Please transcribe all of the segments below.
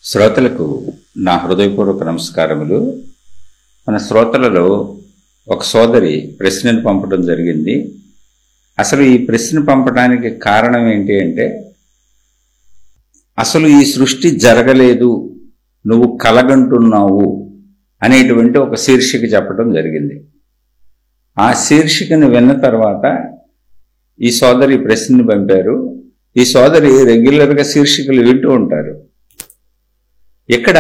శ్రోతలకు నా హృదయపూర్వక నమస్కారములు. మన శ్రోతలలో ఒక సోదరి ప్రశ్నను పంపడం జరిగింది. అసలు ఈ ప్రశ్న పంపడానికి కారణం ఏంటి అంటే, అసలు ఈ సృష్టి జరగలేదు, నువ్వు కలగంటున్నావు అనేటువంటి ఒక శీర్షిక చెప్పడం జరిగింది. ఆ శీర్షికను విన్న తర్వాత ఈ సోదరి ప్రశ్నను పంపారు. ఈ సోదరి రెగ్యులర్గా శీర్షికలు వింటూ ఉంటారు. ఇక్కడ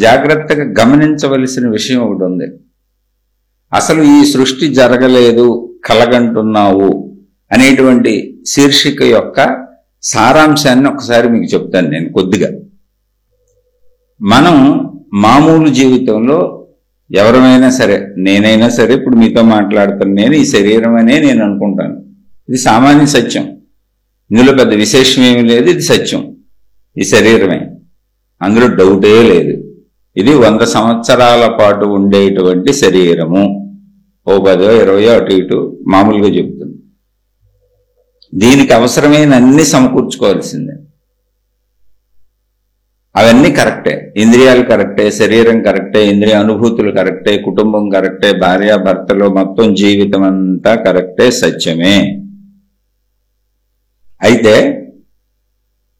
జాగ్రత్తగా గమనించవలసిన విషయం ఒకటి ఉంది. అసలు ఈ సృష్టి జరగలేదు, కలగంటున్నావు అనేటువంటి శీర్షిక యొక్క సారాంశాన్ని ఒకసారి మీకు చెప్తాను నేను కొద్దిగా. మనం మామూలు జీవితంలో ఎవరైనా సరే, నేనైనా సరే, ఇప్పుడు మీతో మాట్లాడుతాను, నేను ఈ శరీరం అనే నేను అనుకుంటాను. ఇది సామాన్య సత్యం, ఇందులో పెద్ద విశేషం ఏమీ లేదు. ఇది సత్యం, ఈ శరీరమే, అందులో డౌటే లేదు. ఇది 100 సంవత్సరాల పాటు ఉండేటువంటి శరీరము. ఓ 10 20 అటు ఇటు మామూలుగా చెబుతుంది. దీనికి అవసరమైన అన్ని సమకూర్చుకోవాల్సిందే. అవన్నీ కరెక్టే, ఇంద్రియాలు కరెక్టే, శరీరం కరెక్టే, ఇంద్రియ అనుభూతులు కరెక్టే, కుటుంబం కరెక్టే, భార్యాభర్తలు, మొత్తం జీవితం అంతా కరెక్టే, సత్యమే. అయితే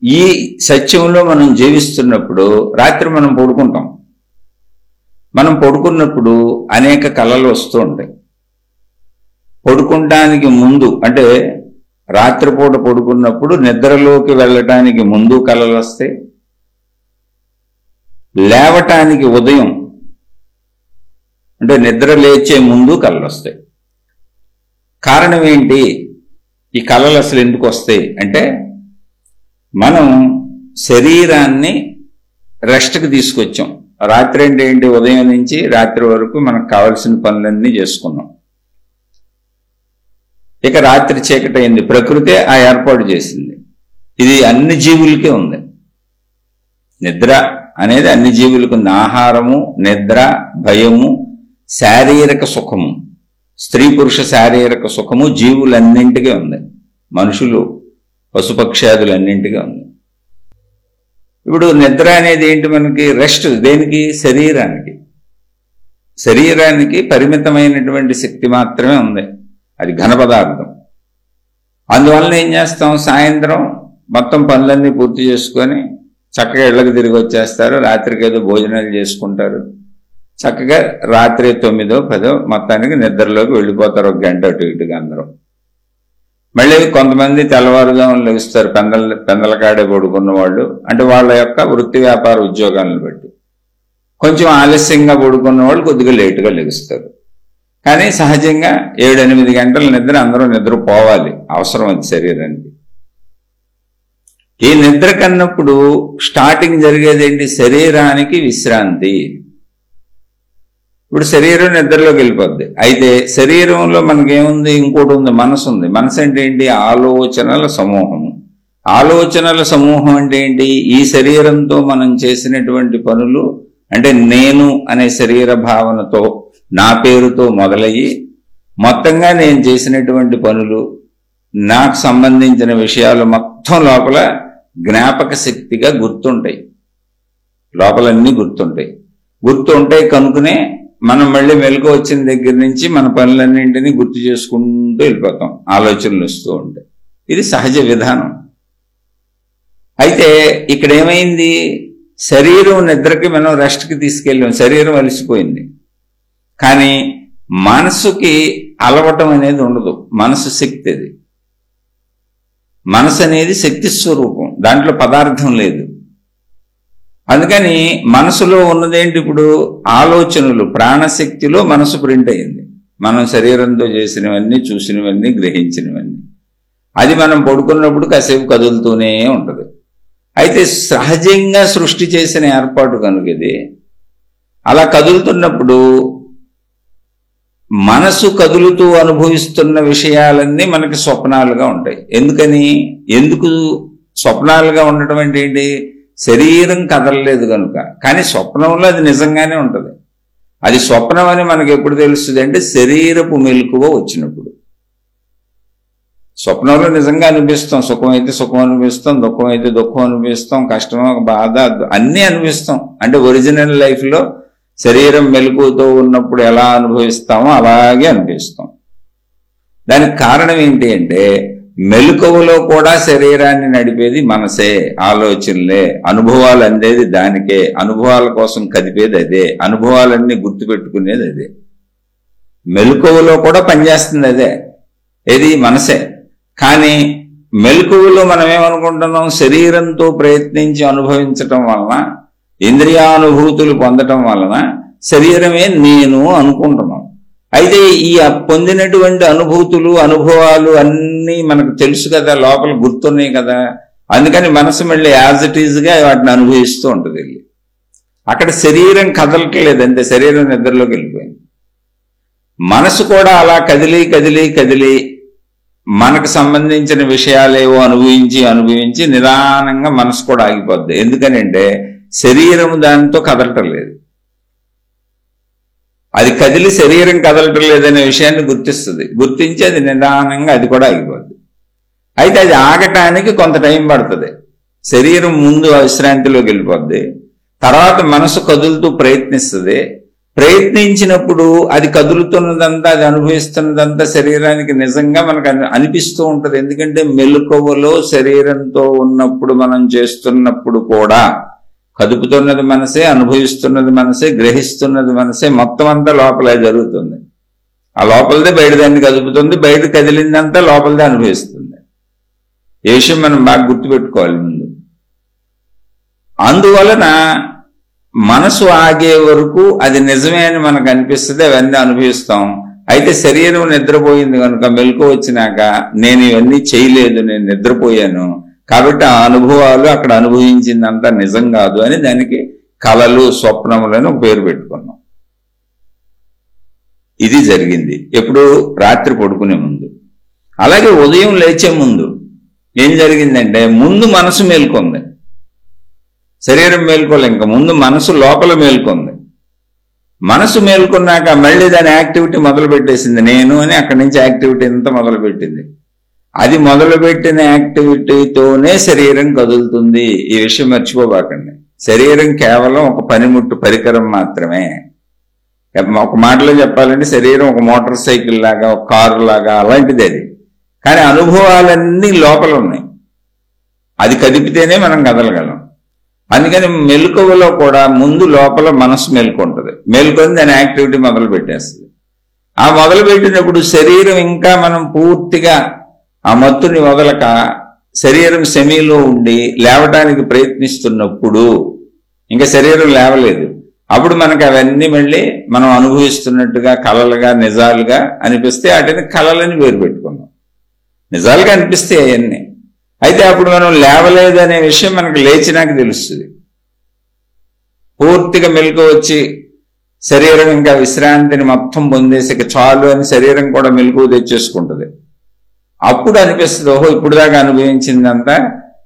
ఈ సత్యంలో మనం జీవిస్తున్నప్పుడు రాత్రి మనం పడుకుంటాం. మనం పడుకున్నప్పుడు అనేక కళలు వస్తూ ఉంటాయి. పడుకుంటానికి ముందు, అంటే రాత్రిపూట పడుకున్నప్పుడు నిద్రలోకి వెళ్ళటానికి ముందు కళలు వస్తాయి, లేవటానికి ఉదయం అంటే నిద్ర లేచే ముందు కళలు వస్తాయి. కారణం ఏంటి? ఈ కళలు అసలు ఎందుకు వస్తాయి అంటే, మనం శరీరాన్ని రెస్ట్కి తీసుకొచ్చాం. రాత్రి అంటే ఏంటి? ఉదయం నుంచి రాత్రి వరకు మనకు కావలసిన పనులన్నీ చేసుకున్నాం. ఇక రాత్రి చీకటి అయింది, ప్రకృతే ఆ ఏర్పాటు చేసింది. ఇది అన్ని జీవులకే ఉంది. నిద్ర అనేది అన్ని జీవులకు ఉంది. ఆహారము, నిద్ర, భయము, శారీరక సుఖము, స్త్రీ పురుష శారీరక సుఖము జీవులన్నింటికీ ఉంది. మనుషులు, పశుపక్ష్యాదులన్నింటిగా ఉంది. ఇప్పుడు నిద్ర అనేది ఏంటి? మనకి రెస్ట్. దేనికి? శరీరానికి. శరీరానికి పరిమితమైనటువంటి శక్తి మాత్రమే ఉంది, అది ఘన పదార్థం. అందువలన ఏం చేస్తాం? సాయంత్రం మొత్తం పనులన్నీ పూర్తి చేసుకొని చక్కగా ఇళ్ళకి తిరిగి వచ్చేస్తారు. రాత్రికి ఏదో భోజనాలు చేసుకుంటారు. చక్కగా రాత్రి 9 10 మొత్తానికి నిద్రలోకి వెళ్ళిపోతారు, 1 గంట అటు ఇటుగా అందరూ. మళ్ళీ కొంతమంది తెల్లవారుజామున లెగుస్తారు, పెందలకాడే పడుకున్న వాళ్ళు, అంటే వాళ్ళ యొక్క వృత్తి వ్యాపార ఉద్యోగాలను బట్టి. కొంచెం ఆలస్యంగా పడుకున్న వాళ్ళు కొద్దిగా లేటుగా లెగుస్తారు. కానీ సహజంగా 7-8 గంటల నిద్ర అందరూ నిద్రపోవాలి, అవసరం అది శరీరానికి. ఈ నిద్ర కన్నప్పుడు స్టార్టింగ్ జరిగేది ఏంటి? శరీరానికి విశ్రాంతి. ఇప్పుడు శరీరం నిద్రలోకి వెళ్ళిపోద్ది. అయితే శరీరంలో మనకేముంది? ఇంకోటి ఉంది, మనసు ఉంది. మనసు అంటే ఏంటి? ఆలోచనల సమూహము. ఆలోచనల సమూహం అంటే ఏంటి? ఈ శరీరంతో మనం చేసినటువంటి పనులు, అంటే నేను అనే శరీర భావనతో, నా పేరుతో మొదలయ్యి మొత్తంగా నేను చేసినటువంటి పనులు, నాకు సంబంధించిన విషయాలు మొత్తం లోపల జ్ఞాపక శక్తిగా గుర్తుంటాయి. లోపలన్నీ గుర్తుంటాయి కనుకనే మనం మళ్ళీ మెలకు వచ్చిన దగ్గర నుంచి మన పనులన్నింటినీ గుర్తు చేసుకుంటూ వెళ్ళిపోతాం, ఆలోచనలు వస్తూ ఉంటాయి. ఇది సహజ విధానం. అయితే ఇక్కడ ఏమైంది? శరీరం నిద్రకి మనం రెస్ట్కి తీసుకెళ్ళాం, శరీరం అలసిపోయింది. కానీ మనసుకి అలవటం అనేది ఉండదు. మనసు శక్తి, అది మనసు అనేది శక్తి స్వరూపం, దాంట్లో పదార్థం లేదు. అందుకని మనసులో ఉన్నదేంటి? ఇప్పుడు ఆలోచనలు, ప్రాణశక్తిలో మనసు ప్రింట్ అయింది. మనం శరీరంతో చేసినవన్నీ, చూసినవన్నీ, గ్రహించినవన్నీ. అది మనం పడుకున్నప్పుడు కాసేపు కదులుతూనే ఉంటుంది. అయితే సహజంగా సృష్టి చేసిన ఏర్పాటు కనుక ఇది. అలా కదులుతున్నప్పుడు మనసు కదులుతూ అనుభవిస్తున్న విషయాలన్నీ మనకి స్వప్నాలుగా ఉంటాయి. ఎందుకు స్వప్నాలుగా ఉండటం అంటే ఏంటి? శరీరం కదలలేదు కనుక. కానీ స్వప్నంలో అది నిజంగానే ఉంటుంది. అది స్వప్నం అని మనకి ఎప్పుడు తెలుస్తుంది అంటే శరీరపు మెలకువ వచ్చినప్పుడు. స్వప్నంలో నిజంగా అనిపిస్తాం, సుఖం అయితే సుఖం అనిపిస్తాం, దుఃఖం అయితే దుఃఖం అనిపిస్తాం, కష్టం బాధ అన్నీ అనిపిస్తాం. అంటే ఒరిజినల్ లైఫ్లో శరీరం మెలకువతో ఉన్నప్పుడు ఎలా అనుభవిస్తామో అలాగే అనిపిస్తాం. దానికి కారణం ఏంటి అంటే మెలకువలో కూడా శరీరాన్ని నడిపేది మనసే, ఆలోచనలే, అనుభవాలు అందేది దానికే, అనుభవాల కోసం కదిపేది అదే, అనుభవాలన్నీ గుర్తుపెట్టుకునేది అదే. మెలకువలో కూడా పనిచేస్తుంది అదే, ఏది మనసే. కానీ మెలకువలో మనం ఏమనుకుంటున్నాం, శరీరంతో ప్రయత్నించి అనుభవించటం వలన, ఇంద్రియానుభూతులు పొందటం వలన శరీరమే నేను అనుకుంటున్నాం. అయితే ఈ పొందినటువంటి అనుభూతులు అనుభవాలు అన్నీ మనకు తెలుసు కదా, లోపల గుర్తున్నాయి కదా. అందుకని మనసు మళ్ళీ యాజ్ ఇట్ ఈజ్గా వాటిని అనుభవిస్తూ ఉంటుంది. అక్కడ శరీరం కదలట్లేదు, అంతే, శరీరం నిద్రలోకి వెళ్ళిపోయింది. మనసు కూడా అలా కదిలి కదిలి కదిలి మనకు సంబంధించిన విషయాలేవో అనుభవించి నిదానంగా మనసు కూడా ఆగిపోద్ది. ఎందుకనంటే శరీరం దానితో కదలటం లేదు. అది కదిలి శరీరం కదలటం లేదనే విషయాన్ని గుర్తించి అది నిదానంగా అది కూడా ఆగిపోద్ది. అయితే అది ఆగటానికి కొంత టైం పడుతుంది. శరీరం ముందు విశ్రాంతిలోకి వెళ్ళిపోద్ది, తర్వాత మనసు కదులుతూ ప్రయత్నిస్తుంది. ప్రయత్నించినప్పుడు అది కదులుతున్నదంతా, అది అనుభవిస్తున్నదంతా శరీరానికి నిజంగా మనకు అనిపిస్తూ ఉంటుంది. ఎందుకంటే మెలకువలో శరీరంతో ఉన్నప్పుడు మనం చేస్తున్నప్పుడు కూడా కదుపుతున్నది మనసే, అనుభవిస్తున్నది మనసే, గ్రహిస్తున్నది మనసే, మొత్తం అంతా లోపలే జరుగుతుంది. ఆ లోపలదే బయట దాన్ని కదుపుతుంది, బయట కదిలిందంతా లోపలదే అనుభవిస్తుంది. ఈ విషయం మనం బాగా గుర్తుపెట్టుకోవాలి ముందు. అందువలన మనసు ఆగే వరకు అది నిజమే అని మనకు అనిపిస్తుంది, అవన్నీ అనుభవిస్తాం. అయితే శరీరం నిద్రపోయింది కనుక మెలకువ వచ్చినాక నేను ఇవన్నీ చేయలేదు, నేను నిద్రపోయాను కాబట్టి ఆ అనుభవాలు అక్కడ అనుభవించిందంతా నిజం కాదు అని దానికి కలలు స్వప్నములను పేరు పెట్టుకున్నాం. ఇది జరిగింది ఎప్పుడు, రాత్రి పడుకునే ముందు. అలాగే ఉదయం లేచే ముందు ఏం జరిగిందంటే ముందు మనసు మేల్కొంది, శరీరం మేల్కోలే. ఇంకా ముందు మనసు లోపల మేల్కొంది. మనసు మేల్కొన్నాక మళ్ళీ దాని యాక్టివిటీ మొదలు పెట్టేసింది, నేను అని. అక్కడి నుంచి యాక్టివిటీ అంతా మొదలు పెట్టింది. అది మొదలుపెట్టిన యాక్టివిటీతోనే శరీరం కదులుతుంది. ఈ విషయం మర్చిపోబాకండి. శరీరం కేవలం ఒక పనిముట్టు, పరికరం మాత్రమే. ఒక మాటలో చెప్పాలంటే శరీరం ఒక మోటార్ సైకిల్ లాగా, ఒక కారు లాగా అలాంటిది అది. కానీ అనుభవాలన్నీ లోపల ఉన్నాయి, అది కదిపితేనే మనం కదలగలం. అందుకని మెలకువలో కూడా ముందు లోపల మనసు మేల్కొంటుంది, మేల్కొని దాని యాక్టివిటీ మొదలు పెట్టేస్తుంది. ఆ మొదలు పెట్టినప్పుడు శరీరం ఇంకా మనం పూర్తిగా ఆ మత్తుని వదలక శరీరం సెమీలో ఉండి లేవటానికి ప్రయత్నిస్తున్నప్పుడు ఇంకా శరీరం లేవలేదు. అప్పుడు మనకు అవన్నీ మళ్ళీ మనం అనుభవిస్తున్నట్టుగా కలలుగా నిజాలుగా అనిపిస్తే వాటిని కలలని పేరు పెట్టుకున్నాం. నిజాలుగా అనిపిస్తే అవన్నీ. అయితే అప్పుడు మనం లేవలేదు అనే విషయం మనకు లేచినాక తెలుస్తుంది. పూర్తిగా మెలకువ వచ్చి శరీరం ఇంకా విశ్రాంతిని మొత్తం పొందేసి చాలు అని శరీరం కూడా మెలకువ తెచ్చేసుకుంటుంది. అప్పుడు అనిపిస్తుంది, ఓహో ఇప్పుడు దాకా అనుభవించిందంతా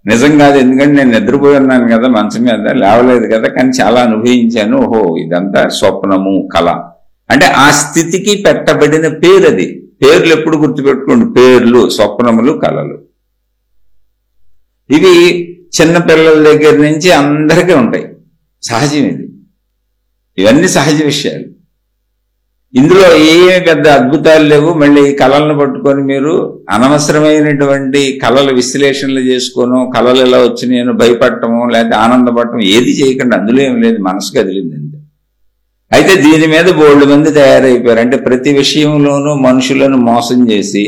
నిజం కాదు, ఎందుకంటే నేను నిద్రపోయి ఉన్నాను కదా మంచం మీద, లేవలేదు కదా, కానీ చాలా అనుభవించాను, ఓహో ఇదంతా స్వప్నము, కళ. అంటే ఆ స్థితికి పెట్టబడిన పేరు అది. పేర్లు ఎప్పుడు గుర్తుపెట్టుకోండి, పేర్లు, స్వప్నములు, కళలు. ఇవి చిన్నపిల్లల దగ్గర నుంచి అందరికీ ఉంటాయి, సహజం. ఇవన్నీ సహజ విషయాలు. ఇందులో ఏమి పెద్ద అద్భుతాలు లేవు. మళ్ళీ ఈ కళలను పట్టుకొని మీరు అనవసరమైనటువంటి కళల విశ్లేషణలు చేసుకోను, కళలు ఎలా వచ్చినాయో భయపడటము లేకపోతే ఆనందపడటం ఏది చేయకండి. అందులో ఏం లేదు, మనసు కదిలింది. అయితే దీని మీద బోల్డ్ మంది తయారైపోయారు. అంటే ప్రతి విషయంలోనూ మనుషులను మోసం చేసి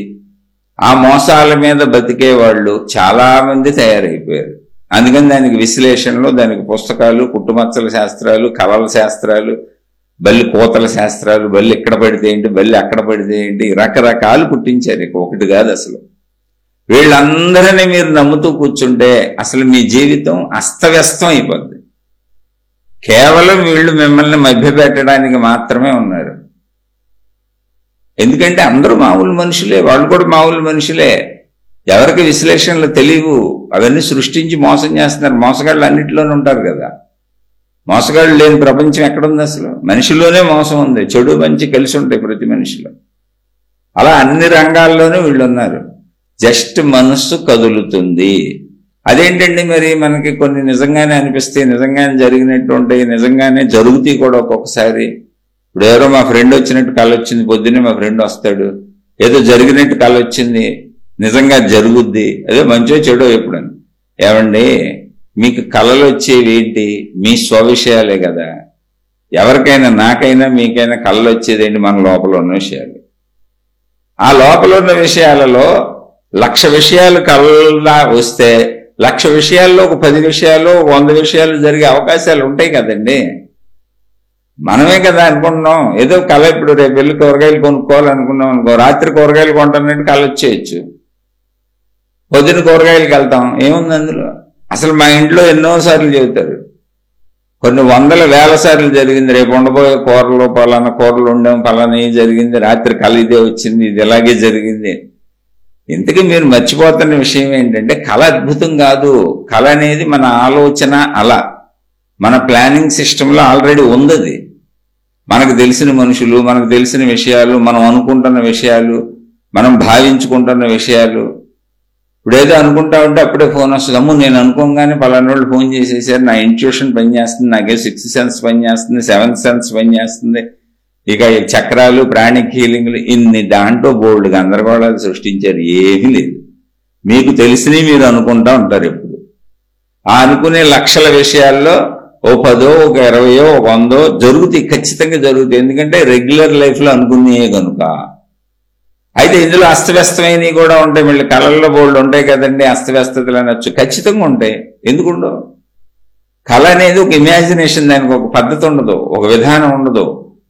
ఆ మోసాల మీద బతికే వాళ్ళు చాలా మంది తయారైపోయారు. అందుకని దానికి విశ్లేషణలు, దానికి పుస్తకాలు, పుట్టుమచ్చల శాస్త్రాలు, కళల శాస్త్రాలు, బల్లి కోతల శాస్త్రాలు, బల్లి ఎక్కడ పడితే ఏంటి, బల్లి అక్కడ పడితే ఏంటి, రకరకాలు పుట్టించారు. ఒకటి కాదు అసలు. వీళ్ళందరినీ మీరు నమ్ముతూ కూర్చుంటే అసలు మీ జీవితం అస్తవ్యస్తం అయిపోద్ది. కేవలం వీళ్ళు మిమ్మల్ని మభ్యపెట్టడానికి మాత్రమే ఉన్నారు. ఎందుకంటే అందరూ మామూలు మనుషులే, వాళ్ళు కూడా మామూలు మనుషులే. ఎవరికి విశ్లేషణలు తెలియవు, అవన్నీ సృష్టించి మోసం చేస్తున్నారు. మోసగాళ్ళు అన్నింటిలోనే ఉంటారు కదా. మోసగాళ్ళు లేని ప్రపంచం ఎక్కడుంది అసలు? మనిషిలోనే మోసం ఉంది. చెడు మంచి కలిసి ఉంటాయి ప్రతి మనిషిలో. అలా అన్ని రంగాల్లోనూ వీళ్ళు ఉన్నారు. జస్ట్ మనస్సు కదులుతుంది. అదేంటండి మరి మనకి కొన్ని నిజంగానే అనిపిస్తాయి, నిజంగానే జరిగినట్టు ఉంటాయి, నిజంగానే జరుగుతాయి కూడా ఒక్కొక్కసారి. ఇప్పుడు ఎవరో మా ఫ్రెండ్ వచ్చినట్టు కళ వచ్చింది, పొద్దున్నే మా ఫ్రెండ్ వస్తాడు, ఏదో జరిగినట్టు కళ వచ్చింది, నిజంగా జరుగుద్ది. అదే మంచో చెడో ఎప్పుడని. ఏమండి, మీకు కళలు వచ్చేవి ఏంటి? మీ స్వవిషయాలే కదా. ఎవరికైనా, నాకైనా మీకైనా కళలు వచ్చేదేంటి? మన లోపల ఉన్న విషయాలు. ఆ లోపల ఉన్న విషయాలలో 1,00,000 విషయాలు కళలా వస్తే 1,00,000 విషయాల్లో ఒక 10 విషయాలు 100 విషయాలు జరిగే అవకాశాలు ఉంటాయి కదండి. మనమే కదా అనుకుంటున్నాం ఏదో కళ. ఇప్పుడు రేపు వెళ్ళి కూరగాయలు కొనుక్కోవాలనుకున్నాం అనుకో, రాత్రి కూరగాయలు కొంటానంటే కళ వచ్చేయచ్చు. పొద్దున కూరగాయలకు వెళ్తాం, ఏముంది అందులో? అసలు మా ఇంట్లో ఎన్నోసార్లు చెబుతారు, కొన్ని వందల వేల సార్లు జరిగింది, రేపు ఉండబోయే కూరలు పలానా కూరలు ఉండాం, పలానా జరిగింది, రాత్రి కళ ఇదే వచ్చింది, ఇది ఇలాగే జరిగింది. ఇంతకీ మీరు మర్చిపోతున్న విషయం ఏంటంటే, కళ అద్భుతం కాదు. కళ అనేది మన ఆలోచన అలా, మన ప్లానింగ్ సిస్టంలో ఆల్రెడీ ఉంది. మనకు తెలిసిన మనుషులు, మనకు తెలిసిన విషయాలు, మనం అనుకుంటున్న విషయాలు, మనం భావించుకుంటున్న విషయాలు. ఇప్పుడు ఏదో అనుకుంటా ఉంటే అప్పుడే ఫోన్ వస్తుంది, అమ్ము నేను అనుకోగానే పలానా వాళ్ళు ఫోన్ చేసేసారు, నా ఇంట్యూషన్ పనిచేస్తుంది, నాకే 6th సెన్స్ పనిచేస్తుంది, 7th సెన్స్ పనిచేస్తుంది, ఇక చక్రాలు, ప్రాణిక్ హీలింగ్లు, ఇన్ని దాంట్లో బోల్డ్ గందరగోళాలు సృష్టించారు. ఏమీ లేదు, మీకు తెలిసినవి మీరు అనుకుంటా ఉంటారు ఎప్పుడు. ఆ అనుకునే 1,00,000 విషయాల్లో ఓ 10, ఒక 20, ఒక 100 జరుగుతాయి, ఖచ్చితంగా జరుగుతాయి. ఎందుకంటే రెగ్యులర్ లైఫ్లో అనుకునే కనుక. అయితే ఇందులో అస్తవ్యస్తమైనవి కూడా ఉంటాయి. మళ్ళీ కళల్లో బోల్డ్ ఉంటాయి కదండి, అస్తవ్యస్తతలు అనొచ్చు, ఖచ్చితంగా ఉంటాయి. ఎందుకుండవు? కళ అనేది ఒక ఇమాజినేషన్, దానికి ఒక పద్ధతి ఉండదు, ఒక విధానం ఉండదు.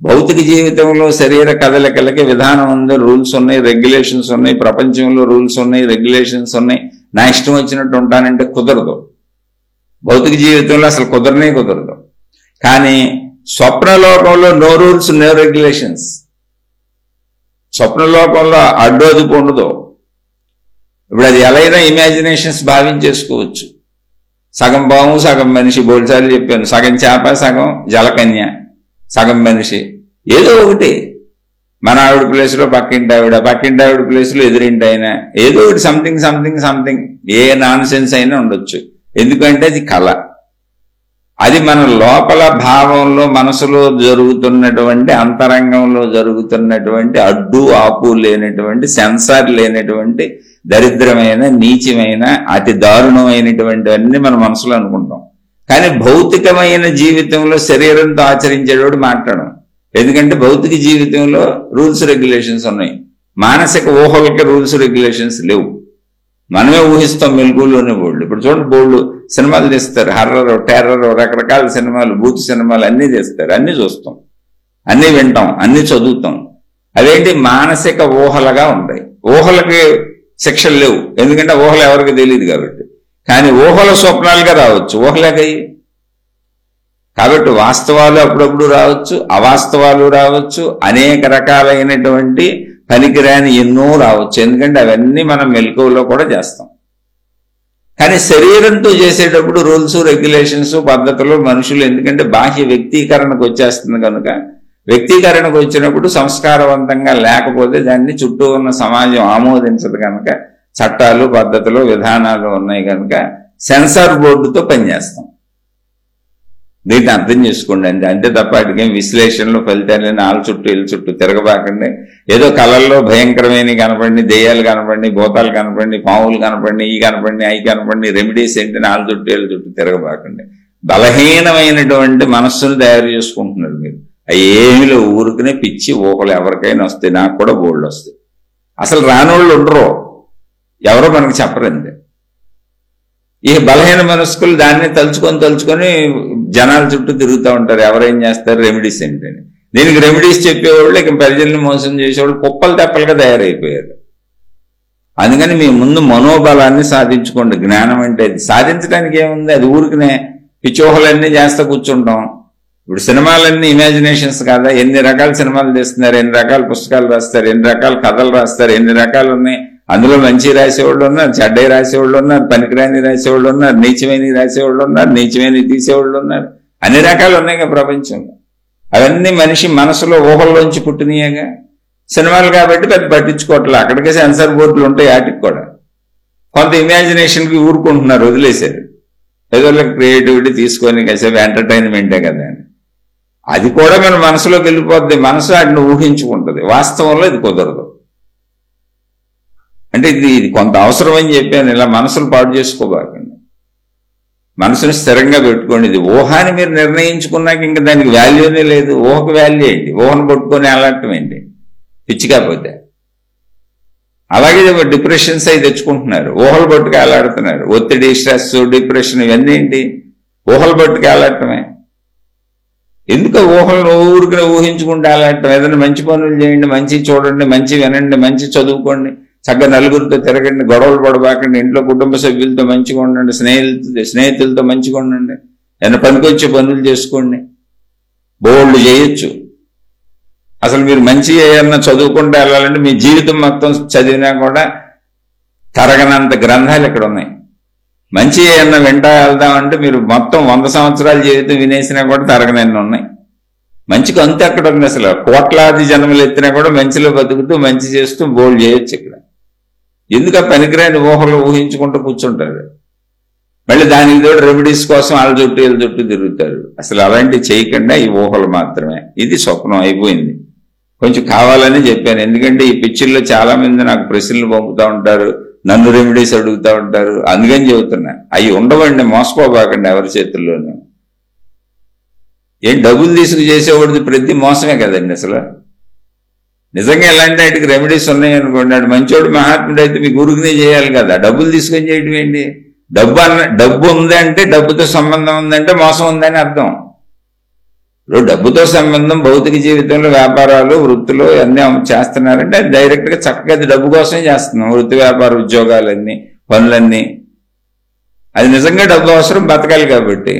భౌతిక జీవితంలో శరీర కదలికలకి విధానం ఉంది, రూల్స్ ఉన్నాయి, రెగ్యులేషన్స్ ఉన్నాయి. ప్రపంచంలో రూల్స్ ఉన్నాయి, రెగ్యులేషన్స్ ఉన్నాయి. నా ఇష్టం వచ్చినట్టు ఉంటానంటే కుదరదు. భౌతిక జీవితంలో అసలు కుదరదు. కానీ స్వప్నలోకంలో నో రూల్స్, నో రెగ్యులేషన్స్. స్వప్నలోకంలో అడ్డోదుపు ఉండదు. ఇప్పుడు అది ఎలా అయినా ఇమాజినేషన్స్ భావించేసుకోవచ్చు. సగం పాము, సగం మనిషి, బోల్సార్లు చెప్పాను. సగం చేప, సగం జలకన్య, సగం మనిషి, ఏదో ఒకటి. మన ఆవిడ ప్లేస్లో పక్కింటి ఆవిడ, పక్కింటి ఆవిడ ప్లేస్లో ఎదురింటి అయినా, ఏదో ఒకటి సంథింగ్ ఏ నాన్ సెన్స్ అయినా ఉండొచ్చు. ఎందుకంటే అది కళ. అది మన లోపల భావంలో, మనసులో జరుగుతున్నటువంటి, అంతరంగంలో జరుగుతున్నటువంటి అడ్డు ఆపు లేనటువంటి, సెన్సార్ లేనటువంటి, దరిద్రమైన, నీచమైన, అతి దారుణమైనటువంటివన్నీ మన మనసులో అనుకుంటాం. కానీ భౌతికమైన జీవితంలో శరీరంతో ఆచరించేవాడు మాట్లాడడం. ఎందుకంటే భౌతిక జీవితంలో రూల్స్ రెగ్యులేషన్స్ ఉన్నాయి, మానసిక ఊహలకి రూల్స్ రెగ్యులేషన్స్ లేవు. మనమే ఊహిస్తాం మెలుగులోనే బోల్డ్. ఇప్పుడు చూడండి, బోల్డ్ సినిమాలు తీస్తారు, హర్రర్, టెర్రర్, రకరకాల సినిమాలు, బూత్ సినిమాలు అన్నీ తీస్తారు, అన్నీ చూస్తాం, అన్నీ వింటాం, అన్నీ చదువుతాం. అవేంటి? మానసిక ఊహలుగా ఉంటాయి. ఊహలకి శిక్షలు లేవు, ఎందుకంటే ఊహలు ఎవరికి తెలియదు కాబట్టి. కానీ ఊహలు స్వప్నాలుగా రావచ్చు, ఊహలేకయి. కాబట్టి వాస్తవాలు అప్పుడప్పుడు రావచ్చు, అవాస్తవాలు రావచ్చు, అనేక రకాలైనటువంటి పనికిరాని ఎన్నో రావచ్చు. ఎందుకంటే అవన్నీ మనం మెలకువలో కూడా చేస్తాం. కానీ శరీరంతో చేసేటప్పుడు రూల్స్, రెగ్యులేషన్స్, పద్ధతులు, మనుషులు, ఎందుకంటే బాహ్య వ్యక్తీకరణకు వచ్చేస్తుంది కనుక, వ్యక్తీకరణకు వచ్చినప్పుడు సంస్కారవంతంగా లేకపోతే దాన్ని చుట్టూ ఉన్న సమాజం ఆమోదించదు కనుక, చట్టాలు, పద్ధతులు, విధానాలు ఉన్నాయి కనుక సెన్సార్ బోర్డుతో పనిచేస్తాం. దీన్ని అర్థం చేసుకోండి అండి. అంతే తప్ప అటుకేం విశ్లేషణలు, ఫలితాలని ఆళ్ళ చుట్టూ ఇళ్ళ చుట్టూ తిరగబాకండి. ఏదో కళల్లో భయంకరమైన కనపడి, దెయ్యాలు కనపడి, భూతాలు కనపడి, పాములు కనపడి, ఈ కనపడి, అవి కనపడి, రెమెడీస్ ఏంటని ఆళ్ళ చుట్టూ ఇళ్ళ చుట్టూ తిరగబాకండి. బలహీనమైనటువంటి మనస్సును తయారు చేసుకుంటున్నారు మీరు. అవి ఏమిలో ఊరుకునే పిచ్చి ఊహలు ఎవరికైనా వస్తాయి, నాకు కూడా బోల్డ్ వస్తాయి. అసలు రానోళ్ళు ఉండరు, ఎవరో మనకు చెప్పరండి. ఈ బలహీన మనస్కులు దాన్ని తలుచుకొని జనాల చుట్టూ తిరుగుతూ ఉంటారు. ఎవరేం చేస్తారు, రెమెడీస్ ఏంటని. దీనికి రెమెడీస్ చెప్పేవాళ్ళు, ఇక ప్రజల్ని మోసం చేసేవాళ్ళు కుప్పలు తెప్పలుగా తయారైపోయారు. అందుకని మీ ముందు మనోబలాన్ని సాధించుకోండి. జ్ఞానం అంటే అది సాధించడానికి ఏముంది, అది ఊరికనే పిచ్చోహలన్నీ చేస్తా కూర్చుంటాం. ఇప్పుడు సినిమాలన్నీ ఇమాజినేషన్స్ కాదా? ఎన్ని రకాల సినిమాలు తీస్తున్నారు, ఎన్ని రకాల పుస్తకాలు రాస్తారు, ఎన్ని రకాల కథలు రాస్తారు, ఎన్ని రకాలు ఉన్నాయి. అందులో మంచి రాసేవాళ్ళు ఉన్నారు, చెడ్డవి రాసేవాళ్ళు ఉన్నారు, పనికిరాని రాసేవాళ్ళు ఉన్నారు, నీచమైన రాసేవాళ్ళు ఉన్నారు, నీచమైన తీసేవాళ్ళు ఉన్నారు, అన్ని రకాలు ఉన్నాయి కదా ప్రపంచంలో. అవన్నీ మనిషి మనసులో ఊహల్లోంచి పుట్టినయేగా. సినిమాలు కాబట్టి పెద్ద పట్టించుకోవట్లే, అక్కడికే సెన్సార్ బోర్డులు ఉంటాయి వాటికి కూడా. కొంత ఇమాజినేషన్కి ఊరుకుంటున్నారు, వదిలేశారు. ఏదో క్రియేటివిటీ తీసుకొని కాసేపు ఎంటర్టైన్మెంటే కదా అని. అది కూడా మన మనసులోకి వెళ్ళిపోద్ది, మనసు వాటిని ఊహించుకుంటుంది. వాస్తవంలో ఇది కుదరదు. అంటే ఇది కొంత అవసరం అని చెప్పాను. ఇలా మనసును పాడు చేసుకోబాకండి, మనసును స్థిరంగా పెట్టుకోండి. ఇది ఊహాని మీరు నిర్ణయించుకున్నాక ఇంకా దానికి వాల్యూనే లేదు. ఊహకు వాల్యూ ఏంటి? ఊహను పట్టుకొని అలాంటివి ఏంటి, పిచ్చి కాకపోతే. అలాగే డిప్రెషన్స్ అవి తెచ్చుకుంటున్నారు, ఊహలు పట్టుకు అలాడుతున్నారు. ఒత్తిడి, స్ట్రెస్, డిప్రెషన్ ఇవన్నీ ఏంటి? ఊహలు పట్టుకు అలాడటమే. ఎందుకు ఊహలను ఊరికి ఊహించుకుంటే అలాడటం? ఏదైనా మంచి పనులు చేయండి, మంచి చూడండి, మంచి వినండి, మంచి చదువుకోండి, చక్కగా నలుగురితో తిరగండి, గొడవలు పడబాకండి, ఇంట్లో కుటుంబ సభ్యులతో మంచిగా ఉండండి, స్నేహితులతో మంచిగా ఉండండి, ఏదైనా పనికొచ్చే పనులు చేసుకోండి, బోల్డ్ చేయొచ్చు. అసలు మీరు మంచి ఏమన్నా చదువుకుంటే వెళ్ళాలంటే మీ జీవితం మొత్తం చదివినా కూడా తరగనంత గ్రంథాలు ఇక్కడ ఉన్నాయి. మంచి ఏమన్నా వెంటా వెళ్దామంటే మీరు మొత్తం 100 సంవత్సరాల జీవితం వినేసినా కూడా తరగనన్ని ఉన్నాయి. మంచికి అంతే అక్కడ ఉంది. అసలు కోట్లాది జన్మలు ఎత్తినా కూడా మంచిలో బతుకుతూ మంచి చేస్తూ బోల్డ్ చేయొచ్చు ఇక్కడ. ఎందుకు ఆ పనికిరాని ఊహలు ఊహించుకుంటూ కూర్చుంటారు. మళ్ళీ దానికి తోడు రెమెడీస్ కోసం వాళ్ళ చుట్టూ వీళ్ళ చుట్టూ తిరుగుతారు. అసలు అలాంటివి చేయకుండా ఈ ఊహలు మాత్రమే. ఇది స్వప్నం అయిపోయింది. కొంచెం కావాలని చెప్పాను, ఎందుకంటే ఈ పిక్చర్లో చాలా మంది నాకు ప్రశ్నలు పంపుతూ ఉంటారు, నన్ను రెమెడీస్ అడుగుతూ ఉంటారు. అందుకని చెబుతున్నా, అవి ఉండవండి, మోసపోబాకండి ఎవరి చేతుల్లోనూ. ఏం డబ్బులు తీసుకు చేసేవాడిది ప్రతి మోసమే కదండి. అసలు నిజంగా ఎలాంటి వాటికి రెమెడీస్ ఉన్నాయనుకోండి, వాడు మంచోడు మహాత్ముడు అయితే మీ గురుకునే చేయాలి కదా. డబ్బులు తీసుకొని చేయడం ఏంటి? డబ్బు ఉందంటే, డబ్బుతో సంబంధం ఉందంటే మోసం ఉందని అర్థం. ఇప్పుడు డబ్బుతో సంబంధం భౌతిక జీవితంలో వ్యాపారాలు, వృత్తులు అన్నీ చేస్తున్నారంటే అది డైరెక్ట్గా చక్కగా అది డబ్బు కోసమే చేస్తున్నాం. వృత్తి, వ్యాపార, ఉద్యోగాలన్నీ, పనులన్నీ. అది నిజంగా డబ్బు అవసరం, బతకాలి కాబట్టి.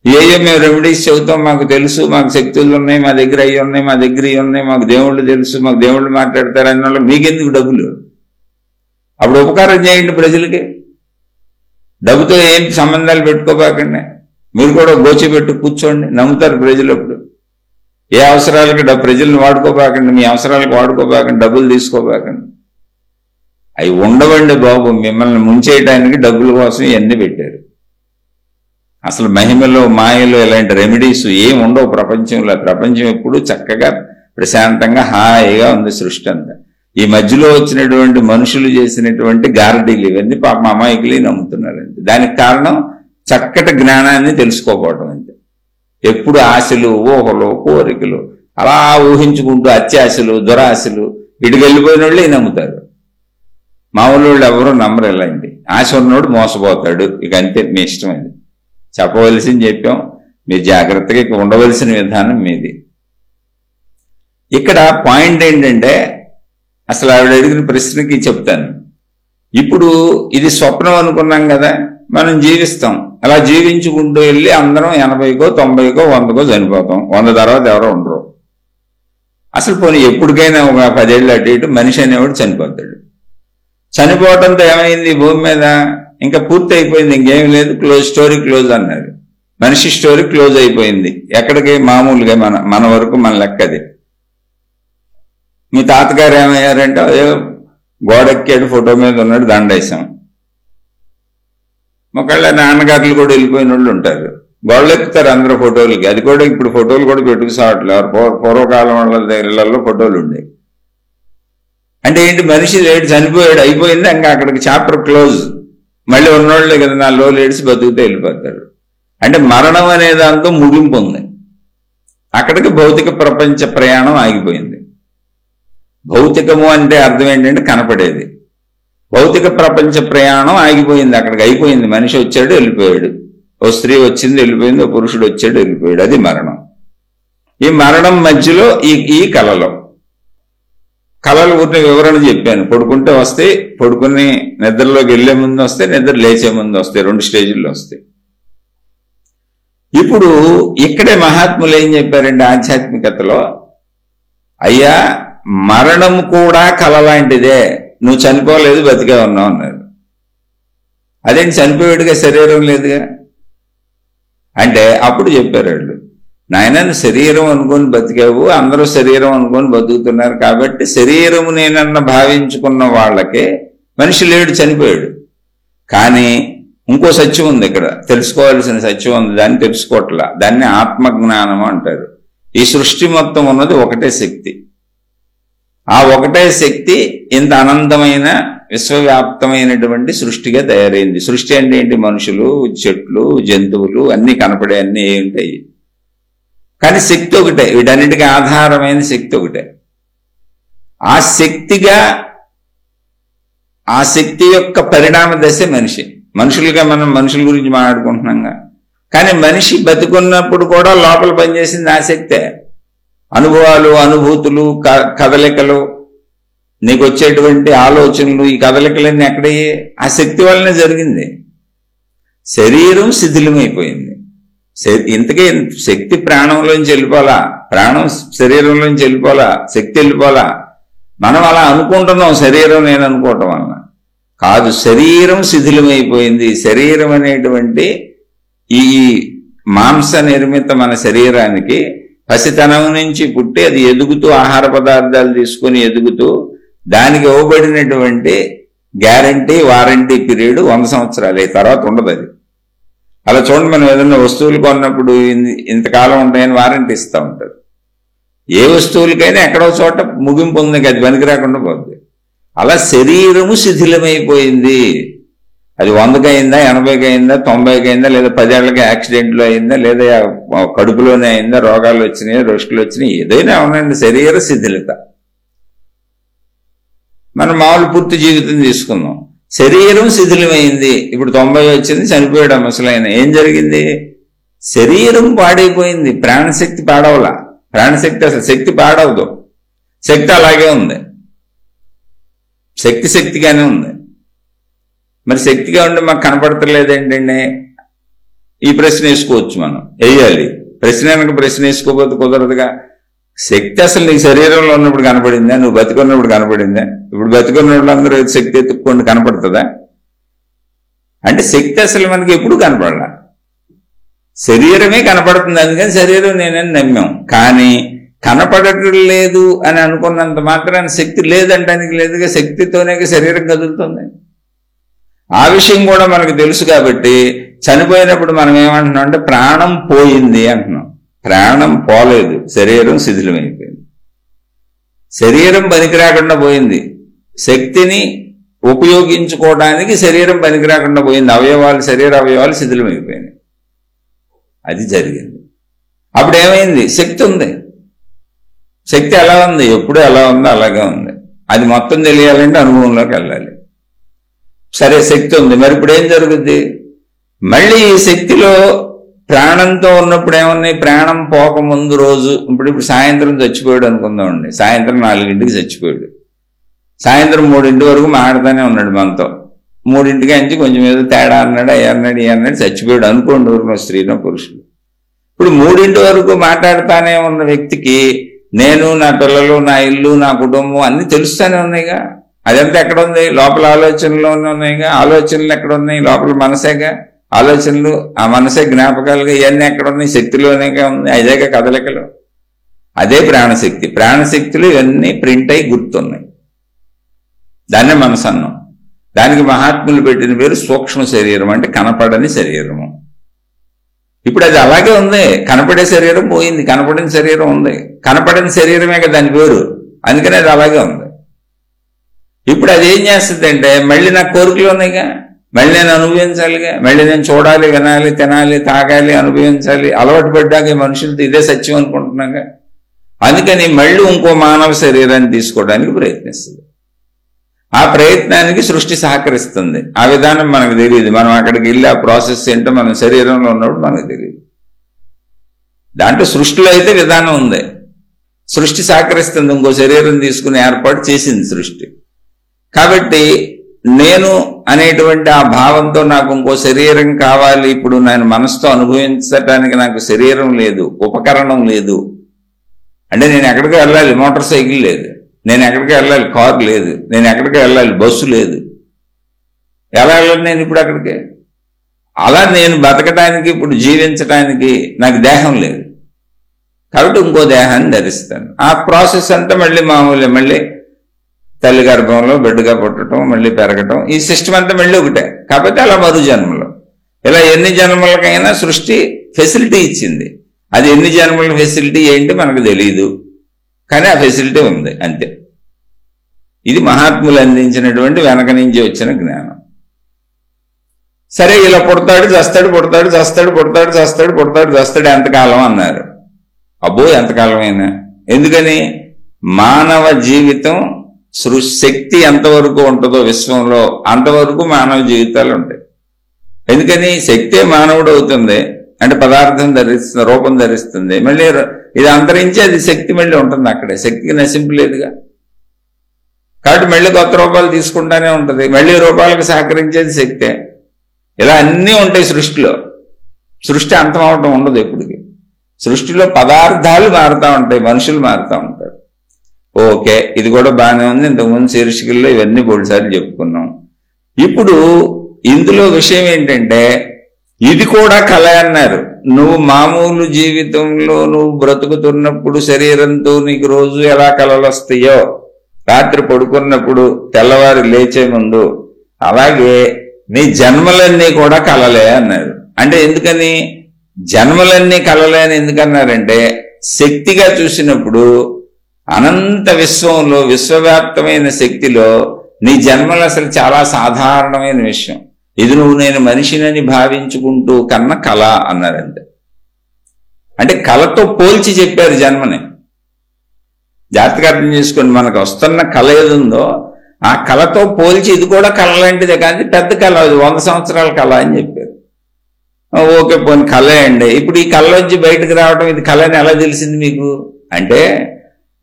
ఏయో మేము రెమెడీస్ చెబుతాం, మాకు తెలుసు, మాకు శక్తులు ఉన్నాయి, మా దగ్గర అవి ఉన్నాయి, మా దగ్గర ఇవి ఉన్నాయి, మాకు దేవుళ్ళు తెలుసు, మాకు దేవుళ్ళు మాట్లాడతారు అన్న వాళ్ళు మీకెందుకు డబ్బులు? అప్పుడు ఉపకారం చేయండి ప్రజలకి. డబ్బుతో ఏం సంబంధాలు పెట్టుకోబాకండి. మీరు కూడా గోచి పెట్టు కూర్చోండి, నమ్ముతారు ప్రజలు. అప్పుడు ఏ అవసరాలకి ప్రజలను వాడుకోబాకండి, మీ అవసరాలకు వాడుకోబాకండి, డబ్బులు తీసుకోబాకండి. అవి ఉండవండి బాబు, మిమ్మల్ని ముంచేయడానికి డబ్బుల కోసం ఇవన్నీ పెట్టారు. అసలు మహిమలో, మాయలో ఇలాంటి రెమెడీస్ ఏం ఉండవు ప్రపంచంలో. ప్రపంచం ఎప్పుడు చక్కగా ప్రశాంతంగా హాయిగా ఉంది సృష్టి అంతా. ఈ మధ్యలో వచ్చినటువంటి మనుషులు చేసినటువంటి గారడీలు ఇవన్నీ పాపం అమాయకులు నమ్ముతున్నారండి. దానికి కారణం చక్కటి జ్ఞానాన్ని తెలుసుకోకపోవడం అంతే. ఎప్పుడు ఆశలు, ఊహలు, కోరికలు అలా ఊహించుకుంటూ అత్యాశలు, దురాశలు ఇటుకు వెళ్ళిపోయిన వాళ్ళే నమ్ముతారు. మామూలు వాళ్ళు ఎవరూ నమ్మరు. ఇలాంటి ఆశ ఉన్నోడు మోసపోతాడు. ఇక అంతే, మీ ఇష్టమైంది. చెప్పవలసింది చెప్పాం, మీరు జాగ్రత్తగా ఇక ఉండవలసిన విధానం మీది. ఇక్కడ పాయింట్ ఏంటంటే, అసలు ఆవిడ అడిగిన ప్రశ్నకి చెప్తాను. ఇప్పుడు ఇది స్వప్నం అనుకున్నాం కదా, మనం జీవిస్తాం. అలా జీవించుకుంటూ వెళ్ళి అందరం 80కో 90కో 100కో చనిపోతాం. 100 తర్వాత ఎవరో ఉండరు. అసలు పోనీ ఎప్పటికైనా ఒక 10 ఏళ్ళు అటు ఇటు మనిషి అనేవాడు చనిపోతాడు. చనిపోవడంతో ఏమైంది భూమి మీద? ఇంకా పూర్తి అయిపోయింది, ఇంకేం లేదు, స్టోరీ క్లోజ్ అన్నారు. మనిషి స్టోరీ క్లోజ్ అయిపోయింది. ఎక్కడికి? మామూలుగా మన వరకు మన లెక్కది. మీ తాతగారు ఏమయ్యారంటే గోడెక్కాడు, ఫోటో మీద ఉన్నాడు, దండేశాం. ఒకళ్ళ నాన్నగారులు కూడా వెళ్ళిపోయిన వాళ్ళు ఉంటారు, గోడలు ఎక్కుతారు అందరూ ఫోటోలకి. అది కూడా ఇప్పుడు ఫోటోలు కూడా పెట్టుకు సావట్లేదు. పూర్వకాలం వాళ్ళ ఇళ్లలో ఫోటోలు ఉండేవి. అంటే ఏంటి? మనిషి లేడు, చనిపోయాడు, అయిపోయింది, ఇంకా అక్కడికి చాప్టర్ క్లోజ్. మళ్ళీ ఉన్నోళ్ళే కదా 4 రోజులు ఏడిసి బతుకుతూ వెళ్ళిపోతారు. అంటే మరణం అనే దాంతో ముగింపు ఉంది. అక్కడికి భౌతిక ప్రపంచ ప్రయాణం ఆగిపోయింది. భౌతికము అంటే అర్థం ఏంటంటే కనపడేది. భౌతిక ప్రపంచ ప్రయాణం ఆగిపోయింది, అక్కడికి అయిపోయింది. మనిషి వచ్చాడు, వెళ్ళిపోయాడు. ఓ స్త్రీ వచ్చింది, వెళ్ళిపోయింది. ఓ పురుషుడు వచ్చాడు, వెళ్ళిపోయాడు. అది మరణం. ఈ మరణం మధ్యలో ఈ కళలు ఊరిని వివరణ చెప్పాను. పడుకుంటే వస్తాయి, పడుకుని నిద్రలోకి వెళ్లే ముందు వస్తాయి, నిద్ర లేచే ముందు వస్తాయి. 2 స్టేజీల్లో వస్తాయి. ఇప్పుడు ఇక్కడే మహాత్ములు ఏం చెప్పారండి ఆధ్యాత్మికతలో? అయ్యా, మరణం కూడా కళ లాంటిదే, నువ్వు చనిపోలేదు, బతికే ఉన్నావు అన్నారు. అదేంటి? చనిపోయాడుగా, శరీరం లేదుగా అంటే అప్పుడు చెప్పారు వాళ్ళు, నాయన శరీరం అనుకొని బతికావు, అందరూ శరీరం అనుకొని బతుకుతున్నారు కాబట్టి శరీరము నేనన్న భావించుకున్న వాళ్ళకే మనిషి లేడు, చనిపోయాడు. కానీ ఇంకో సత్యం ఉంది, ఇక్కడ తెలుసుకోవాల్సిన సత్యం ఉంది, దాన్ని తెలుసుకోవట్లా. దాన్ని ఆత్మజ్ఞానం అంటారు. ఈ సృష్టి మొత్తం ఉన్నది ఒకటే శక్తి. ఆ ఒకటే శక్తి ఇంత అనంతమైన విశ్వవ్యాప్తమైనటువంటి సృష్టిగా తయారైంది. సృష్టి అంటే ఏంటి? మనుషులు, చెట్లు, జంతువులు అన్నీ కనపడే అన్నీ ఉంటాయి. కానీ శక్తి ఒకటే, వీటన్నిటికీ ఆధారమైన శక్తి ఒకటే. ఆ శక్తిగా, ఆ శక్తి యొక్క పరిణామ దశ మనిషి. మనుషులుగా మనం మనుషుల గురించి మాట్లాడుకుంటున్నాంగా, కానీ మనిషి బతికున్నప్పుడు కూడా లోపల పనిచేసింది ఆ శక్తే. అనుభవాలు, అనుభూతులు, కదలికలు, నీకు వచ్చేటువంటి ఆలోచనలు, ఈ కదలికలన్నీ ఎక్కడయ్యే? ఆ శక్తి వల్లనే జరిగింది. శరీరం శిథిలమైపోయింది. ఇంతకీ శక్తి ప్రాణంలోంచి వెళ్ళిపోలా, ప్రాణం శరీరంలోంచి వెళ్ళిపోలా, శక్తి వెళ్ళిపోలా. మనం అలా అనుకుంటున్నాం, శరీరం నేను అనుకోవటం వలన కాదు. శరీరం శిథిలమైపోయింది. శరీరం అనేటువంటి ఈ మాంస నిర్మిత మన శరీరానికి పసితనం నుంచి పుట్టి అది ఎదుగుతూ ఆహార పదార్థాలు తీసుకుని ఎదుగుతూ దానికి ఇవ్వబడినటువంటి గ్యారంటీ, వారంటీ పీరియడ్ 100 సంవత్సరాలే, తర్వాత ఉండదు అది. అలా చూడండి, మనం ఏదైనా వస్తువులు కొన్నప్పుడు ఇంతకాలం ఉంటాయని వారంటీ ఇస్తూ ఉంటారు. ఏ వస్తువులకైనా ఎక్కడో చోట ముగింపు ఉంది, అది పనికి రాకుండా పోద్ది. అలా శరీరము శిథిలమైపోయింది. అది 100కి అయిందా, 80కి అయిందా, 90కి అయిందా, లేదా 10 ఏళ్లకి యాక్సిడెంట్లో అయిందా, లేదా కడుపులోనే అయిందా, రోగాలు వచ్చినాయి, రొష్టులు వచ్చినాయి, ఏదైనా అవునండి, శరీర శిథిలత. మనం మామూలు పూర్తి జీవితం తీసుకుందాం, శరీరం శిథిలమైంది. ఇప్పుడు 90 వచ్చింది, చనిపోయాడు ముసలైన. ఏం జరిగింది? శరీరం పాడైపోయింది, ప్రాణశక్తి పాడవలా. ప్రాణశక్తి, అసలు శక్తి పాడవదు. శక్తి అలాగే ఉంది, శక్తి శక్తిగానే ఉంది. మరి శక్తిగా ఉండి మాకు కనపడతలేదు ఏంటండి? ఈ ప్రశ్న వేసుకోవచ్చు, మనం వేయాలి. ప్రశ్న వెనక ప్రశ్న వేసుకోకపోతే కుదరదుగా. శక్తి అసలు నీకు శరీరంలో ఉన్నప్పుడు కనపడిందా? నువ్వు బతికున్నప్పుడు కనపడిందా? ఇప్పుడు బతికున్న వాళ్ళందరూ శక్తి ఎత్తుక్കൊണ്ട് కనపడుతుందా? అంటే శక్తి అసలు మనకి ఎప్పుడు కనపడాల, శరీరమే కనపడుతుంది. అందుకని శరీరం నేనని నమ్మాం. కానీ కనపడటం లేదు అని అనుకున్నంత మాత్రాన శక్తి లేదంటానికి లేదుగా. శక్తితోనే శరీరం కదులుతుంది. ఆ విషయం కూడా మనకు తెలుసు కాబట్టి చనిపోయినప్పుడు మనం ఏమంటున్నాం అంటే ప్రాణం పోయింది అంటున్నాం. ప్రాణం పోలేదు, శరీరం శిథిలమైపోయింది. శరీరం పనికి రాకుండా పోయింది, శక్తిని ఉపయోగించుకోవడానికి శరీరం పనికి రాకుండా పోయింది. అవయవాలు, శరీర అవయవాలు శిథిలమైపోయినాయి. అది జరిగింది. అప్పుడు ఏమైంది? శక్తి ఉంది. శక్తి ఎలా ఉంది? ఎప్పుడు ఎలా ఉందో అలాగే ఉంది. అది మొత్తం తెలియాలంటే అనుభవంలోకి వెళ్ళాలి. సరే, శక్తి ఉంది, మరి ఇప్పుడు ఏం జరుగుద్ది? మళ్ళీ ఈ శక్తిలో ప్రాణంతో ఉన్నప్పుడు ఏమున్నాయి? ప్రాణం పోకముందు రోజు, ఇప్పుడు సాయంత్రం చచ్చిపోయాడు అనుకుందామండి. సాయంత్రం 4ంటికి చచ్చిపోయాడు. సాయంత్రం 3 వరకు మాట్లాడుతూనే ఉన్నాడు మనతో. 3ంటికి అంచి కొంచెం ఏదో తేడా అన్నాడు, అయ్యన్నాడు, అన్నాడు, చచ్చిపోయాడు అనుకోండి. ఊరిలో స్త్రీనో పురుషుడు. ఇప్పుడు 3 వరకు మాట్లాడుతానే ఉన్న వ్యక్తికి నేను, నా పిల్లలు, నా ఇల్లు, నా కుటుంబం అన్ని తెలుస్తూనే ఉన్నాయిగా. అదంతా ఎక్కడ ఉంది? లోపల ఆలోచనలోనే ఉన్నాయిగా. ఆలోచనలు ఎక్కడ ఉన్నాయి? లోపల మనసేగా ఆలోచనలు, ఆ మనసే జ్ఞాపకాలుగా. ఇవన్నీ ఎక్కడ ఉన్నాయి? శక్తిలోనేగా ఉంది. అదేగా కదలికలు, అదే ప్రాణశక్తి. ప్రాణశక్తులు ఇవన్నీ ప్రింట్ అయి గుర్తున్నాయి. దాన్నే మనసు అన్నాం. దానికి మహాత్ములు పెట్టిన పేరు సూక్ష్మ శరీరం, అంటే కనపడని శరీరము. ఇప్పుడు అది అలాగే ఉంది. కనపడే శరీరం పోయింది, కనపడిన శరీరం ఉంది. కనపడని శరీరమే కదా దాని పేరు, అందుకని అది అలాగే ఉంది. ఇప్పుడు అది ఏం చేస్తుంది అంటే, మళ్ళీ నాకు కోరికలు ఉన్నాయిగా, మళ్ళీ నేను అనుభవించాలిగా, మళ్ళీ నేను చూడాలి, వినాలి, తినాలి, తాగాలి, అనుభవించాలి. అలవాటు పడ్డాక మనుషులతో ఇదే సత్యం అనుకుంటున్నాగా. అందుకని మళ్ళీ ఇంకో మానవ శరీరాన్ని తీసుకోవడానికి ప్రయత్నిస్తుంది. ఆ ప్రయత్నానికి సృష్టి సహకరిస్తుంది. ఆ విధానం మనకు తెలియదు. మనం అక్కడికి వెళ్ళి ఆ ప్రాసెస్ ఏంటో మనం శరీరంలో ఉన్నప్పుడు మనకు తెలియదు. దాంట్లో సృష్టిలో అయితే విధానం ఉంది, సృష్టి సహకరిస్తుంది. ఇంకో శరీరం తీసుకుని ఏర్పాటు చేసింది సృష్టి. కాబట్టి నేను అనేటువంటి ఆ భావంతో నాకు ఇంకో శరీరం కావాలి. ఇప్పుడు నేను మనసుతో అనుభవించడానికి నాకు శరీరం లేదు, ఉపకరణం లేదు. అంటే నేను ఎక్కడికి వెళ్ళాలి, మోటార్ సైకిల్ లేదు. నేను ఎక్కడికి వెళ్ళాలి, కారు లేదు. నేను ఎక్కడికి వెళ్ళాలి, బస్సు లేదు. ఎలా వెళ్ళాలి నేను ఇప్పుడు అక్కడికి? అలా నేను బతకడానికి, ఇప్పుడు జీవించడానికి నాకు దేహం లేదు. కాబట్టి ఇంకో దేహాన్ని ధరిస్తాను. ఆ ప్రాసెస్ అంతా మళ్ళీ మామూలే. మళ్ళీ తల్లి గర్భంలో బిడ్డగా పుట్టడం, మళ్ళీ పెరగటం, ఈ సిస్టమ్ అంతా మళ్ళీ ఒకటే. కాకపోతే అలా మరు జన్మలో ఇలా ఎన్ని జన్మలకైనా సృష్టి ఫెసిలిటీ ఇచ్చింది. అది ఎన్ని జన్మల ఫెసిలిటీ ఏంటి మనకు తెలియదు, కానీ ఆ ఫెసిలిటీ ఉంది అంతే. ఇది మహాత్ములు అందించినటువంటి వెనక నుంచి వచ్చిన జ్ఞానం. సరే, ఇలా పుడతాడు చస్తాడు, పుడతాడు చస్తాడు, పుడతాడు చస్తాడు, పుడతాడు చస్తాడు, ఎంతకాలం అన్నారు. అబ్బో ఎంతకాలమైనా. ఎందుకని? మానవ జీవితం శక్తి ఎంతవరకు ఉంటుందో విశ్వంలో అంతవరకు మానవ జీవితాలు ఉంటాయి. ఎందుకని? శక్తే మానవుడు అవుతుంది అంటే పదార్థం ధరిస్తుంది, రూపం ధరిస్తుంది, మళ్ళీ ఇది అంతరించి అది శక్తి మళ్ళీ ఉంటుంది అక్కడే. శక్తికి నశింపు లేదుగా. కాబట్టి మళ్ళీ కొత్త రూపాలు తీసుకుంటానే ఉంటుంది, మళ్ళీ రూపాలకు సహకరించేది శక్తే. ఇలా అన్నీ ఉంటాయి సృష్టిలో. సృష్టి అంతం అవటం ఉండదు ఎప్పటికీ. సృష్టిలో పదార్థాలు మారుతూ ఉంటాయి, మనుషులు మారుతూ ఉంటారు. ఓకే, ఇది కూడా బాగానే ఉంది. ఇంతకుముందు శీర్షికల్లో ఇవన్నీ బోల్సార్లు చెప్పుకున్నాం. ఇప్పుడు ఇందులో విషయం ఏంటంటే ఇది కూడా కళ అన్నారు. నువ్వు మామూలు జీవితంలో నువ్వు బ్రతుకుతున్నప్పుడు శరీరంతో నీకు రోజు ఎలా కళలు వస్తాయో, రాత్రి పడుకున్నప్పుడు తెల్లవారు లేచే ముందు, అలాగే నీ జన్మలన్నీ కూడా కళలే అన్నారు. అంటే ఎందుకని జన్మలన్నీ కళలే అని ఎందుకన్నారంటే, శక్తిగా చూసినప్పుడు అనంత విశ్వంలో విశ్వవ్యాప్తమైన శక్తిలో నీ జన్మలు అసలు చాలా సాధారణమైన విషయం. ఇది నువ్వు నేను మనిషినని భావించుకుంటూ కన్న కళ అన్నారంటే. అంటే కళతో పోల్చి చెప్పారు జన్మని. జాగ్రత్తగా అర్థం చేసుకోండి. మనకు వస్తున్న కళ ఏదుందో ఆ కళతో పోల్చి ఇది కూడా కళ లాంటిదే, కానీ పెద్ద కళ, అది 100 సంవత్సరాల కళ అని చెప్పారు. ఓకే, పోనీ కళే అండి. ఇప్పుడు ఈ కళలోంచి బయటకు రావడం ఇది కళ అని ఎలా తెలిసింది మీకు అంటే,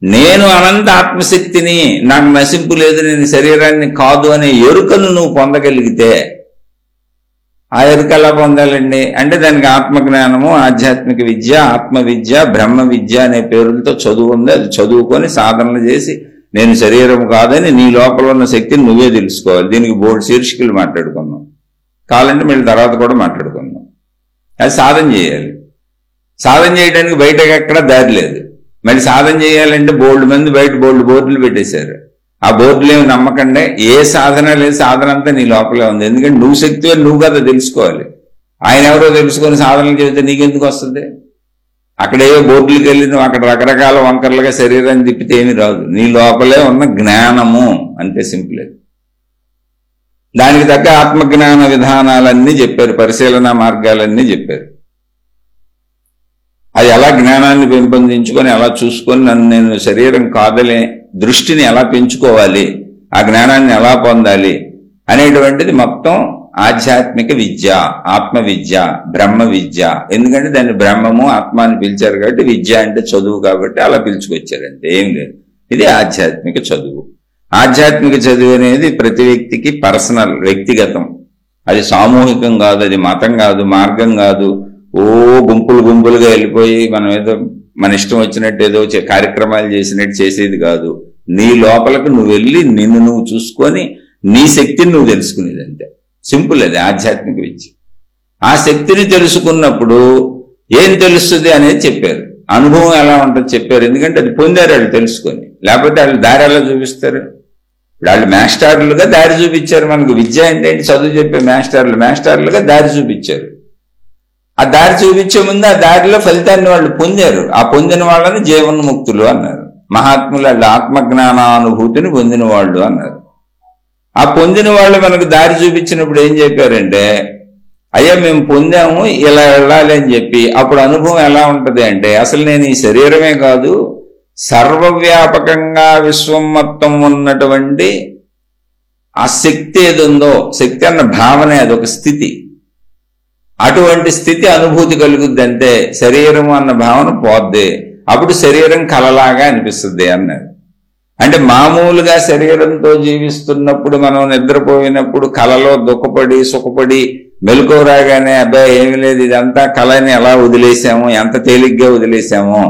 నేను అనంత ఆత్మశక్తిని, నాకు నశింపు లేదు, నేను శరీరాన్ని కాదు అనే ఎరుకను నువ్వు పొందగలిగితే, ఆ ఎరుక ఎలా పొందాలండి అంటే దానికి ఆత్మజ్ఞానము, ఆధ్యాత్మిక విద్య, ఆత్మ విద్య, బ్రహ్మ విద్య అనే పేరులతో చదువు ఉంది. అది చదువుకొని సాధనలు చేసి నేను శరీరం కాదని నీ లోపల ఉన్న శక్తిని నువ్వే తెలుసుకోవాలి. దీనికి బోర్డు శీర్షికలు మాట్లాడుకున్నాం, కావాలంటే మళ్ళీ తర్వాత కూడా మాట్లాడుకున్నాం. అది సాధన చేయాలి. సాధన చేయడానికి బయటకు ఎక్కడ దారి లేదు. మళ్ళీ సాధన చేయాలంటే బోర్డు మంది బయట బోర్డులు పెట్టేశారు. ఆ బోర్డులు ఏమి నమ్మకండి, ఏ సాధన లేదు, సాధన అంతా నీ లోపలే ఉంది. ఎందుకంటే నువ్వు శక్తి నువ్వు కదా తెలుసుకోవాలి. ఆయన ఎవరో తెలుసుకొని సాధనలు చెబితే నీకెందుకు వస్తుంది? అక్కడే బోర్డులకు వెళ్ళి నువ్వు అక్కడ రకరకాల వంకర్లుగా శరీరాన్ని తిప్పితే ఏమీ రాదు. నీ లోపలే ఉన్న జ్ఞానము అంతే, సింపుల్. దానికి తగ్గ ఆత్మజ్ఞాన విధానాలన్నీ చెప్పారు, పరిశీలన మార్గాలన్నీ చెప్పారు. అది ఎలా జ్ఞానాన్ని పెంపొందించుకొని ఎలా చూసుకొని నన్ను నేను శరీరం కాదలే దృష్టిని ఎలా పెంచుకోవాలి, ఆ జ్ఞానాన్ని ఎలా పొందాలి అనేటువంటిది మొత్తం ఆధ్యాత్మిక విద్య, ఆత్మ విద్య, బ్రహ్మ విద్య. ఎందుకంటే దాన్ని బ్రహ్మము ఆత్మ అని పిలిచారు కాబట్టి, విద్య అంటే చదువు కాబట్టి అలా పిలుచుకొచ్చారు, అంతే, ఏం లేదు. ఇది ఆధ్యాత్మిక చదువు. ఆధ్యాత్మిక చదువు అనేది ప్రతి వ్యక్తికి పర్సనల్, వ్యక్తిగతం. అది సామూహికం కాదు, అది మతం కాదు, మార్గం కాదు. ఓ గుంపులుగా వెళ్ళిపోయి మనం ఏదో మన ఇష్టం వచ్చినట్టు ఏదో కార్యక్రమాలు చేసినట్టు చేసేది కాదు. నీ లోపలకు నువ్వు వెళ్ళి నిన్ను నువ్వు చూసుకొని నీ శక్తిని నువ్వు తెలుసుకునేది, అంతే, సింపుల్. అది ఆధ్యాత్మిక విద్య. ఆ శక్తిని తెలుసుకున్నప్పుడు ఏం తెలుస్తుంది అనేది చెప్పారు. అనుభవం ఎలా ఉంటుందో చెప్పారు. ఎందుకంటే అది పొందారు వాళ్ళు తెలుసుకొని, లేకపోతే వాళ్ళు దారి ఎలా చూపిస్తారు? వాళ్ళు మాస్టర్లుగా దారి చూపించారు మనకు. విద్య అంటే చదువు చెప్పే మాస్టర్లుగా దారి చూపించారు. ఆ దారి చూపించే ముందు ఆ దారిలో ఫలితాన్ని వాళ్ళు పొందారు. ఆ పొందిన వాళ్ళని జీవన్ముక్తులు అన్నారు. మహాత్ములు వాళ్ళు ఆత్మజ్ఞానానుభూతిని పొందిన వాళ్ళు అన్నారు. ఆ పొందిన వాళ్ళు మనకు దారి చూపించినప్పుడు ఏం చెప్పారంటే, అయ్యా మేము పొందాము, ఇలా వెళ్ళాలి అని చెప్పి. అప్పుడు అనుభవం ఎలా ఉంటుంది అంటే, అసలు నేను ఈ శరీరమే కాదు, సర్వవ్యాపకంగా విశ్వం మొత్తం ఉన్నటువంటి ఆ శక్తి ఏది ఉందో, శక్తి అన్న భావనే అదొక స్థితి. అటువంటి స్థితి అనుభూతి కలుగుద్ది, అంతే. శరీరము అన్న భావన పోద్ది. అప్పుడు శరీరం కలలాగా అనిపిస్తుంది అన్నారు. అంటే మామూలుగా శరీరంతో జీవిస్తున్నప్పుడు, మనం నిద్రపోయినప్పుడు కలలో దుఃఖపడి సుఖపడి మెలకువ రాగానే అబ్బాయి ఏమి లేదు, ఇదంతా కళని ఎలా వదిలేసాము, ఎంత తేలిగ్గా వదిలేసాము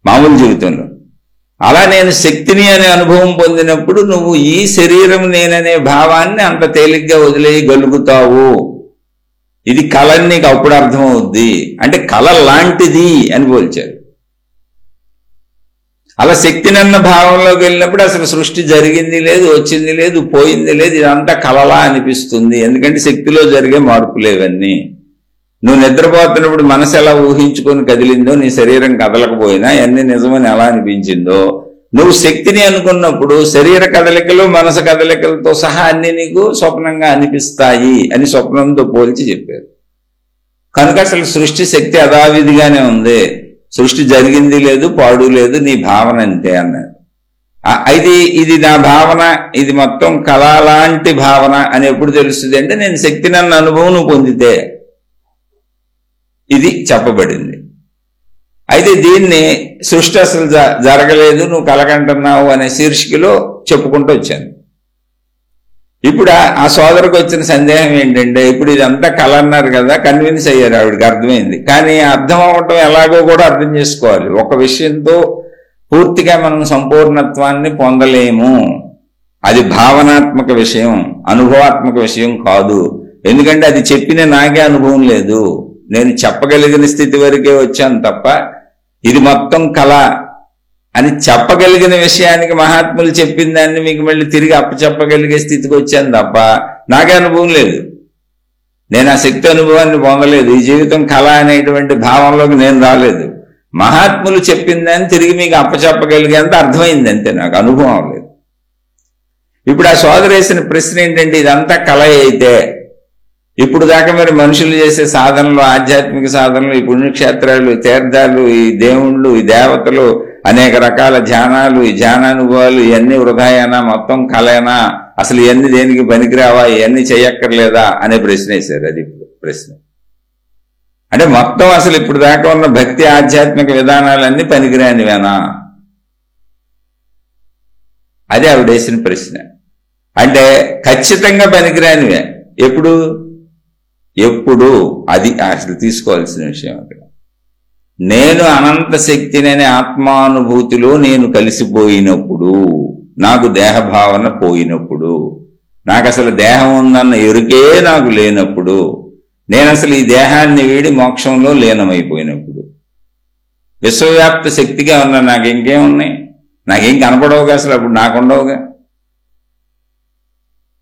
మామూలు జీవితంలో. అలా నేను శక్తిని అనే అనుభవం పొందినప్పుడు నువ్వు ఈ శరీరం నేననే భావాన్ని అంత తేలిగ్గా వదిలేయగలుగుతావు. ఇది కళ అని నీకు అప్పుడు అర్థమవుద్ది. అంటే కళ లాంటిది అని పోల్చారు. అలా శక్తినన్న భావంలోకి వెళ్ళినప్పుడు అసలు సృష్టి జరిగింది లేదు, వచ్చింది లేదు, పోయింది లేదు, ఇదంతా కలలా అనిపిస్తుంది. ఎందుకంటే శక్తిలో జరిగే మార్పులు ఇవన్నీ. నువ్వు నిద్రపోతున్నప్పుడు మనసు ఎలా ఊహించుకొని కదిలిందో, నీ శరీరం కదలకపోయినా ఎన్ని నిజమని ఎలా అనిపించిందో, నువ్వు శక్తిని అనుకున్నప్పుడు శరీర కదలికలు మనసు కదలికలతో సహా అన్ని నీకు స్వప్నంగా అనిపిస్తాయి అని స్వప్నంతో పోల్చి చెప్పారు. కనుక అసలు సృష్టి శక్తి యథావిధిగానే ఉంది, సృష్టి జరిగింది లేదు, పాడు లేదు, నీ భావన అంతే అన్నారు. ఇది నా భావన, ఇది మొత్తం కళ లాంటి భావన అని ఎప్పుడు తెలుస్తుంది అంటే నేను శక్తి నన్న అనుభవం పొందితే ఇది చెప్పబడింది. అయితే దీన్ని సృష్టి అసలు జరగలేదు, నువ్వు కలకంటున్నావు అనే శీర్షికలో చెప్పుకుంటూ వచ్చాను. ఇప్పుడు ఆ సోదరికి వచ్చిన సందేహం ఏంటంటే, ఇప్పుడు ఇదంతా కళ అన్నారు కదా, కన్విన్స్ అయ్యారు, ఆవిడకి అర్థమైంది. కానీ అర్థం అవ్వటం ఎలాగో కూడా అర్థం చేసుకోవాలి. ఒక విషయంతో పూర్తిగా మనం సంపూర్ణత్వాన్ని పొందలేము. అది భావనాత్మక విషయం, అనుభవాత్మక విషయం కాదు. ఎందుకంటే అది చెప్పిన నాకే అనుభవం లేదు, నేను చెప్పగలిగిన స్థితి వరకే వచ్చాను తప్ప ఇది మొత్తం కళ అని చెప్పగలిగిన విషయానికి మహాత్ములు చెప్పిన దాన్ని మీకు మళ్ళీ తిరిగి అప్పచెప్పగలిగే స్థితికి వచ్చాను తప్ప నాకే అనుభవం లేదు. నేను ఆ శక్తి అనుభవాన్ని పొందలేదు. ఈ జీవితం కళ అనేటువంటి భావంలోకి నేను రాలేదు. మహాత్ములు చెప్పిన దాన్ని తిరిగి మీకు అప్పచెప్పగలిగేంత అర్థమైంది అంతే, నాకు అనుభవం అవ్వలేదు. ఇప్పుడు ఆ సోదరు వేసిన ప్రశ్న ఏంటంటే, ఇదంతా కళ అయితే ఇప్పుడు దాకా మరి మనుషులు చేసే సాధనలు, ఆధ్యాత్మిక సాధనలు, ఈ పుణ్యక్షేత్రాలు, ఈ తీర్థాలు, ఈ దేవుళ్ళు, ఈ దేవతలు, అనేక రకాల ధ్యానాలు, ఈ ధ్యానానుభవాలు ఇవన్నీ వృధాయేనా, మొత్తం కళేనా, అసలు ఇవన్నీ దేనికి పనికిరావా, ఇవన్నీ చేయక్కర్లేదా అనే ప్రశ్న వేశారు. అది ఇప్పుడు ప్రశ్న అంటే మొత్తం అసలు ఇప్పుడు దాకా ఉన్న భక్తి ఆధ్యాత్మిక విధానాలన్నీ పనికిరానివేనా, అది ఆవిడ వేసిన ప్రశ్న. అంటే ఖచ్చితంగా పనికిరానివే. ఎప్పుడు అది అసలు తీసుకోవాల్సిన విషయం. అక్కడ నేను అనంత శక్తిననే ఆత్మానుభూతిలో నేను కలిసిపోయినప్పుడు, నాకు దేహభావన పోయినప్పుడు, నాకు అసలు దేహం ఉందన్న ఎరుకే నాకు లేనప్పుడు, నేను అసలు ఈ దేహాన్ని వీడి మోక్షంలో లీనమైపోయినప్పుడు, విశ్వవ్యాప్త శక్తిగా ఉన్నా నాకు ఇంకేమున్నాయి, నాకేం కనపడవుగా, అసలు అప్పుడు నాకుండవుగా.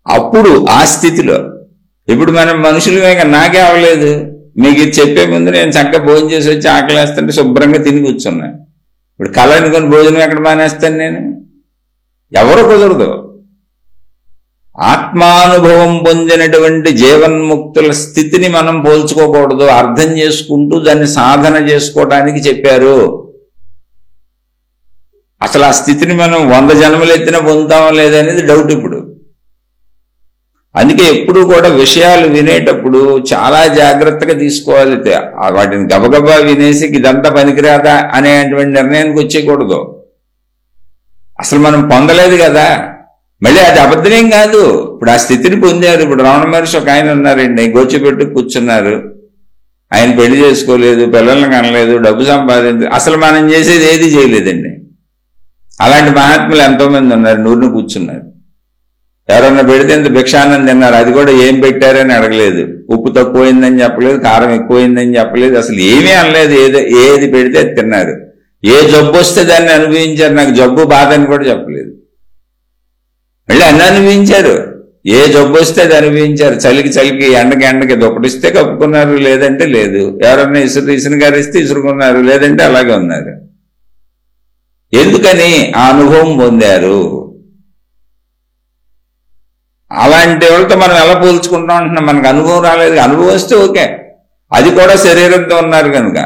అప్పుడు ఆ స్థితిలో ఇప్పుడు మనం మనుషులమే, నాకే అవ్వలేదు. మీకు ఇది చెప్పే ముందు నేను చక్కగా భోజనం చేసి వచ్చి ఆకలేస్తుంటే శుభ్రంగా తిని కూర్చున్నా. ఇప్పుడు కళ అనుకొని భోజనం ఎక్కడ మానేస్తాను నేను? ఎవరు కుదరదు. ఆత్మానుభవం పొందినటువంటి జీవన్ముక్తుల స్థితిని మనం పోల్చుకోకూడదు. అర్థం చేసుకుంటూ దాన్ని సాధన చేసుకోవడానికి చెప్పారు. అసలు ఆ స్థితిని మనం 100 జన్మలు ఎత్తినా పొందుతామో లేదనేది డౌట్ ఇప్పుడు. అందుకే ఎప్పుడు కూడా విషయాలు వినేటప్పుడు చాలా జాగ్రత్తగా తీసుకోవాలి. వాటిని గబగబా వినేసి ఇదంతా పనికిరాదా అనేటువంటి నిర్ణయానికి వచ్చేయకూడదు. అసలు మనం పొందలేదు కదా, మళ్ళీ అది అబద్ధమేం కాదు. ఇప్పుడు ఆ స్థితిని పొందారు. ఇప్పుడు రమణ మహర్షి ఒక ఆయన ఉన్నారండి, గోచిపెట్టు కూర్చున్నారు. ఆయన పెళ్లి చేసుకోలేదు, పిల్లల్ని కనలేదు, డబ్బు సంపాదించలేదు, అసలు మనం చేసేది ఏది చేయలేదండి. అలాంటి మహాత్ములు ఎంతో మంది ఉన్నారు, నూరును కూర్చున్నారు. ఎవరన్నా పెడితే ఇంత భిక్షాన్నం తిన్నారు, అది కూడా ఏం పెట్టారని అడగలేదు. ఉప్పు తక్కువైందని చెప్పలేదు, కారం ఎక్కువైందని చెప్పలేదు, అసలు ఏమీ అనలేదు. ఏది పెడితే అది తిన్నారు. ఏ జబ్బు వస్తే దాన్ని అనుభవించారు, నాకు జబ్బు బాధ అని కూడా చెప్పలేదు. మళ్ళీ అన్నీ అనుభవించారు. ఏ జబ్బు వస్తే అది అనుభవించారు. చలికి ఎండకి దుప్పటిస్తే కప్పుకున్నారు, లేదంటే లేదు. ఎవరన్నా ఇసురుగారిస్తే ఇసురుకున్నారు, లేదంటే అలాగే ఉన్నారు. ఎందుకని? ఆ అనుభవం పొందారు. అలాంటి వాళ్ళతో మనం ఎలా పోల్చుకుంటాం అంటున్నాం. మనకు అనుభవం రాలేదు, అనుభవం వస్తే ఓకే, అది కూడా శరీరంతో ఉన్నారు కనుక.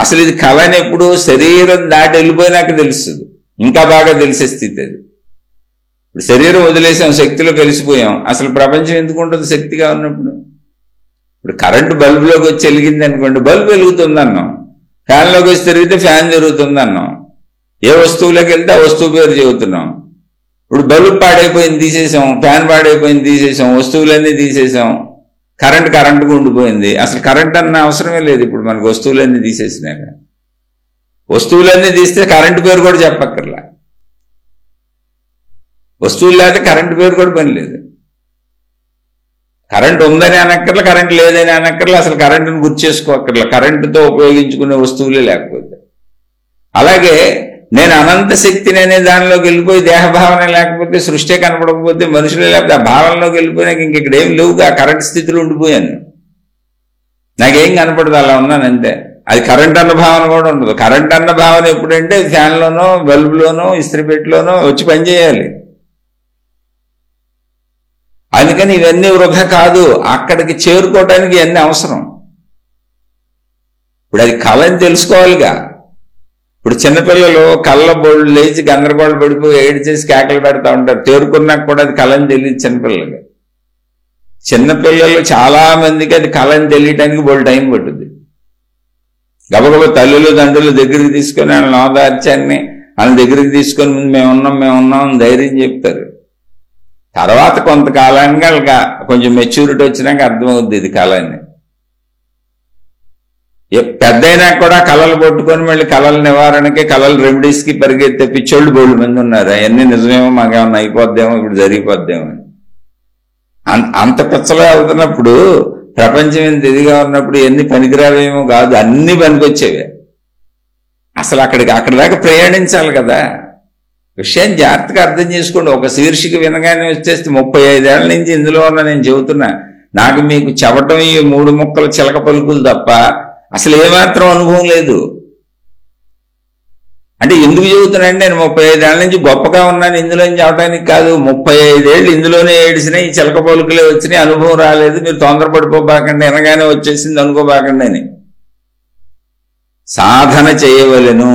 అసలు ఇది కళ అని ఎప్పుడు శరీరం దాటి వెళ్ళిపోయినాక తెలుస్తుంది, ఇంకా బాగా తెలిసే స్థితి అది. ఇప్పుడు శరీరం వదిలేసాం, శక్తిలో కలిసిపోయాం, అసలు ప్రపంచం ఎందుకు ఉంటుంది శక్తిగా ఉన్నప్పుడు? ఇప్పుడు కరెంటు బల్బులోకి వచ్చి వెలిగింది అనుకోండి, బల్బు వెలుగుతుంది అన్నాం. ఫ్యాన్లోకి వచ్చి తిరిగితే ఫ్యాన్ జరుగుతుంది అన్నాం. ఏ వస్తువులోకి వెళ్తే ఆ వస్తువు పేరు చెబుతున్నాం. ఇప్పుడు బల్బు పాడైపోయింది తీసేసాం, ఫ్యాన్ పాడైపోయింది తీసేసాం, వస్తువులన్నీ తీసేసాం, కరెంటుకు ఉండిపోయింది. అసలు కరెంట్ అన్న అవసరమే లేదు ఇప్పుడు మనకు, వస్తువులన్నీ తీసేసినాక. వస్తువులన్నీ తీస్తే కరెంటు పేరు కూడా చెప్పక్కర్లా. వస్తువులు లేకపోతే కరెంటు పేరు కూడా పని లేదు. కరెంట్ ఉందని అనక్కర్లా, కరెంట్ లేదని అనక్కర్లా, అసలు కరెంటును గుర్తు చేసుకోక్కర్లా, కరెంటుతో ఉపయోగించుకునే వస్తువులే లేకపోతే. అలాగే నేను అనంత శక్తిని అనే దానిలోకి వెళ్ళిపోయి దేహభావన లేకపోతే సృష్టి కనపడకపోతే మనుషులే లేకపోతే ఆ భావనలోకి వెళ్ళిపోయినాక ఇక్కడ ఏం లేవుగా కరెంట్ స్థితిలో ఉండిపోయాను. నాకేం కనపడదు, అలా ఉన్నాను అంతే. అది కరెంట్ అన్న భావన కూడా ఉండదు. కరెంట్ అన్న భావన ఎప్పుడంటే ఫ్యాన్లోనో బల్బులోనో ఇస్త్రీపెట్టిలోనో వచ్చి పనిచేయాలి. అందుకని ఇవన్నీ వృధా కాదు, అక్కడికి చేరుకోవటానికి ఇవన్నీ అవసరం. ఇప్పుడు అది కళ అని తెలుసుకోవాలిగా. ఇప్పుడు చిన్నపిల్లలు కళ్ళ బోళ్ళు లేచి గందరగోళం పడిపోయి ఏడు చేసి కేకలు పెడతా ఉంటారు. తేరుకున్నాక కూడా అది కళ అని తెలియదు చిన్నపిల్లలకి. చిన్నపిల్లలు చాలా మందికి అది కళ అని తెలియటానికి బోళ్ళు టైం పట్టుద్ది. గబగబా తల్లులు తండ్రులు దగ్గరికి తీసుకొని వాళ్ళ నోదార్చాన్ని వాళ్ళ దగ్గరికి తీసుకొని ముందు మేమున్నాం అని ధైర్యం చెప్తారు. తర్వాత కొంతకాలానికి వాళ్ళకి కొంచెం మెచ్యూరిటీ వచ్చినాక అర్థమవుద్ది ఇది కళ అని. పెద్దయినా కూడా కళలు పట్టుకొని మళ్ళీ కళల నివారణకి కళల రెమెడీస్కి పరిగెత్తే పిచ్చోళ్ళు బోళ్ళు మంది ఉన్నారు. అవన్నీ నిజమేమో మాకేమన్నా అయిపోద్దేమో ఇప్పుడు జరిగిపోద్దేమో అని. అంత పిచ్చలో వెళ్తున్నప్పుడు ప్రపంచం ఎంత ఇదిగా ఉన్నప్పుడు ఎన్ని పనికిరావేమో కాదు, అన్ని పనికొచ్చేవే. అసలు అక్కడి దాకా ప్రయాణించాలి కదా. విషయం జాగ్రత్తగా అర్థం చేసుకోండి. ఒక శీర్షిక వినగానే వచ్చేస్తే 35 ఏళ్ల నుంచి ఇందులో ఉన్న నేను చెబుతున్నా. నాకు మీకు చెప్పటం ఈ 3 ముక్కలు చిలక పలుకులు తప్ప అసలు ఏమాత్రం అనుభవం లేదు. అంటే ఎందుకు చెబుతున్నానంటే నేను 35 ఏళ్ల నుంచి గొప్పగా ఉన్నాను ఇందులో చెప్పడానికి కాదు. 35 ఏళ్ళు ఇందులోనే ఏడిసినాయి, ఈ చిలక పలుకులే వచ్చినాయి, అనుభవం రాలేదు. మీరు తొందరపడిపోబాకండి, వినగానే వచ్చేసింది అనుకోబాకండి అని. సాధన చేయవలెను.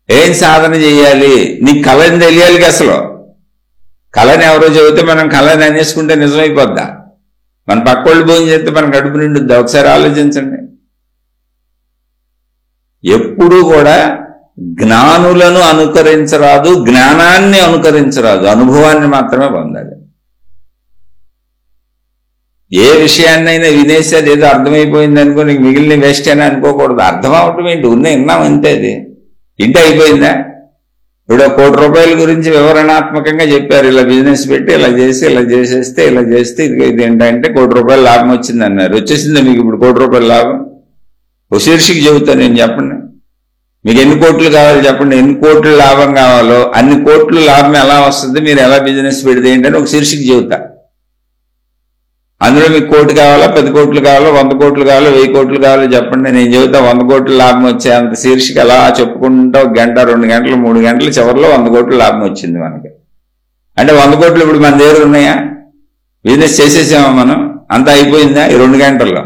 ఏం సాధన చేయాలి? నీకు కళని తెలియాలి. అసలు కళని ఎవరో చెబితే మనం కళని అనేసుకుంటే నిజమైపోద్దా? మన పక్కోళ్ళు భోజనం చేస్తే మన కడుపు నిండుద్దా? ఒకసారి ఆలోచించండి. ఎప్పుడూ కూడా జ్ఞానులను అనుకరించరాదు, జ్ఞానాన్ని అనుకరించరాదు, అనుభవాన్ని మాత్రమే పొందాలి. ఏ విషయాన్నైనా వినేసి అది ఏదో అర్థమైపోయింది అనుకో, నీకు మిగిలిన వేస్ట్ అని అనుకోకూడదు. అర్థం అవటం ఏంటి? విన్నాం అంతే. అది ఇంటే అయిపోయిందా? ఇప్పుడు 1 కోటి రూపాయల గురించి వివరణాత్మకంగా చెప్పారు. ఇలా బిజినెస్ పెట్టి ఇలా చేసి ఇలా చేసేస్తే ఇలా చేస్తే ఇది ఏంటంటే 1 కోటి రూపాయల లాభం వచ్చింది అన్నారు. వచ్చేసిందా మీకు ఇప్పుడు 1 కోటి రూపాయల లాభం? ఓ శీర్షికి చెబుతాను నేను, చెప్పండి. మీకు ఎన్ని కోట్లు కావాలి చెప్పండి. ఎన్ని కోట్ల లాభం కావాలో అన్ని కోట్ల లాభం ఎలా వస్తుంది, మీరు ఎలా బిజినెస్ పెడితే ఏంటని ఒక శీర్షికి చెబుతా. అందులో మీకు 1 కోటి కావాలా, 10 కోట్లు కావాలో, 100 కోట్లు కావాలో, 1000 కోట్లు కావాలో చెప్పండి. నేను చెబుతా 100 కోట్ల లాభం వచ్చే అంత శీర్షిక అలా చెప్పుకుంటా 1 గంట 2 గంటలు 3 గంటల చివరిలో 100 కోట్ల లాభం వచ్చింది మనకి. అంటే 100 కోట్లు ఇప్పుడు మన దగ్గర ఉన్నాయా? బిజినెస్ చేసేసామా మనం? అంతా అయిపోయిందా ఈ 2 గంటల్లో?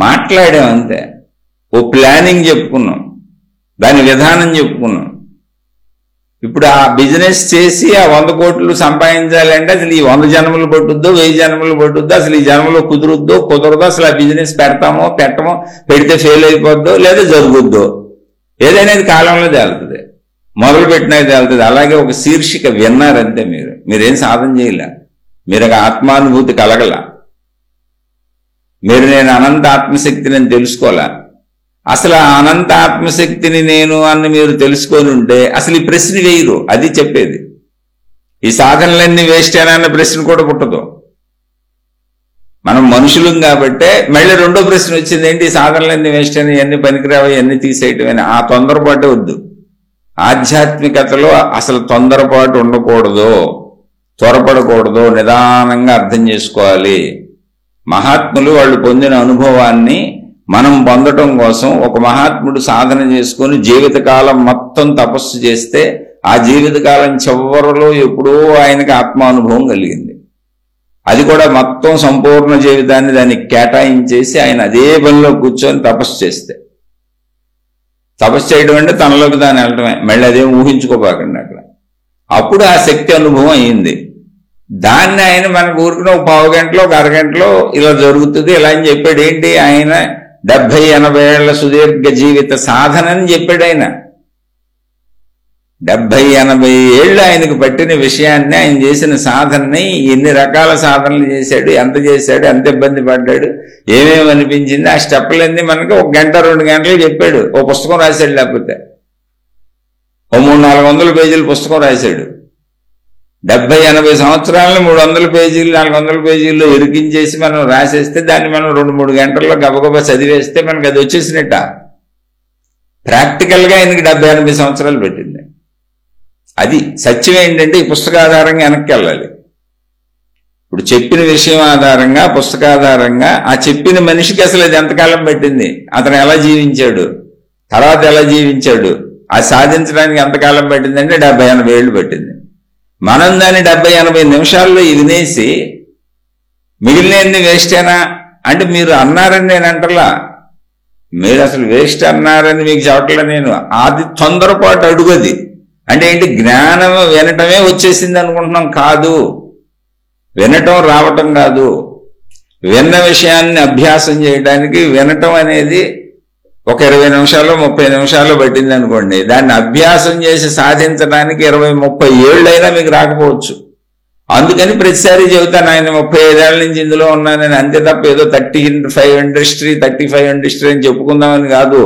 మాట్లాడాం అంతే. ఓ ప్లానింగ్ చెప్పుకున్నాం, దాని విధానం చెప్పుకున్నాం. ఇప్పుడు ఆ బిజినెస్ చేసి ఆ 100 కోట్లు సంపాదించాలంటే అసలు ఈ 100 జన్మలు పట్టుద్దో 1000 జన్మలు పట్టుద్దో, అసలు ఈ జన్మలో కుదురుద్దో కుదరదో, అసలు ఆ బిజినెస్ పెడతామో పెట్టమో, పెడితే ఫెయిల్ అయిపోద్దో లేదా జరుగుద్దో, ఏదైనా కాలంలో తేలుతుంది, మొదలు పెట్టినది తేలుతుంది. అలాగే ఒక శీర్షిక విన్నారంతే. మీరేం సాధన చేయలే, మీరు ఒక ఆత్మానుభూతి కలగల, మీరు నేను అనంత ఆత్మశక్తిని తెలుసుకోలే. అసలు ఆ అనంత ఆత్మశక్తిని నేను అని మీరు తెలుసుకొని ఉంటే అసలు ఈ ప్రశ్న వేయరు. అది చెప్పేది. ఈ సాధనలన్నీ వేస్ట్ అన్న ప్రశ్న కూడా పుట్టదు. మనం మనుషులం కాబట్టే మళ్ళీ రెండో ప్రశ్న వచ్చింది, ఏంటి ఈ సాధనలన్నీ వేస్ట్ అని, ఎన్ని పనికిరావు, ఎన్ని తీసేయటం అని. ఆ తొందరపాటు వద్దు. ఆధ్యాత్మికతలో అసలు తొందరపాటు ఉండకూడదు, త్వరపడకూడదు, నిదానంగా అర్థం చేసుకోవాలి. మహాత్ములు వాళ్ళు పొందిన అనుభవాన్ని మనం పొందటం కోసం ఒక మహాత్ముడు సాధన చేసుకొని జీవితకాలం మొత్తం తపస్సు చేస్తే ఆ జీవితకాలం చివరిలో ఎప్పుడో ఆయనకి ఆత్మానుభవం కలిగింది. అది కూడా మొత్తం సంపూర్ణ జీవితాన్ని దానికి కేటాయించేసి ఆయన అదే పనిలో కూర్చొని తపస్సు చేస్తే, తపస్సు చేయడం అంటే తనలోకి దాన్ని వెళ్ళటమే, మళ్ళీ అదేం ఊహించుకోబాకండి అక్కడ. అప్పుడు ఆ శక్తి అనుభవం అయింది. దాన్ని ఆయన మనకు ఊరుకున్న 1 గంటలో 1 అరగంటలో ఇలా జరుగుతుంది ఇలా అని చెప్పాడు. ఏంటి ఆయన 70-80 ఏళ్ల సుదీర్ఘ జీవిత సాధన అని చెప్పాడు. ఆయన 70-80 ఏళ్ళు ఆయనకు పట్టిన విషయాన్ని, ఆయన చేసిన సాధనని, ఎన్ని రకాల సాధనలు చేశాడు, ఎంత చేశాడు, ఎంత ఇబ్బంది పడ్డాడు, ఏమేమి అనిపించింది, ఆ స్టెప్పులన్నీ మనకి 1 గంట 2 గంటలు చెప్పాడు. ఓ పుస్తకం రాశాడు, లేకపోతే ఓ 300-400 పేజీల పుస్తకం రాశాడు. 70-80 సంవత్సరాలను 300 పేజీలు 400 పేజీల్లో ఇరికించేసి మనం రాసేస్తే దాన్ని మనం 2-3 గంటల్లో గబగబా చదివేస్తే మనకు అది వచ్చేసినట్ట. ప్రాక్టికల్గా ఆయనకి 70-80 సంవత్సరాలు పెట్టింది. అది సత్యం. ఏంటంటే ఈ పుస్తకాధారంగా వెనక్కి వెళ్ళాలి. ఇప్పుడు చెప్పిన విషయం ఆధారంగా, పుస్తకాధారంగా ఆ చెప్పిన మనిషికి అసలు అది ఎంతకాలం పెట్టింది, అతను ఎలా జీవించాడు, తర్వాత ఎలా జీవించాడు, అది సాధించడానికి ఎంతకాలం పట్టిందంటే 70-80 ఏళ్ళు పట్టింది. మనం దాన్ని 70-80 నిమిషాల్లో వినేసి మిగిలినన్ని వేస్టేనా అంటే మీరు అన్నారని నేను అంటలా, మీరు అసలు వేస్ట్ అన్నారని మీకు చెప్పట్లే నేను. అది తొందరపాటు అడుగది. అంటే ఏంటి, జ్ఞానం వినటమే వచ్చేసింది అనుకుంటున్నాం. కాదు, వినటం రావటం కాదు. విన్న విషయాన్ని అభ్యాసం చేయడానికి వినటం అనేది ఒక 20 నిమిషాలు 30 నిమిషాలు పట్టింది అనుకోండి, దాన్ని అభ్యాసం చేసి సాధించడానికి 20-30 ఏళ్ళైనా మీకు రాకపోవచ్చు. అందుకని ప్రతిసారి చెబుతాను, ఆయన 35 ఏళ్ల నుంచి ఇందులో ఉన్నానని, అంతే తప్ప ఏదో 35 ఇండస్ట్రీ అని చెప్పుకుందామని కాదు.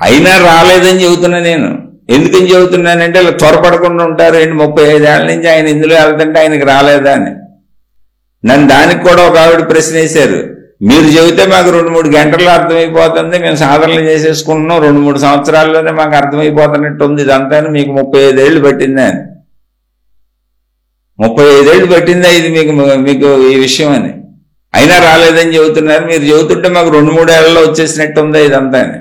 అయినా రాలేదని చెబుతున్నా నేను. ఎందుకని చెబుతున్నానంటే ఇలా త్వరపడకుండా ఉంటారు. 35 ఏళ్ల నుంచి ఆయన ఇందులో వెళ్తుంటే ఆయనకి రాలేదా అని. నన్ను దానికి కూడా ఒక ఆవిడ ప్రశ్న వేశారు. మీరు చెబితే మాకు 2-3 గంటల్లో అర్థమైపోతుంది, మేము సాధనలు చేసేసుకుంటున్నాం, 2-3 సంవత్సరాల్లోనే మాకు అర్థమైపోతున్నట్టు ఉంది ఇదంతా, మీకు 35 ఏళ్ళు పట్టిందా అని. 35 ఏళ్ళు పట్టిందా ఇది మీకు ఈ విషయం అని. అయినా రాలేదని చెబుతున్నారు. మీరు చెబుతుంటే మాకు 2-3 ఏళ్లలో వచ్చేసినట్టు ఉందా ఇదంతా అని.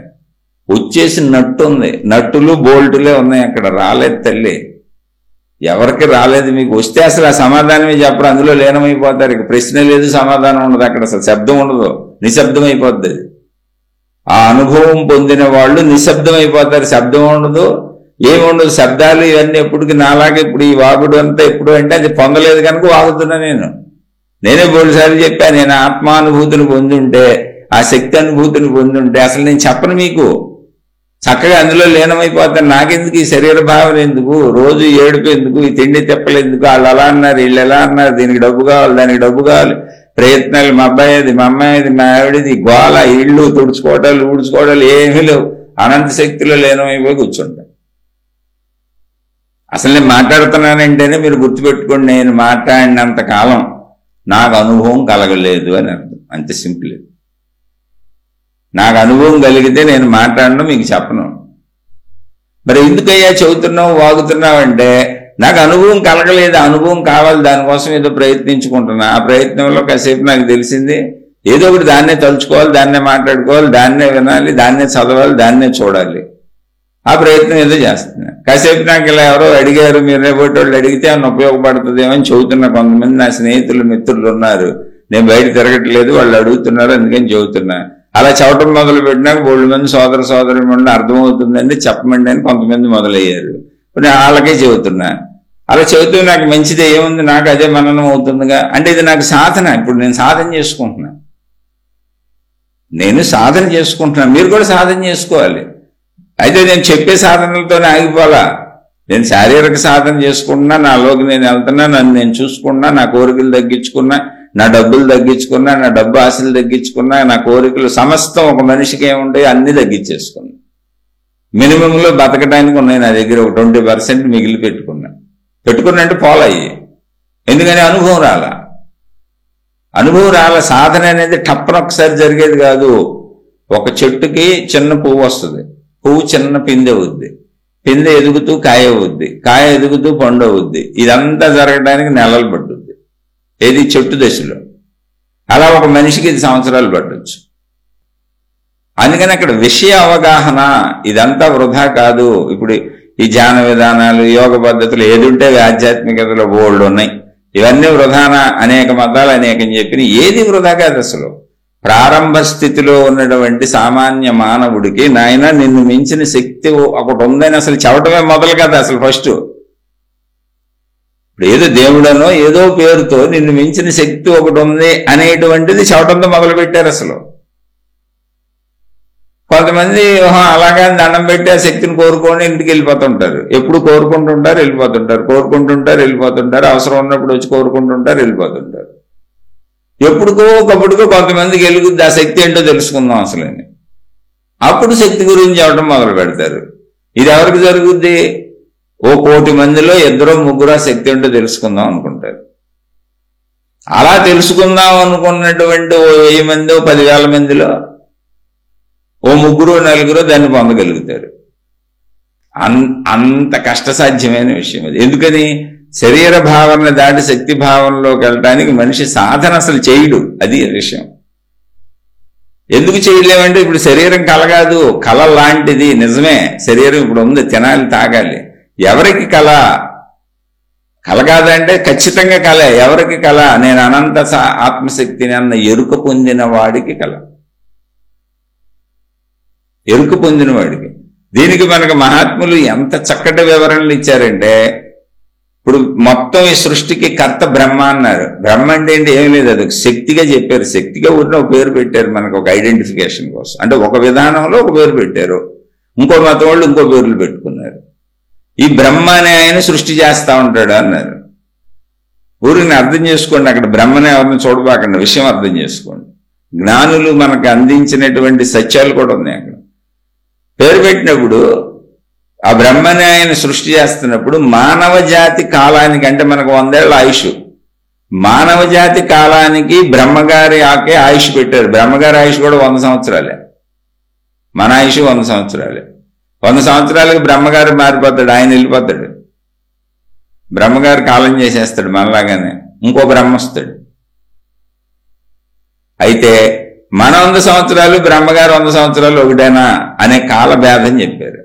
వచ్చేసినట్టు ఉంది. నట్టులు బోల్టులే ఉన్నాయి అక్కడ. రాలేదు తల్లి, ఎవరికి రాలేదు. మీకు వస్తే అసలు ఆ సమాధానమే చెప్పరు, అందులో లీనమైపోతారు. ఇక ప్రశ్న లేదు, సమాధానం ఉండదు అక్కడ, అసలు శబ్దం ఉండదు, నిశ్శబ్దం అయిపోద్ది. ఆ అనుభవం పొందిన వాళ్ళు నిశ్శబ్దం అయిపోతారు, శబ్దం ఉండదు, ఏముండదు. శబ్దాలు ఇవన్నీ ఎప్పటికి నాలాగే ఇప్పుడు ఈ వాగుడు అంతా ఎప్పుడు అంటే అది పొందలేదు కనుక వాగుతున్నా నేనే బోల్సార్లు చెప్పాను. నేను ఆత్మానుభూతిని పొందుంటే, ఆ శక్తి అనుభూతిని పొందుంటే అసలు నేను చెప్పను మీకు, చక్కగా అందులో లీనమైపోతాను. నాకెందుకు ఈ శరీర భావన ఎందుకు, రోజు ఏడుపు ఎందుకు, ఈ తిండి తెప్పలు ఎందుకు, వాళ్ళు అలా అన్నారు వీళ్ళు ఎలా అన్నారు, దీనికి డబ్బు కావాలి దానికి డబ్బు కావాలి, ప్రయత్నాలు మా అబ్బాయిది మా అమ్మాయిది మా ఆవిడది, గోల, ఇళ్ళు తుడుచుకోవడాలు ఊడ్చుకోవడాలు ఏమీ లేవు. అనంత శక్తిలో లీనమైపోయి కూర్చుంటాను. అసలు నేను మాట్లాడుతున్నానంటేనే మీరు గుర్తుపెట్టుకోండి, నేను మాట్లాడినంత కాలం నాకు అనుభవం కలగలేదు అని అర్థం. అంతే సింపుల్. నాకు అనుభవం కలిగితే నేను మాట్లాడను, మీకు చెప్పను. మరి ఎందుకయ్యా చెబుతున్నావు వాగుతున్నావు అంటే, నాకు అనుభవం కలగలేదు, అనుభవం కావాలి, దానికోసం ఏదో ప్రయత్నించుకుంటున్నా. ఆ ప్రయత్నంలో కాసేపు నాకు తెలిసింది ఏదో ఒకటి, దాన్నే తలుచుకోవాలి, దాన్నే మాట్లాడుకోవాలి, దాన్నే వినాలి, దాన్నే చదవాలి, దాన్నే చూడాలి. ఆ ప్రయత్నం ఏదో చేస్తున్నా. కాసేపు నాకు ఇలా ఎవరో అడిగారు, మీరు రేపటి వాళ్ళు అడిగితే అన్న ఉపయోగపడుతుందేమో అని చెబుతున్నా. కొంతమంది నా స్నేహితులు మిత్రులు ఉన్నారు, నేను బయట తిరగట్లేదు, వాళ్ళు అడుగుతున్నారు అందుకని చెబుతున్నా. అలా చెప్పడం మొదలు పెట్టినాక 3 మంది సోదరుమండి అర్థమవుతుందండి చెప్పమండి అని కొంతమంది మొదలయ్యారు. నేను వాళ్ళకే చెబుతున్నా. అలా చెబుతూ నాకు మంచిదే, ఏముంది, నాకు అదే మననం అవుతుందిగా. అంటే ఇది నాకు సాధన. ఇప్పుడు నేను సాధన చేసుకుంటున్నా, మీరు కూడా సాధన చేసుకోవాలి. అయితే నేను చెప్పే సాధనలతోనే ఆగిపోవాలా. నేను శారీరక సాధన చేసుకుంటున్నా, నాలోకి నేను వెళ్తున్నా, నన్ను నేను చూసుకున్నా, నా కోరికలు తగ్గించుకున్నా, నా డబ్బులు తగ్గించుకున్నా, నా డబ్బు ఆశలు తగ్గించుకున్నా, నా కోరికలు సమస్తం ఒక మనిషికి ఏముంటాయి అన్ని తగ్గించేసుకున్నా. మినిమంలో బతకడానికి ఉన్నాయి నా దగ్గర ఒక 20% మిగిలి పెట్టుకున్నంటే పోలయ్యి. ఎందుకని అనుభవం రాలా. సాధన అనేది టప్పన ఒకసారి జరిగేది కాదు. ఒక చెట్టుకి చిన్న పువ్వు వస్తుంది, పువ్వు చిన్న పిందె అవుద్ది, పిందె ఎదుగుతూ కాయ అవుద్ది, కాయ ఎదుగుతూ పండు అవుద్ది. ఇదంతా జరగడానికి నెలలు పట్టుద్ది, ఏది చెట్టు దశలో. అలా ఒక మనిషికి 10 సంవత్సరాలు పట్టొచ్చు. అందుకని అక్కడ విషయ అవగాహన ఇదంతా వృధా కాదు. ఇప్పుడు ఈ ధ్యాన విధానాలు, యోగ పద్ధతులు ఏదుంటే ఆధ్యాత్మికతలో బోల్డ్ ఉన్నాయి. ఇవన్నీ వృధానా, అనేక మతాలు అనేకం చెప్పిన ఏది వృధా కాదు. అసలు ప్రారంభ స్థితిలో ఉన్నటువంటి సామాన్య మానవుడికి నాయన నిన్ను మించిన శక్తి ఒకటి ఉందని అసలు చెప్పటమే మొదలు కదా. అసలు ఫస్ట్ ఇప్పుడు ఏదో దేవుడనో ఏదో పేరుతో నిన్ను మించిన శక్తి ఒకటి ఉంది అనేటువంటిది చెప్పడంతో మొదలు పెట్టారు. అసలు కొంతమంది అలాగే దండం పెట్టి ఆ శక్తిని కోరుకొని ఇంటికి వెళ్ళిపోతుంటారు. ఎప్పుడు కోరుకుంటుంటారు వెళ్ళిపోతుంటారు, అవసరం ఉన్నప్పుడు వచ్చి కోరుకుంటుంటారు వెళ్ళిపోతుంటారు. ఎప్పుడుకో ఒకప్పుడుకో కొంతమందికి వెలుగుద్ది, ఆ శక్తి ఏంటో తెలుసుకుందాం అసలని. అప్పుడు శక్తి గురించి చెప్పడం మొదలు పెడతారు. ఇది ఎవరికి జరుగుద్ది? 1 కోటి మందిలో 2-3 శక్తి ఏంటో తెలుసుకుందాం అనుకుంటారు. అలా తెలుసుకుందాం అనుకున్నటువంటి 1000 మందో 10,000 మందిలో ఓ ముగ్గురు నలుగురు దాన్ని పొందగలుగుతారు. అంత కష్టసాధ్యమైన విషయం అది. ఎందుకని? శరీర భావన దాటి శక్తి భావనలోకి వెళ్ళటానికి మనిషి సాధన అసలు చేయడు. అది విషయం. ఎందుకు చేయలేమంటే ఇప్పుడు శరీరం కలగాదు, కళ లాంటిది. నిజమే, శరీరం ఇప్పుడు ఉంది, తినాలి, తాగాలి. ఎవరికి కళ? కలగాదంటే ఖచ్చితంగా కళ. ఎవరికి కళ? నేను అనంత ఆత్మశక్తిని అన్న ఎరుక పొందిన వాడికి కళ. ఎరుక పొందిన వాడికి. దీనికి మనకు మహాత్ములు ఎంత చక్కటి వివరణలు ఇచ్చారంటే, ఇప్పుడు మొత్తం ఈ సృష్టికి కర్త బ్రహ్మ అన్నారు. బ్రహ్మ అంటే ఏంటి? ఏం లేదు, అది ఒక శక్తిగా చెప్పారు. శక్తిగా ఉన్న ఒక పేరు పెట్టారు మనకు, ఒక ఐడెంటిఫికేషన్ కోసం. అంటే ఒక విధానంలో ఒక పేరు పెట్టారు, ఇంకో మతం వాళ్ళు ఇంకో పేర్లు పెట్టుకున్నారు. ఈ బ్రహ్మ అనే ఆయన సృష్టి చేస్తా ఉంటాడు అన్నారు. ఊరిని అర్థం చేసుకోండి, అక్కడ బ్రహ్మనే ఎవరిని చూడబాకండి, విషయం అర్థం చేసుకోండి. జ్ఞానులు మనకు అందించినటువంటి సత్యాలు కూడా ఉన్నాయి అక్కడ. పేరు పెట్టినప్పుడు ఆ బ్రహ్మని ఆయన సృష్టి చేస్తున్నప్పుడు మానవ జాతి కాలానికి, అంటే మనకు 100 ఏళ్ల ఆయుష్, మానవ జాతి కాలానికి బ్రహ్మగారి ఆయుష్ పెట్టారు. బ్రహ్మగారి ఆయుష్ కూడా 100 సంవత్సరాలే. మన ఆయుష్ 100 సంవత్సరాలే. 100 సంవత్సరాలకి బ్రహ్మగారు మారిపోతాడు, ఆయన వెళ్ళిపోతాడు. బ్రహ్మగారు కాలం చేసేస్తాడు మనలాగానే, ఇంకో బ్రహ్మ వస్తాడు. అయితే మన 100 సంవత్సరాలు బ్రహ్మగారు 100 సంవత్సరాలు ఒకటేనా అనే కాల భేదం చెప్పారు.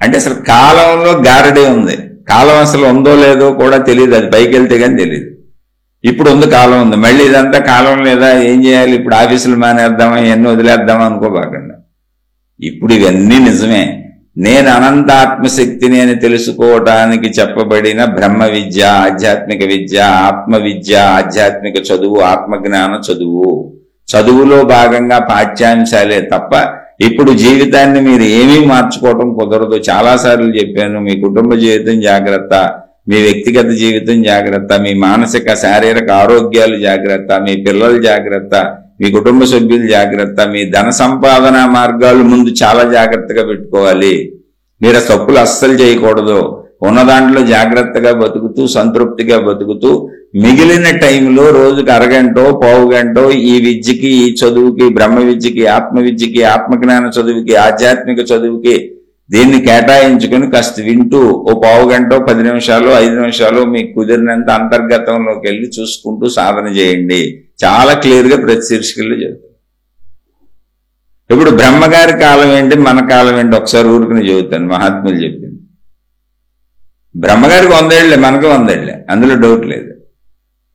అంటే అసలు కాలంలో గారడే ఉంది. కాలం అసలు ఉందో లేదో కూడా తెలియదు, అది పైకి వెళ్తే కానీ తెలియదు. ఇప్పుడు ఉంది, కాలం ఉంది. మళ్ళీ ఇదంతా కాలం లేదా, ఏం చేయాలి? ఇప్పుడు ఆఫీసులు మానేద్దామా, ఇవన్నీ వదిలేద్దామా అనుకోబాకండి. ఇప్పుడు ఇవన్నీ నిజమే. నేను అనంత ఆత్మశక్తిని అని తెలుసుకోవటానికి చెప్పబడిన బ్రహ్మ విద్య, ఆధ్యాత్మిక విద్య, ఆత్మ విద్య, ఆధ్యాత్మిక చదువు, ఆత్మజ్ఞాన చదువు. చదువులో భాగంగా పాఠ్యాంశాలే తప్ప ఇప్పుడు జీవితాన్ని మీరు ఏమీ మార్చుకోవటం కుదరదు. చాలాసార్లు చెప్పాను, మీ కుటుంబ జీవితం జాగ్రత్త, మీ వ్యక్తిగత జీవితం జాగ్రత్త, మీ మానసిక శారీరక ఆరోగ్యాలు జాగ్రత్త, మీ పిల్లలు జాగ్రత్త, మీ కుటుంబ సభ్యులు జాగ్రత్త, మీ ధన సంపాదన మార్గాలు ముందు చాలా జాగ్రత్తగా పెట్టుకోవాలి. మీరు తప్పులు అస్సలు చేయకూడదు. ఉన్న దాంట్లో జాగ్రత్తగా బతుకుతూ, సంతృప్తిగా బతుకుతూ, మిగిలిన టైంలో రోజుకి అరగంటో పావు గంటో ఈ విద్యకి, ఈ చదువుకి, బ్రహ్మ విద్యకి, ఆత్మ విద్యకి, ఆత్మజ్ఞాన చదువుకి, ఆధ్యాత్మిక చదువుకి దీన్ని కేటాయించుకుని కాస్త వింటూ ఓ పావు గంటో 10 నిమిషాలు 5 నిమిషాలు మీకు కుదిరినంత అంతర్గతంలోకి వెళ్ళి చూసుకుంటూ సాధన చేయండి. చాలా క్లియర్గా ప్రతి శీర్షికల్లో చెబుతారు. ఇప్పుడు బ్రహ్మగారి కాలం ఏంటి, మన కాలం ఏంటి ఒకసారి ఊరుకుని చెబుతాను. మహాత్ములు చెప్పింది బ్రహ్మగారికి 100 ఏళ్లే, మనకు 100 ఏళ్లే, అందులో డౌట్ లేదు.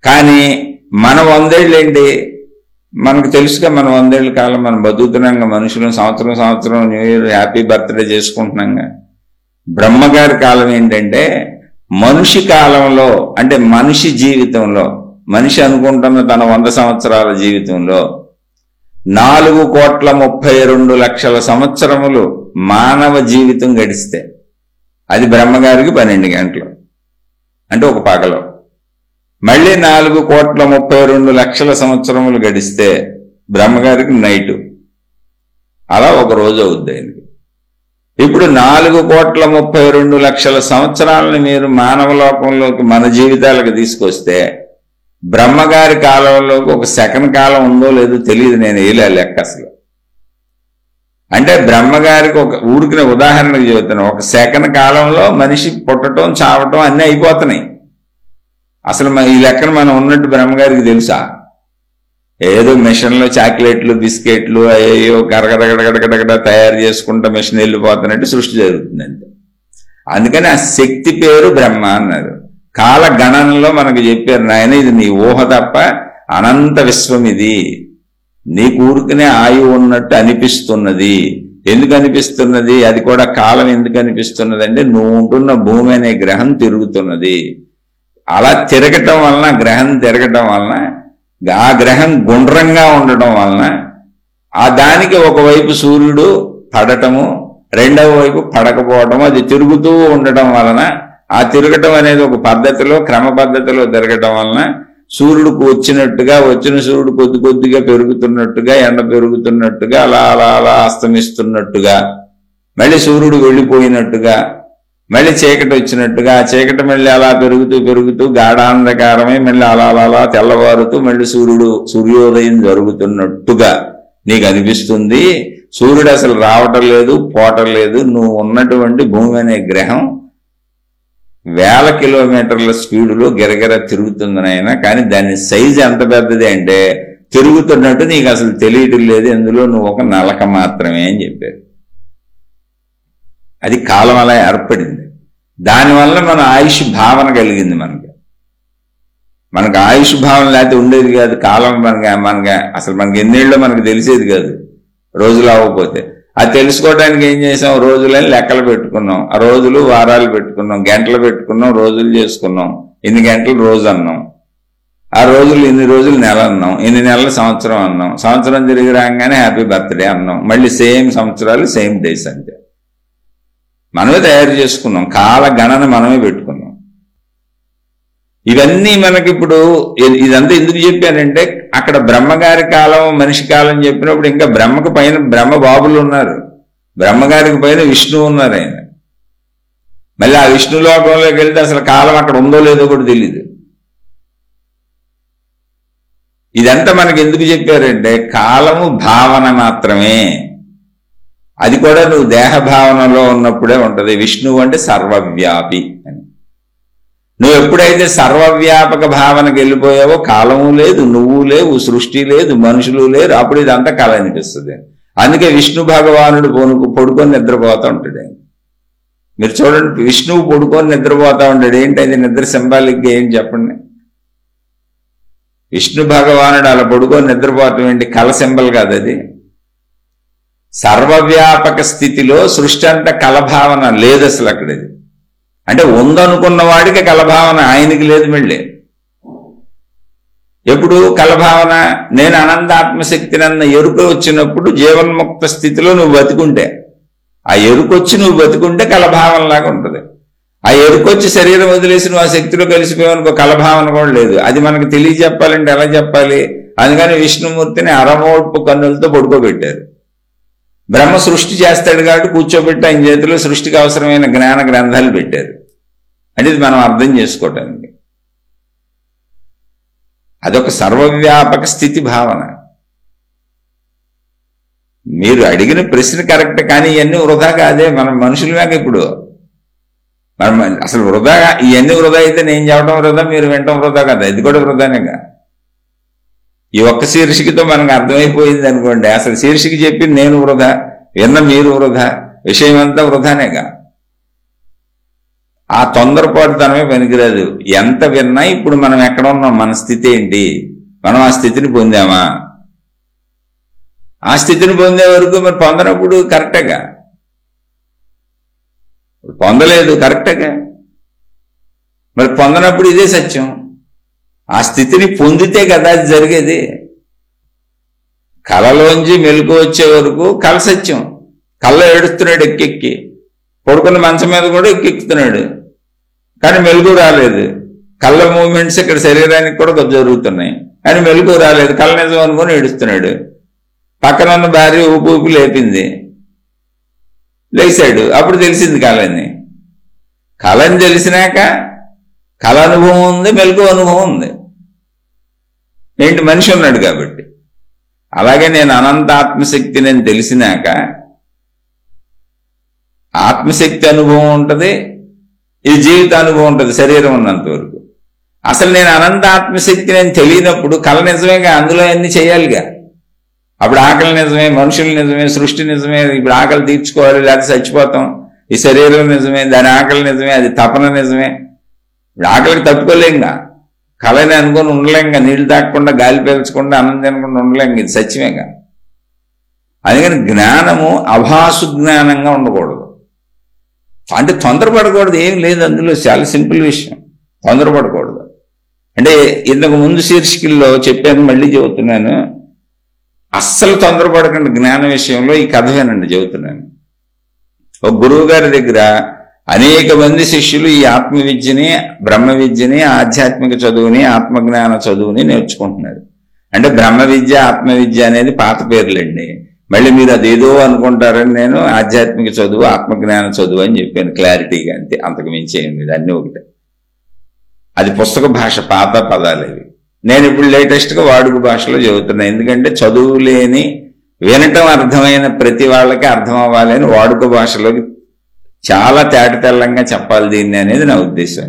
కానీ మన 100 ఏళ్ళు ఏంటి? మనకు తెలుసుగా మన 100 ఏళ్ళ కాలం మనం బతుకుతున్నాంగా, మనుషులు సంవత్సరం న్యూ ఇయర్ హ్యాపీ బర్త్డే చేసుకుంటున్నాంగా. బ్రహ్మగారి కాలం ఏంటంటే మనిషి కాలంలో, అంటే మనిషి జీవితంలో, మనిషి అనుకుంటున్న తన 100 సంవత్సరాల జీవితంలో 4,32,00,000 సంవత్సరములు మానవ జీవితం గడిస్తే అది బ్రహ్మగారికి 12 గంటలు, అంటే ఒక పగలో. మళ్ళీ 4,32,00,000 సంవత్సరములు గడిస్తే బ్రహ్మగారికి నైటు. అలా ఒక రోజు అవుద్ది ఆయనకి. ఇప్పుడు 4,32,00,000 సంవత్సరాలను మీరు మానవ లోకంలోకి, మన జీవితాలకు తీసుకొస్తే బ్రహ్మగారి కాలంలోకి ఒక సెకండ్ కాలం ఉందో లేదో తెలియదు. నేను వేయలే లెక్క అసలు. అంటే బ్రహ్మగారికి ఒక ఊరికిన ఉదాహరణకు చెబుతున్నాను, ఒక సెకండ్ కాలంలో మనిషి పుట్టడం, చావటం అన్నీ అయిపోతున్నాయి. అసలు ఈ లెక్కన మనం ఉన్నట్టు బ్రహ్మగారికి తెలుసా? ఏదో మిషన్లో చాక్లెట్లు, బిస్కెట్లు అయ్యో గడగడగడగడగడ తయారు చేసుకుంటా మిషన్ వెళ్ళిపోతున్నట్టు సృష్టి జరుగుతుందంటే. అందుకని ఆ శక్తి పేరు బ్రహ్మ అన్నారు. కాల గణనలో మనకు చెప్పారు, నాయన ఇది నీ ఊహ తప్ప అనంత విశ్వం ఇది. నీకు ఊరికనే ఆయువు ఉన్నట్టు అనిపిస్తున్నది. ఎందుకు అనిపిస్తున్నది? అది కూడా కాలం ఎందుకు అనిపిస్తున్నది అంటే నువ్వు ఉంటున్న భూమి అనే గ్రహం తిరుగుతున్నది. అలా తిరగటం వలన, గ్రహం తిరగటం వలన, ఆ గ్రహం గుండ్రంగా ఉండటం వలన ఆ దానికి ఒకవైపు సూర్యుడు పడటము, రెండవ వైపు పడకపోవటము, అది తిరుగుతూ ఉండటం వలన, ఆ తిరగటం అనేది ఒక పద్ధతిలో, క్రమ పద్ధతిలో తిరగటం వలన సూర్యుడికి వచ్చినట్టుగా, వచ్చిన సూర్యుడు కొద్ది కొద్దిగా పెరుగుతున్నట్టుగా, ఎండ పెరుగుతున్నట్టుగా, అలా అలా అలా అస్తమిస్తున్నట్టుగా, మళ్ళీ సూర్యుడు వెళ్ళిపోయినట్టుగా, మళ్ళీ చీకటి వచ్చినట్టుగా, ఆ చీకటి మళ్ళీ అలా పెరుగుతూ పెరుగుతూ గాఢాంధకారమై మళ్ళీ అలా అలా అలా తెల్లవారుతూ మళ్ళీ సూర్యోదయం జరుగుతున్నట్టుగా నీకు అనిపిస్తుంది సూర్యుడు అసలు రావటం లేదు, పోవటం లేదు. నువ్వు ఉన్నటువంటి భూమి అనే గ్రహం 1000 కిలోమీటర్ల స్పీడులో గిరగిర తిరుగుతుంది నాయన. కానీ దాని సైజు ఎంత పెద్దది అంటే తిరుగుతున్నట్టు నీకు అసలు తెలియటం లేదు, ఎందులో నువ్వు ఒక నలక మాత్రమే అని చెప్పారు. అది కాలం అలా ఏర్పడింది. దానివల్ల మన ఆయుష్ భావన కలిగింది. మనకు ఆయుష్ భావన లేకపోతే ఉండేది కాదు. కాలం మనకి అసలు మనకి ఎన్నేళ్ళో మనకు తెలిసేది కాదు రోజులు అవ్వకపోతే. అది తెలుసుకోవడానికి ఏం చేసాం, రోజులని లెక్కలు పెట్టుకున్నాం, ఆ రోజులు వారాలు పెట్టుకున్నాం, గంటలు పెట్టుకున్నాం, రోజులు చేసుకున్నాం. ఇన్ని గంటలు రోజు అన్నాం, ఆ రోజులు ఇన్ని రోజులు నెల అన్నాం, ఇన్ని నెలలు సంవత్సరం అన్నాం, సంవత్సరం తిరిగి రాగానే హ్యాపీ బర్త్డే అన్నాం, మళ్ళీ సేమ్ సంవత్సరాలు సేమ్ డేస్ అంతే. మనమే తయారు చేసుకున్నాం, కాల గణన మనమే పెట్టుకున్నాం. ఇవన్నీ మనకిప్పుడు ఇదంతా ఎందుకు చెప్పానంటే, అక్కడ బ్రహ్మగారి కాలం మనిషి కాలం చెప్పినప్పుడు ఇంకా బ్రహ్మకు పైన బ్రహ్మ బాబులు ఉన్నారు, బ్రహ్మగారికి పైన విష్ణువు ఉన్నారు. ఆయన మళ్ళీ ఆ విష్ణు లోకంలోకి వెళ్తే అసలు కాలం అక్కడ ఉందో లేదో కూడా తెలియదు. ఇదంతా మనకి ఎందుకు చెప్పారంటే, కాలము భావన మాత్రమే. అది కూడా నువ్వు దేహ భావనలో ఉన్నప్పుడే ఉంటది. విష్ణువు అంటే సర్వవ్యాపి అని. నువ్వు ఎప్పుడైతే సర్వవ్యాపక భావనకి వెళ్ళిపోయావో కాలము లేదు, నువ్వు లేవు, సృష్టి లేదు, మనుషులు లేరు, అప్పుడు ఇదంతా కళ అనిపిస్తుంది. అందుకే విష్ణు భగవానుడు పడుకొని నిద్రపోతూ ఉంటాడు. మీరు చూడండి, విష్ణువు పడుకొని నిద్రపోతూ ఉంటాడు. ఏంటి అది నిద్ర సింబాలిక్గా ఏం చెప్పండి. విష్ణు భగవానుడు అలా పడుకొని నిద్రపోవటం ఏంటి, కళ సింబల్ కాదు అది. సర్వవ్యాపక స్థితిలో సృష్టి అంతా కళభావన లేదు అసలు అక్కడ. ఇది అంటే ఉందనుకున్న వాడికి కళభావన, ఆయనకి లేదు. మళ్ళీ ఎప్పుడు కళభావన, నేను అనంతాత్మశక్తినన్న ఎరుక వచ్చినప్పుడు జీవన్ముక్త స్థితిలో నువ్వు బతికుంటే, ఆ ఎరుకొచ్చి నువ్వు బతికుంటే కళభావనలాగా ఉంటుంది. ఆ ఎరుకొచ్చి శరీరం వదిలేసి నువ్వు ఆ శక్తిలో కలిసిపోయావనుకో కళభావన కూడా లేదు. అది మనకు తెలియజెప్పాలంటే ఎలా చెప్పాలి? అందుకని విష్ణుమూర్తిని అరమోడ్పు కన్నులతో పడుకోబెట్టారు. బ్రహ్మ సృష్టి చేస్తాడు కాబట్టి కూర్చోబెట్టి ఆయన చేతిలో సృష్టికి అవసరమైన జ్ఞాన గ్రంథాలు పెట్టారు. అంటే ఇది మనం అర్థం చేసుకోవటానికి. అదొక సర్వవ్యాపక స్థితి భావన. మీరు అడిగిన ప్రశ్న కరెక్ట్, కానీ ఇవన్నీ వృధా కాదే. మనం మనుషులమే ఇప్పుడు. మనం అసలు వృధా, ఇవన్నీ వృధా అయితే నేను చెప్పడం వృధా, మీరు వినటం వృధా కదా, ఇది కూడా వృధానేగా. ఈ ఒక్క శీర్షికతో మనకు అర్థమైపోయింది అనుకోండి, అసలు శీర్షిక చెప్పి నేను వృధా, విన్న మీరు వృధా, విషయం అంతా వృధానేగా. ఆ తొందరపాటుతనమే పనికిరాదు. ఎంత విన్నా ఇప్పుడు మనం ఎక్కడ ఉన్నాం, మన స్థితి ఏంటి, మనం ఆ స్థితిని పొందామా? ఆ స్థితిని పొందే వరకు మరి పొందనప్పుడు కరెక్టేగా, పొందలేదు కరెక్టేగా, మరి పొందనప్పుడు ఇదే సత్యం. ఆ స్థితిని పొందితే కదా అది జరిగేది. కళలోంచి మెలకు వచ్చే వరకు కళ సత్యం. కళ్ళ ఏడుస్తున్నాడు ఎక్కెక్కి, పడుకున్న మంచం మీద కూడా ఎక్కెక్కుతున్నాడు, కానీ మెలకు రాలేదు. కళ్ళ మూమెంట్స్ ఇక్కడ శరీరానికి కూడా జరుగుతున్నాయి, కానీ మెలకు రాలేదు. కళ్ళ నిజం అనుకొని ఏడుస్తున్నాడు. పక్కన ఉన్న భార్య ఊపి ఊపి లేపింది, లేచాడు. అప్పుడు తెలిసింది కళని. కళని తెలిసినాక కళ అనుభవం ఉంది, మెలకు అనుభవం ఉంది. ఏంటి, మనిషి ఉన్నాడు కాబట్టి. అలాగే నేను అనంత ఆత్మశక్తి నేను తెలిసినాక ఆత్మశక్తి అనుభవం ఉంటుంది, ఇది జీవిత అనుభవం ఉంటుంది శరీరం ఉన్నంత వరకు. అసలు నేను అనంత ఆత్మశక్తి నేను తెలియనప్పుడు కళ నిజమేగా, అందులో అన్ని చేయాలిగా. అప్పుడు ఆకలి నిజమే, మనుషులు నిజమే, సృష్టి నిజమే. ఇప్పుడు ఆకలి తీర్చుకోవాలి లేకపోతే చచ్చిపోతాం. ఈ శరీరం నిజమే, దాని ఆకలి నిజమే, అది తపన నిజమే. ఇప్పుడు ఆకలికి తట్టుకోలేంగా, కళని అనుకుని ఉండలేంగా, నీళ్లు తాగకుండా గాలి పీల్చకుండా అన్నం తినకుండా ఉండలేంగా, ఇది సత్యమేగా. అందుకని జ్ఞానము అభాసు జ్ఞానంగా ఉండకూడదు. అంటే తొందరపడకూడదు, ఏం లేదు అందులో, చాలా సింపుల్ విషయం. తొందరపడకూడదు. అంటే ఇంతకు ముందు శీర్షికల్లో చెప్పాను, మళ్ళీ చెబుతున్నాను, అస్సలు తొందరపడకండి జ్ఞాన విషయంలో. ఈ కథ వినండి, చెబుతున్నాను. ఒక గురువు గారి దగ్గర అనేక మంది శిష్యులు ఈ ఆత్మ విద్యని, బ్రహ్మ విద్యని, ఆధ్యాత్మిక చదువుని, ఆత్మజ్ఞాన చదువుని నేర్చుకుంటున్నారు. అంటే బ్రహ్మ విద్య, ఆత్మ విద్య అనేది పాత పేర్లండి. మళ్ళీ మీరు అదేదో అనుకుంటారని నేను ఆధ్యాత్మిక చదువు, ఆత్మజ్ఞాన చదువు అని చెప్పాను క్లారిటీగా, అంతే, అంతకు మించి ఏం లేదు, అన్నీ ఒకటే. అది పుస్తక భాష, పాత పదాలు ఇవి. నేను ఇప్పుడు లేటెస్ట్గా వాడుక భాషలో చెబుతున్నా. ఎందుకంటే చదువు లేని వినటం అర్థమైన ప్రతి వాళ్ళకి అర్థం అవ్వాలి అని వాడుక భాషలోకి చాలా తేటతెల్లంగా చెప్పాలి దీన్ని అనేది నా ఉద్దేశం.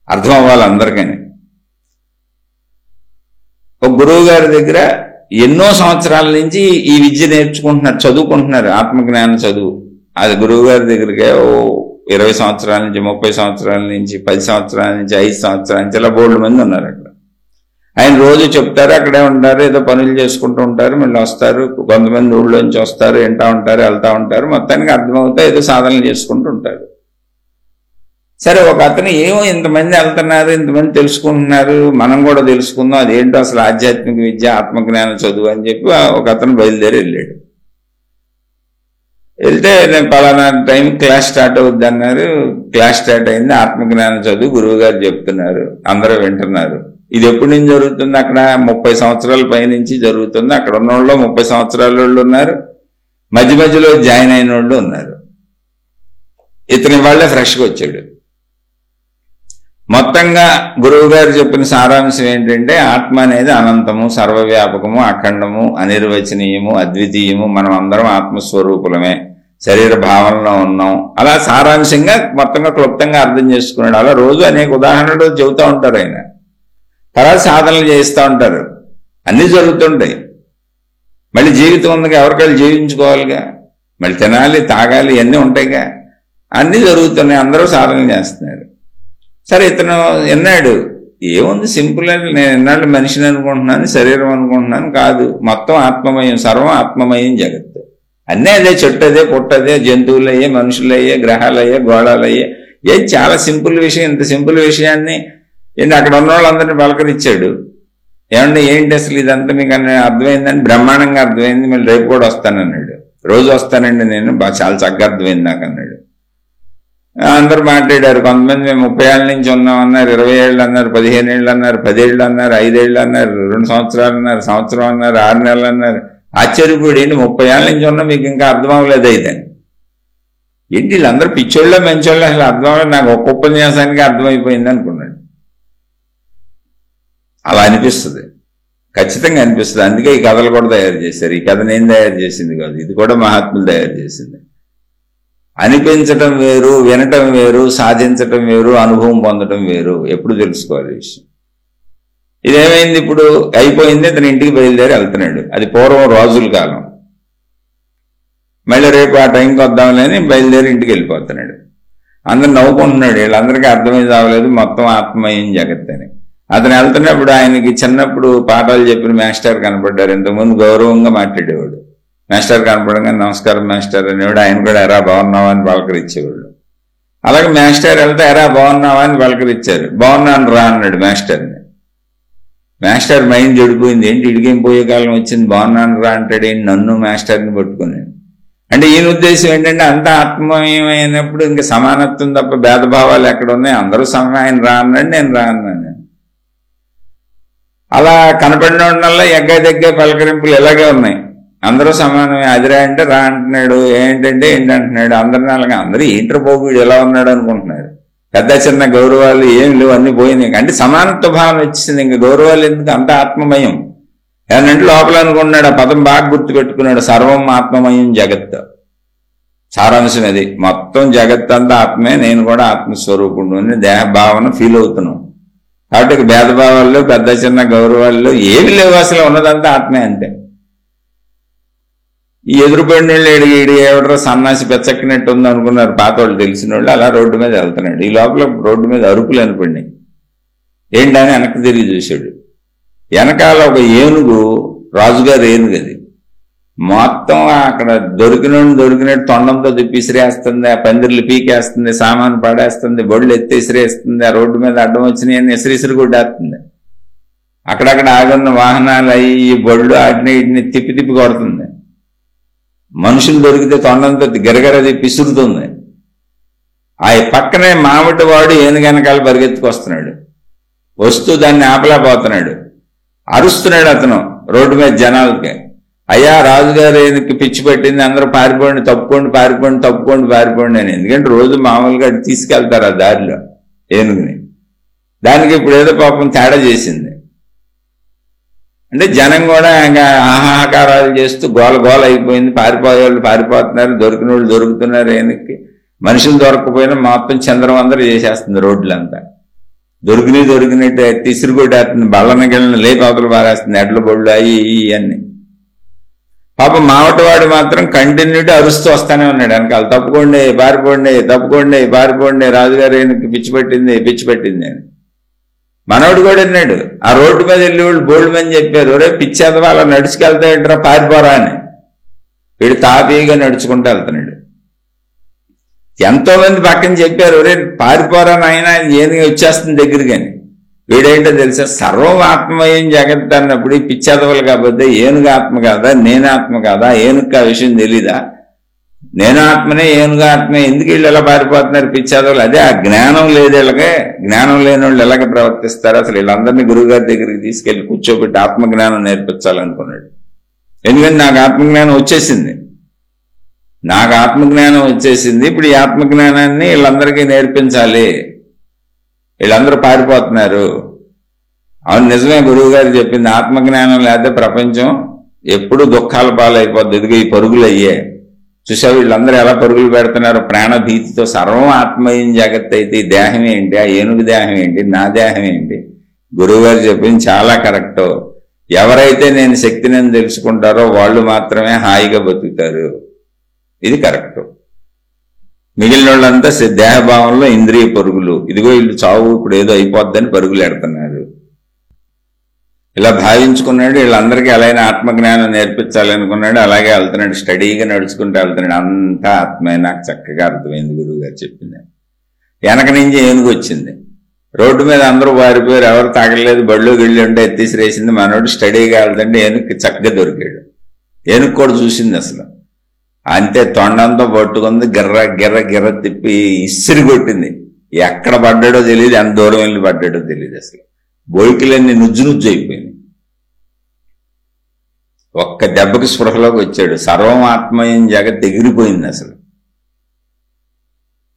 అర్థం అవ్వాలి అందరికని. ఒక గురువు గారి దగ్గర ఎన్నో సంవత్సరాల నుంచి ఈ విద్య నేర్చుకుంటున్నారు, చదువుకుంటున్నారు, ఆత్మజ్ఞాన చదువు. అది గురువు గారి దగ్గరికి 20 సంవత్సరాల నుంచి, 30 సంవత్సరాల నుంచి, 10 సంవత్సరాల నుంచి, 5 సంవత్సరాల నుంచి ఇలా బోల్డ్ మంది ఉన్నారు అక్కడ. ఆయన రోజు చెప్తారు, అక్కడే ఉంటారు, ఏదో పనులు చేసుకుంటూ ఉంటారు, మళ్ళీ వస్తారు, కొంతమంది ఊళ్ళోంచి వస్తారు, వింటా ఉంటారు, వెళ్తా ఉంటారు, మొత్తానికి అర్థమవుతా ఏదో సాధనలు చేసుకుంటూ ఉంటారు. సరే, ఒక అతను ఏమో ఇంతమంది వెళ్తున్నారు, ఇంతమంది తెలుసుకుంటున్నారు, మనం కూడా తెలుసుకుందాం, అదేంటో అసలు ఆధ్యాత్మిక విద్య, ఆత్మజ్ఞాన చదువు అని చెప్పి ఒక అతను బయలుదేరి వెళ్ళాడు. వెళ్తే నేను పలానా టైం క్లాస్ స్టార్ట్ అవుద్ది అన్నారు. క్లాస్ స్టార్ట్ అయింది, ఆత్మజ్ఞాన చదువు గురువు గారు చెప్తున్నారు, అందరూ వింటున్నారు. ఇది ఎప్పటి నుంచి జరుగుతుంది? అక్కడ 30 సంవత్సరాల పైనుంచి జరుగుతుంది. అక్కడ ఉన్న వాళ్ళు 30 సంవత్సరాల వాళ్ళు ఉన్నారు, మధ్య మధ్యలో జాయిన్ అయిన వాళ్ళు ఉన్నారు. ఇతని వాళ్ళే ఫ్రెష్గా వచ్చాడు. మొత్తంగా గురువు గారు చెప్పిన సారాంశం ఏంటంటే, ఆత్మ అనేది అనంతము, సర్వవ్యాపకము, అఖండము, అనిర్వచనీయము, అద్వితీయము, మనం అందరం ఆత్మస్వరూపులమే, శరీర భావనలో ఉన్నాం. అలా సారాంశంగా మొత్తంగా క్లుప్తంగా అర్థం చేసుకున్నాడు. అలా రోజు అనేక ఉదాహరణలు చెబుతూ ఉంటారు ఆయన. తర్వాత సాధనలు చేస్తూ ఉంటారు, అన్నీ జరుగుతుంటాయి. మళ్ళీ జీవితం ఉందిగా, ఎవరికాళ్ళు జీవించుకోవాలిగా, మళ్ళీ తినాలి, తాగాలి, ఇవన్నీ ఉంటాయిగా, అన్నీ జరుగుతున్నాయి, అందరూ సాధనలు చేస్తున్నారు. సరే, ఇతను ఎన్నాడు, ఏముంది సింపుల్ అని, నేను ఎన్నాళ్ళు మనిషిని అనుకుంటున్నాను, శరీరం అనుకుంటున్నాను, కాదు, మొత్తం ఆత్మమయం, సర్వం ఆత్మమయం జగత్తు. అన్నీ అదే, చెట్టు అదే, పుట్టదే, జంతువులు అయ్యే, మనుషులు అయ్యే, గ్రహాలు అయ్యే, గోళాలు అయ్యే. ఏం చాలా సింపుల్ విషయం. ఇంత సింపుల్ విషయాన్ని అక్కడ ఉన్న వాళ్ళందరినీ పలకరించాడు. ఏమంటే ఏంటి అసలు ఇదంతా మీకు అర్థమైందని, బ్రహ్మాండంగా అర్థమైంది, మళ్ళీ రేపు కూడా వస్తానన్నాడు. రోజు వస్తానండి నేను, చాలా చక్కగా అర్థమైంది నాకు అన్నాడు. అందరూ మాట్లాడారు. కొంతమంది మేము 30 ఏళ్ళ నుంచి ఉన్నామన్నారు, 20 ఏళ్ళు అన్నారు, 15 ఏళ్ళు అన్నారు, 10 ఏళ్ళు అన్నారు, 5 ఏళ్ళు అన్నారు, 2 సంవత్సరాలు అన్నారు, సంవత్సరం అన్నారు, 6 నెలలు అన్నారు. ఆశ్చర్యపోయాడు, ఏంటి 30 ఏళ్ళ నుంచి ఉన్నా మీకు ఇంకా అర్థం అవ్వలేదు అయితే. ఏంటి వీళ్ళందరూ పిచ్చోళ్ళ మంచోళ్ళ, అసలు అర్థం అవ్వలేదు, నాకు ఒక్క ఉపన్యాసానికి అర్థమైపోయింది అనుకున్నాడు. అలా అనిపిస్తుంది, ఖచ్చితంగా అనిపిస్తుంది. అందుకే ఈ కథలు కూడా తయారు చేశారు. ఈ కథ నేను తయారు చేసింది కాదు, ఇది కూడా మహాత్ములు తయారు చేసింది. అనిపించటం వేరు, వినటం వేరు, సాధించటం వేరు, అనుభవం పొందటం వేరు. ఎప్పుడు తెలుసుకోవాలి విషయం. ఇదేమైంది, ఇప్పుడు అయిపోయింది, అతను ఇంటికి బయలుదేరి వెళ్తున్నాడు. అది పూర్వం రోజుల కాలం. మళ్ళీ రేపు ఆ టైంకి వద్దాంలేని బయలుదేరి ఇంటికి వెళ్ళిపోతున్నాడు. అందరు నవ్వుకుంటున్నాడు, వీళ్ళందరికీ అర్థమైంది అవ్వలేదు, మొత్తం ఆత్మమయం జగత్ అని. అతను వెళ్తున్నప్పుడు ఆయనకి చిన్నప్పుడు పాఠాలు చెప్పిన మాస్టర్ కనపడ్డారు. ఇంతకుముందు గౌరవంగా మాట్లాడేవాడు. మాస్టర్ కనపడంగా నమస్కారం మాస్టర్ అనేవాడు. ఆయన కూడా ఎరా బాగున్నావా అని పలకరించేవాడు. అలాగే మాస్టర్ వెళ్తే ఎరా బాగున్నావా అని పలకరించారు. బాగున్నాను రా అన్నాడు మాస్టర్ని. మాస్టర్ మైండ్ చెడిపోయింది, ఏంటి ఇడిగేం పోయే కాలం వచ్చింది, బాగున్నాను రా అంటాడు, ఏంటి నన్ను మాస్టర్ని పట్టుకున్నాను. అంటే ఈయన ఉద్దేశం ఏంటంటే, అంత ఆత్మీయమైనప్పుడు ఇంకా సమానత్వం తప్ప భేదభావాలు ఎక్కడ ఉన్నాయి, అందరూ సమయం రా అన్నాడు, నేను రా అన్నాను. అలా కనపడిన వాళ్ళ ఎగ్గా దగ్గర పలకరింపులు ఇలాగే ఉన్నాయి. అందరూ సమానమే, అదిరా అంటే రా అంటున్నాడు, ఏంటంటే ఏంటంటున్నాడు, అందరిని అలాగే, అందరూ ఏంటర్ పోగుడు ఎలా ఉన్నాడు అనుకుంటున్నారు. పెద్ద చిన్న గౌరవాలు ఏం లేవు, అన్ని పోయినాయి. అంటే సమానత్వ భావన వచ్చింది, ఇంకా గౌరవాలు ఎందుకు, అంత ఆత్మమయం. ఏమనంటే లోపల అనుకున్నాడు, ఆ పదం బాగా గుర్తుపెట్టుకున్నాడు, సర్వం ఆత్మమయం జగత్. సారాంశం అది, మొత్తం జగత్ అంతా ఆత్మే, నేను కూడా ఆత్మస్వరూపుడు అని దేహ భావన ఫీల్ అవుతున్నాం. కాబట్టి భేదభావాల్లో, పెద్ద చిన్న గౌరవాల్లో ఏమి లేవు, అసలు ఉన్నదంతా ఆత్మే అంతే. ఈ ఎదురుపడిన వాళ్ళు ఎవడో సన్నాసి పెచ్చక్కినట్టు ఉంది అనుకున్నారు పాత వాళ్ళు, తెలిసిన వాళ్ళు. అలా రోడ్డు మీద వెళ్తున్నాడు. ఈ లోపల రోడ్డు మీద అరుపులు అనిపడినాయి. ఏంటని వెనక్కి తిరిగి చూశాడు. వెనకాల ఒక ఏనుగు, రాజుగారు ఏనుగు, అది మొత్తం అక్కడ దొరికినట్టు తొండంతో తిప్పిసిరేస్తుంది, ఆ పందిర్లు పీకేస్తుంది, సామాను పడేస్తుంది, బొడ్లు ఎత్తేసిరేస్తుంది, ఆ రోడ్డు మీద అడ్డం వచ్చినాయని ఇసిరిసిరి కొట్టేస్తుంది. అక్కడక్కడ ఆగున్న వాహనాలు అయ్యి ఈ బొడ్లు వాటిని తిప్పి కొడుతుంది. మనుషులు దొరికితే తొండంతో గిరగర పిసురుతుంది. ఆ పక్కనే మామిటి వాడు ఏనుగు వెనకాల పరిగెత్తుకొస్తున్నాడు. వస్తూ దాన్ని ఆపలేకపోతున్నాడు. అరుస్తున్నాడు అతను రోడ్డు మీద జనాలకి, అయ్యా రాజుగారు ఏనుగుకి పిచ్చి పెట్టింది, అందరూ పారిపోండి, తప్పుకోండి అని. ఎందుకంటే రోజు మామూలుగా తీసుకెళ్తారు ఆ దారిలో ఏనుగుని. దానికి ఇప్పుడు ఏదో పాపం తేడా చేసింది. అంటే జనం కూడా ఇంకా ఆహాకారాలు చేస్తూ గోల గోల అయిపోయింది. పారిపోయేవాళ్ళు పారిపోతున్నారు, దొరికిన వాళ్ళు దొరుకుతున్నారు. వెనక్కి మనుషులు దొరకపోయినా మొత్తం చంద్రం అందరూ చేసేస్తుంది రోడ్లంతా. దొరికినట్టు తిసిరిగొట్టేస్తుంది, బళ్ళన గిళ్ళని లేపి అవతలు పారేస్తుంది, ఎడ్ల బొళ్ళు అయ్యి ఇవన్నీ. పాపం మావటివాడు మాత్రం కంటిన్యూటీ అరుస్తూ వస్తానే ఉన్నాడు వెనకాల, తప్పుకోండి పారిపోండి, తప్పుకోండి పారిపోండి, రాజుగారు ఈయనకి పిచ్చి పెట్టింది అని. మనోడు కూడా అన్నాడు. ఆ రోడ్డు మీద వెళ్ళి వాళ్ళు బోల్డ్ మంది చెప్పారు, ఒరే పిచ్చేదవా అలా నడుచుకెళ్తాయంటారా, పారిపోరా అని. వీడు తాపీగా నడుచుకుంటూ వెళ్తున్నాడు. ఎంతో మంది పక్కన చెప్పారు, ఒరే పారిపోరా నాయన, ఏనుగు వచ్చేస్తుంది దగ్గరికి అని. వీడేంటో తెలుసా, సర్వం ఆత్మమయం జగత్ అన్నప్పుడు పిచ్చేదవలు కాకపోతే ఏనుగు ఆత్మ కాదా, నేను ఆత్మ కాదా, ఏనుగు ఆ విషయం తెలీదా? నేను ఆత్మనే, ఏనుగు ఆత్మే, ఎందుకు వీళ్ళు ఎలా పారిపోతున్నారు పిచ్చేదవలు? అదే ఆ జ్ఞానం లేదు వీళ్ళకే. జ్ఞానం లేని వాళ్ళు ఎలాగ ప్రవర్తిస్తారు? అసలు వీళ్ళందరినీ గురువుగారి దగ్గరికి తీసుకెళ్లి కూర్చోబెట్టి ఆత్మజ్ఞానం నేర్పించాలనుకున్నాడు. ఎందుకంటే నాకు ఆత్మజ్ఞానం వచ్చేసింది. ఇప్పుడు ఈ ఆత్మజ్ఞానాన్ని వీళ్ళందరికీ నేర్పించాలి. వీళ్ళందరూ పారిపోతున్నారు. అవును, నిజమే గురువు గారు చెప్పింది, ఆత్మజ్ఞానం లేకపోతే ప్రపంచం ఎప్పుడు దుఃఖాల పాలైపోద్ది. ఇదిగో ఈ పరుగులు అయ్యే చూసావు, వీళ్ళందరూ ఎలా పరుగులు పెడుతున్నారు ప్రాణభీతితో. సర్వం ఆత్మయం జగత్ అయితే ఈ దేహం ఏంటి, ఆ ఏనుగు దేహం ఏంటి, నా దేహం ఏంటి? గురువు గారు చెప్పింది చాలా కరెక్ట్. ఎవరైతే నేను శక్తిని తెలుసుకుంటారో వాళ్ళు మాత్రమే హాయిగా బతుకుతారు. ఇది కరెక్ట్. మిగిలిన వాళ్ళంతా దేహభావంలో ఇంద్రియ పరుగులు. ఇదిగో వీళ్ళు చావు ఇప్పుడు ఏదో అయిపోద్దని పరుగులు ఎడుతున్నారు. ఇలా భావించుకున్నాడు. వీళ్ళందరికీ ఎలాగైనా ఆత్మజ్ఞానం నేర్పించాలనుకున్నాడు. అలాగే వెళ్తున్నాడు, స్టడీగా నడుచుకుంటూ వెళ్తున్నాడు. అంతా ఆత్మే, నాకు చక్కగా అర్థమైంది గురువు గారు చెప్పింది. వెనక నుంచి ఏనుగు వచ్చింది. రోడ్డు మీద అందరూ పారిపోయారు, ఎవరు తాగలేదు, బళ్ళు గిళ్ళు ఉంటే ఎత్తిసిరేసింది. మనోడు స్టడీగా వెళ్తుంటే ఏనుగుకి చక్కగా దొరికాడు. ఏనుగు కూడా చూసింది అసలు. అంతే తొండంతో పట్టుకుంది, గిర్ర గిర్ర గిర్ర తిప్పి ఇసిరి కొట్టింది. ఎక్కడ పడ్డాడో తెలియదు, ఎంత దూరం వెళ్ళి పడ్డాడో తెలియదు. అసలు బోయికిలన్నీ నుజ్జు అయిపోయింది. ఒక్క దెబ్బకి స్పృహలోకి వచ్చాడు. సర్వం ఆత్మయం జగత్ ఎగిరిపోయింది అసలు.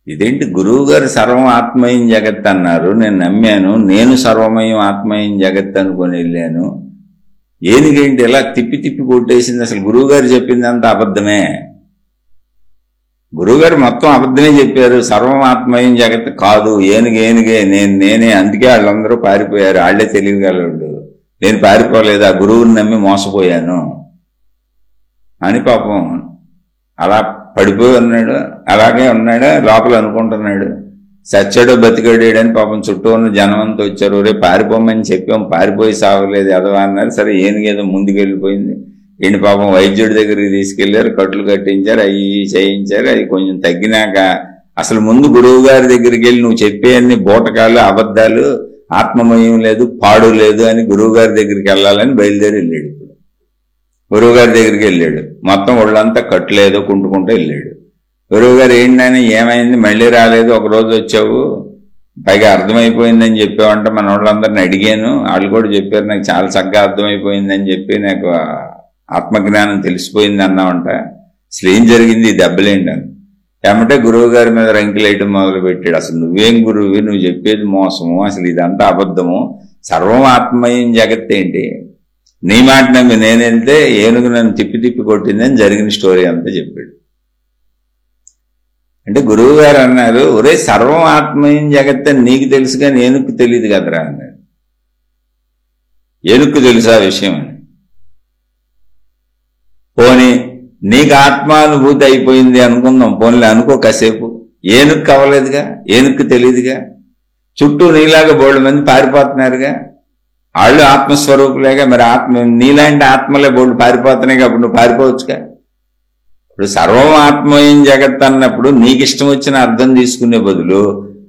ఇదేంటి గురువు గారు సర్వం ఆత్మయం జగత్ అన్నారు, నేను నమ్మాను, నేను సర్వమయం ఆత్మయం జగత్ అనుకొని వెళ్ళాను. ఏనుగేంటి ఎలా తిప్పి తిప్పి కొట్టేసింది? అసలు గురువు గారు చెప్పింది అంత అబద్ధమే. గురువుగారు మొత్తం అబద్ధమే చెప్పారు. సర్వం ఆత్మయం జగత్ కాదు, ఏనుగే నేనే. అందుకే వాళ్ళందరూ పారిపోయారు. వాళ్లే తెలియగలవాళ్ళు, నేను పారిపోలేదు, ఆ గురువుని నమ్మి మోసపోయాను అని పాపం అలా పడిపోయి ఉన్నాడు. అలాగే ఉన్నాడు, లోపల అనుకుంటున్నాడు, చచ్చాడో బతికాడేడని. పాపం చుట్టూ ఉన్న జనం అంతా వచ్చారు, రే పారిపోమని చెప్పాం, పారిపోయి సాగలేదు ఎదవా అన్నారు. సరే ఏనుగేదో ముందుకు వెళ్ళిపోయింది. ఈయన పాపం వైద్యుడి దగ్గరికి తీసుకెళ్లారు, కట్లు కట్టించారు, అవి చేయించారు. అవి కొంచెం తగ్గినాక అసలు ముందు గురువు గారి దగ్గరికి వెళ్ళి నువ్వు చెప్పే అన్ని బూటకాలు అబద్ధాలు, ఆత్మమయం లేదు, పాడు లేదు అని గురువు గారి దగ్గరికి వెళ్ళాలని బయలుదేరి వెళ్ళాడు. ఇప్పుడు గురువు గారి దగ్గరికి వెళ్ళాడు. మొత్తం ఒళ్ళంతా కట్టులేదో కుంటుకుంటూ వెళ్ళాడు. గురువు గారు ఏంటని, ఏమైంది, మళ్ళీ రాలేదు, ఒకరోజు వచ్చావు, పైగా అర్థమైపోయిందని చెప్పావంటే మన వాళ్ళందరిని అడిగాను, వాళ్ళు కూడా చెప్పారు నాకు చాలా చక్కగా అర్థమైపోయిందని చెప్పి, నాకు ఆత్మజ్ఞానం తెలిసిపోయింది అన్నావంట. అసలు ఏం జరిగింది, దెబ్బలేంటని ఏమంటే గురువు గారి మీద రంకిలేయటం మొదలు పెట్టాడు. అసలు నువ్వేం గురువు, నువ్వు చెప్పేది మోసము, అసలు ఇదంతా అబద్ధము, సర్వం ఆత్మయం జగత్ ఏంటి, నీ మాట నమ్మి నేను వెళ్తే ఏనుగు నన్ను తిప్పి తిప్పి కొట్టిందని జరిగిన స్టోరీ అంతా చెప్పాడు. అంటే గురువు గారు అన్నారు, ఒరే సర్వం ఆత్మయం జగత్ అని నీకు తెలుసు కానీ ఏనుక్కు తెలియదు కదరా అన్నాడు. ఏనుక్కు తెలుసు ఆ విషయం అని. పోనీ నీకు ఆత్మానుభూతి అయిపోయింది అనుకుందాం, పోనీ అనుకో కాసేపు. ఏనుక్కు అవ్వలేదుగా, ఏనుక్కు తెలియదుగా, చుట్టూ నీలాగా బోల్డ్ మంది పారిపోతున్నారుగా, వాళ్ళు ఆత్మస్వరూపులేగా, మరి నీలాంటి ఆత్మలే బోల్డ్ పారిపోతున్నాయి, అప్పుడు నువ్వు పారిపోవచ్చుగా. ఇప్పుడు సర్వం ఆత్మయం జగత్ అన్నప్పుడు నీకు ఇష్టం వచ్చిన అర్థం తీసుకునే బదులు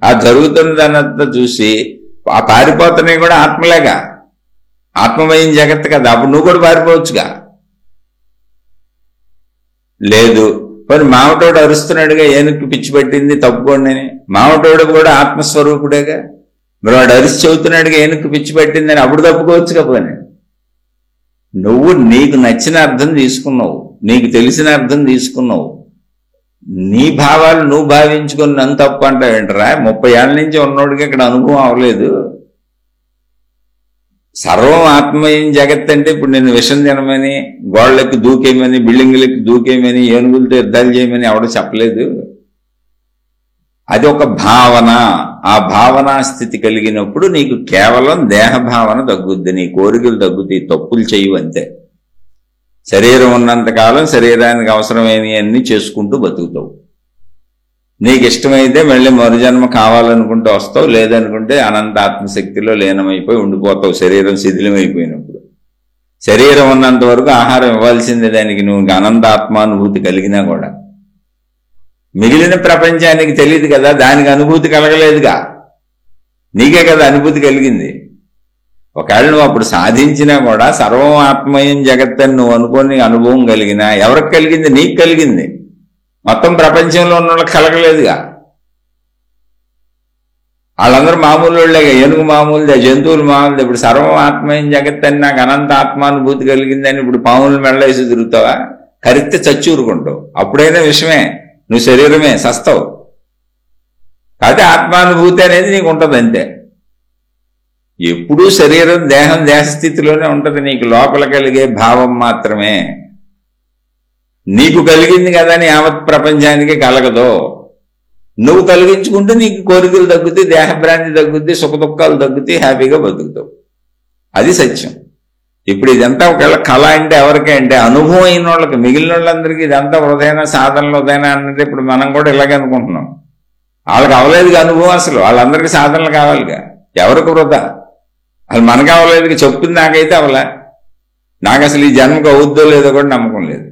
ఆ జరుగుతున్నదంతా చూసి ఆ పారిపోతున్నాయి కూడా ఆత్మలేగా, ఆత్మమయం జగత్ కదా, అప్పుడు నువ్వు కూడా పారిపోవచ్చుగా. లేదు, మరి మావటోడు అరుస్తున్నాడుగా, ఏనుక్కి పిచ్చి పట్టింది తప్పుకోండి అని, మావటోడు కూడా ఆత్మస్వరూపుడేగా, మరి వాడు అరిసి చెబుతున్నాడుగా ఏనుక్కి పిచ్చి పట్టిందని, అప్పుడు తప్పుకోవచ్చుగా. పోనీ నువ్వు నీకు నచ్చిన అర్థం తీసుకున్నావు, నీకు తెలిసిన అర్థం తీసుకున్నావు, నీ భావాలు నువ్వు భావించుకుని నన్ను తప్పు అంటావేంటరా? 30 ఏళ్ళ నుంచి ఉన్నోడికి ఇక్కడ అనుభవం అవ్వలేదు. సర్వం ఆత్మయం జగత్ అంటే ఇప్పుడు నేను విషం తినమని, గోడలకి దూకేయమని, బిల్డింగులకి దూకేయమని, ఏనుగులతో యుద్ధాలు చేయమని ఎవడో చెప్పలేదు. అది ఒక భావన. ఆ భావనా స్థితి కలిగినప్పుడు నీకు కేవలం దేహ భావన తగ్గుద్ది, నీ కోరికలు తగ్గుతాయి, తప్పులు చేయవు అంతే. శరీరం ఉన్నంతకాలం శరీరానికి అవసరమైనవి అన్నీ చేసుకుంటూ బతుకుతావు. నీకు ఇష్టమైతే మళ్ళీ మరుజన్మ కావాలనుకుంటే వస్తావు, లేదనుకుంటే అనంత ఆత్మశక్తిలో లీనమైపోయి ఉండిపోతావు శరీరం శిథిలమైపోయినప్పుడు. శరీరం ఉన్నంత వరకు ఆహారం ఇవ్వాల్సిందే దానికి, నువ్వు అనంత ఆత్మానుభూతి కలిగినా కూడా. మిగిలిన ప్రపంచానికి తెలియదు కదా, దానికి అనుభూతి కలగలేదుగా, నీకే కదా అనుభూతి కలిగింది. ఒకవేళ నువ్వు అప్పుడు సాధించినా కూడా సర్వం ఆత్మయం జగత్తని నువ్వు అనుకోని అనుభవం కలిగినా ఎవరికి కలిగింది? నీకు కలిగింది. మొత్తం ప్రపంచంలో ఉన్న వాళ్ళకి కలగలేదుగా. వాళ్ళందరూ మామూలు వాళ్ళేగా, ఏనుగు మామూలుదే, జంతువులు మామూలుదే. ఇప్పుడు సర్వం ఆత్మయం జగత్తని నాకు అనంత ఆత్మానుభూతి కలిగిందని ఇప్పుడు పాములు మెళ్ళేసి తిరుగుతావా? కరిస్తే చచ్చూరుకుంటావు. అప్పుడైనా విషమే, నువ్వు శరీరమే, సస్తావు. కాబట్టి ఆత్మానుభూతి అనేది నీకు ఉంటుంది అంతే. ఎప్పుడూ శరీరం దేహం దేహస్థితిలోనే ఉంటుంది. నీకు లోపల కలిగే భావం మాత్రమే. నీకు కలిగింది కదా అని యావత్ ప్రపంచానికి కలగదు. నువ్వు కలిగించుకుంటే నీకు కోరికలు తగ్గుతాయి, దేహభ్రాంతి తగ్గుద్ది, సుఖ దుఃఖాలు తగ్గుతాయి, హ్యాపీగా బతుకుతావు. అది సత్యం. ఇప్పుడు ఇదంతా ఒకవేళ కళ అంటే ఎవరికే అంటే అనుభవం అయిన వాళ్ళకి, మిగిలిన వాళ్ళందరికీ ఇదంతా వృధైనా సాధనలు వృధైనా అన్నది ఇప్పుడు మనం కూడా ఇలాగే అనుకుంటున్నాం. వాళ్ళకి అవ్వలేదుగా అనుభవం, అసలు వాళ్ళందరికీ సాధనలు కావాలిగా. ఎవరికి వృధా? అది మనకు అవ్వలేదు, చెప్తుంది నాకైతే అవలా. నాకు అసలు ఈ జన్మకు అవుద్దో లేదో కూడా నమ్మకం లేదు.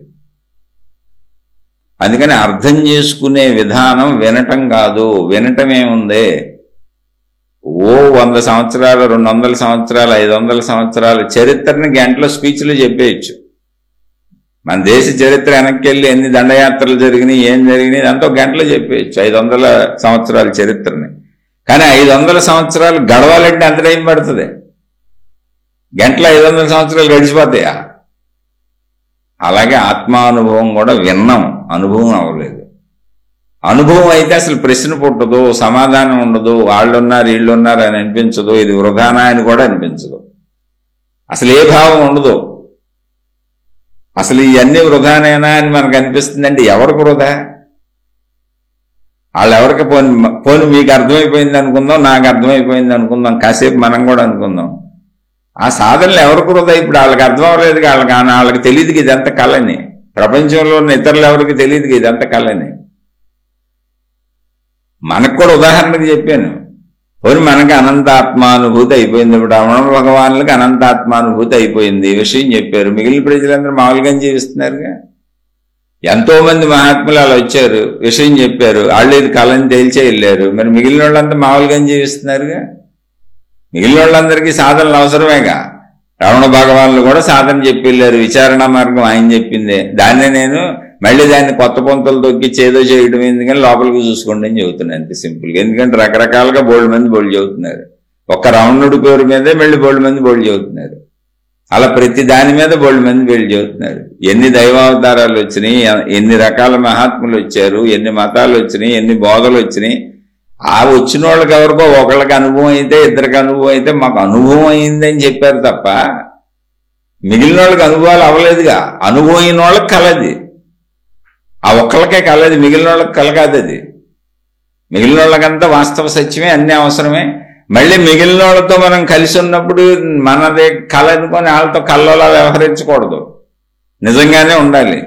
అందుకని అర్థం చేసుకునే విధానం వినటం కాదు. వినటమేముందే, ఓ 100 సంవత్సరాలు, 200 సంవత్సరాలు, 500 సంవత్సరాల చరిత్రని గంటలో స్పీచ్లు చెప్పేయచ్చు. మన దేశ చరిత్ర వెనక్కి వెళ్ళి ఎన్ని దండయాత్రలు జరిగినాయి, ఏం జరిగినాయి, అంతా గంటలో చెప్పేయచ్చు 500 సంవత్సరాల చరిత్రని. కానీ 500 సంవత్సరాలు గడవాలంటే అంత టైం పడుతుంది. గంటలో 500 సంవత్సరాలు గడిచిపోతాయా? అలాగే ఆత్మానుభవం కూడా విన్నాం, అనుభవం అవ్వలేదు. అనుభవం అయితే అసలు ప్రశ్న పుట్టదు, సమాధానం ఉండదు, వాళ్ళున్నారు వీళ్ళున్నారు అని అనిపించదు, ఇది వృధానా అని కూడా అనిపించదు, అసలు ఏ భావం ఉండదు. అసలు ఇవన్నీ వృధానేనా అని మనకు అనిపిస్తుందంటే ఎవరికి వృధా? వాళ్ళు ఎవరికి పోని మీకు అర్థమైపోయింది అనుకుందాం, నాకు అర్థమైపోయింది అనుకుందాం, కాసేపు మనం కూడా అనుకుందాం. ఆ సాధనలు ఎవరికి వృధా? ఇప్పుడు వాళ్ళకి అర్థం అవ్వలేదు, వాళ్ళకి తెలియదు ఇదంతా కళని. ప్రపంచంలో ఉన్న ఇతరులు ఎవరికి తెలియదు ఇదంతా కళని. మనకు కూడా ఉదాహరణకు చెప్పాను. పోనీ మనకి అనంతాత్మానుభూతి అయిపోయింది. ఇప్పుడు రమణ భగవానులకి అనంతాత్మానుభూతి అయిపోయింది, ఈ విషయం చెప్పారు. మిగిలిన ప్రజలందరూ మామూలుగా జీవిస్తున్నారుగా. ఎంతో మంది మహాత్ములు అలా వచ్చారు, విషయం చెప్పారు, వాళ్ళు ఇది కళని తేల్చే వెళ్ళారు. మరి మిగిలిన వాళ్ళంతా మామూలుగా జీవిస్తున్నారుగా. మిగిలిన వాళ్ళందరికీ సాధనలు అవసరమేగా. రమణ భగవానులు కూడా సాధన చెప్పి వెళ్ళారు, విచారణ మార్గం ఆయన చెప్పిందే. దాన్నే నేను మళ్ళీ దాన్ని కొత్త పొంతలు తొక్కి చేదో చేయడం ఎందుకని లోపలికి చూసుకోండి అని చెబుతున్నాను, అంతే సింపుల్గా. ఎందుకంటే రకరకాలుగా బోల్డ్ మంది బోల్డ్ చెబుతున్నారు. ఒక్క రమణుడి పేరు మీదే మళ్ళీ బోల్డ్ మంది బోల్డ్ చెబుతున్నారు. అలా ప్రతి దాని మీద బోల్డ్ మంది బోల్డ్ చెబుతున్నారు. ఎన్ని దైవావతారాలు వచ్చినాయి, ఎన్ని రకాల మహాత్ములు వచ్చారు, ఎన్ని మతాలు వచ్చినాయి, ఎన్ని బోధలు వచ్చినాయి. ఆ వచ్చిన వాళ్ళకి ఎవరికో ఒకళ్ళకి అనుభవం అయితే, ఇద్దరికి అనుభవం అయితే మాకు అనుభవం అయిందని చెప్పారు తప్ప మిగిలిన వాళ్ళకి అనుభవాలు అవ్వలేదుగా. అనుభవం అయిన వాళ్ళకి కలది, ఆ ఒక్కళ్ళకే కలది, మిగిలిన వాళ్ళకి కలగాదు. అది మిగిలిన వాళ్ళకంతా వాస్తవ సత్యమే, అన్నీ అవసరమే. మళ్ళీ మిగిలిన వాళ్ళతో మనం కలిసి ఉన్నప్పుడు మనదే కళ అనుకొని వాళ్ళతో కళ్ళలా వ్యవహరించకూడదు, నిజంగానే ఉండాలి.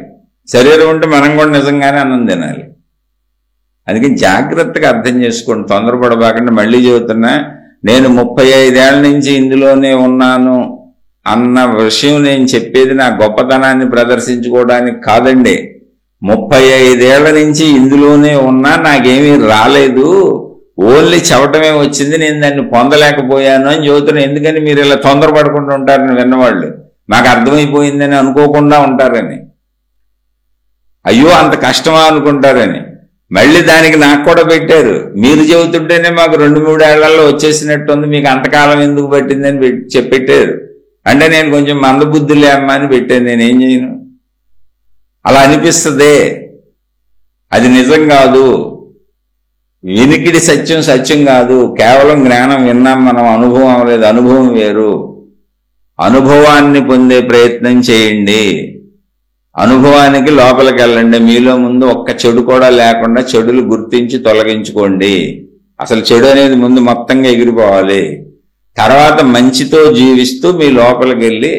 శరీరం ఉంటే మనం కూడా నిజంగానే అన్నం తినాలి. అందుకే జాగ్రత్తగా అర్థం చేసుకోండి, తొందరపడబాకండి. మళ్ళీ చెబుతున్నా, నేను 35 ఏళ్ల నుంచి ఇందులోనే ఉన్నాను అన్న విషయం నేను చెప్పేది నా గొప్పతనాన్ని ప్రదర్శించుకోవడానికి కాదండి. 35 ఏళ్ల నుంచి ఇందులోనే ఉన్నా, నాకేమీ రాలేదు, ఓన్లీ చెప్పటమే వచ్చింది, నేను దాన్ని పొందలేకపోయాను అని చెబుతున్నాను. ఎందుకని మీరు ఇలా తొందరపడకుండా ఉంటారని విన్నవాళ్ళు, మాకు అర్థమైపోయిందని అనుకోకుండా ఉంటారని, అయ్యో అంత కష్టమా అనుకుంటారని. మళ్ళీ దానికి నాకు కూడా పెట్టారు, మీరు చెబుతుంటేనే మాకు 2-3 ఏళ్లలో వచ్చేసినట్టుంది, మీకు అంతకాలం ఎందుకు పట్టిందని పెట్టారు. అంటే నేను కొంచెం మందబుద్ధులే అమ్మా అని పెట్టాను. నేనేం చేయను, అలా అనిపిస్తుంది. అది నిజం కాదు. వినికిడి సత్యం సత్యం కాదు. కేవలం జ్ఞానం విన్నాం మనం, అనుభవం అవ్వలేదు. అనుభవం వేరు. అనుభవాన్ని పొందే ప్రయత్నం చేయండి. అనుభవానికి లోపలికి వెళ్ళండి. మీలో ముందు ఒక్క చెడు కూడా లేకుండా చెడులు గుర్తించి తొలగించుకోండి. అసలు చెడు అనేది ముందు మొత్తంగా ఎగిరిపోవాలి. తర్వాత మంచితో జీవిస్తూ మీ లోపలికి వెళ్ళి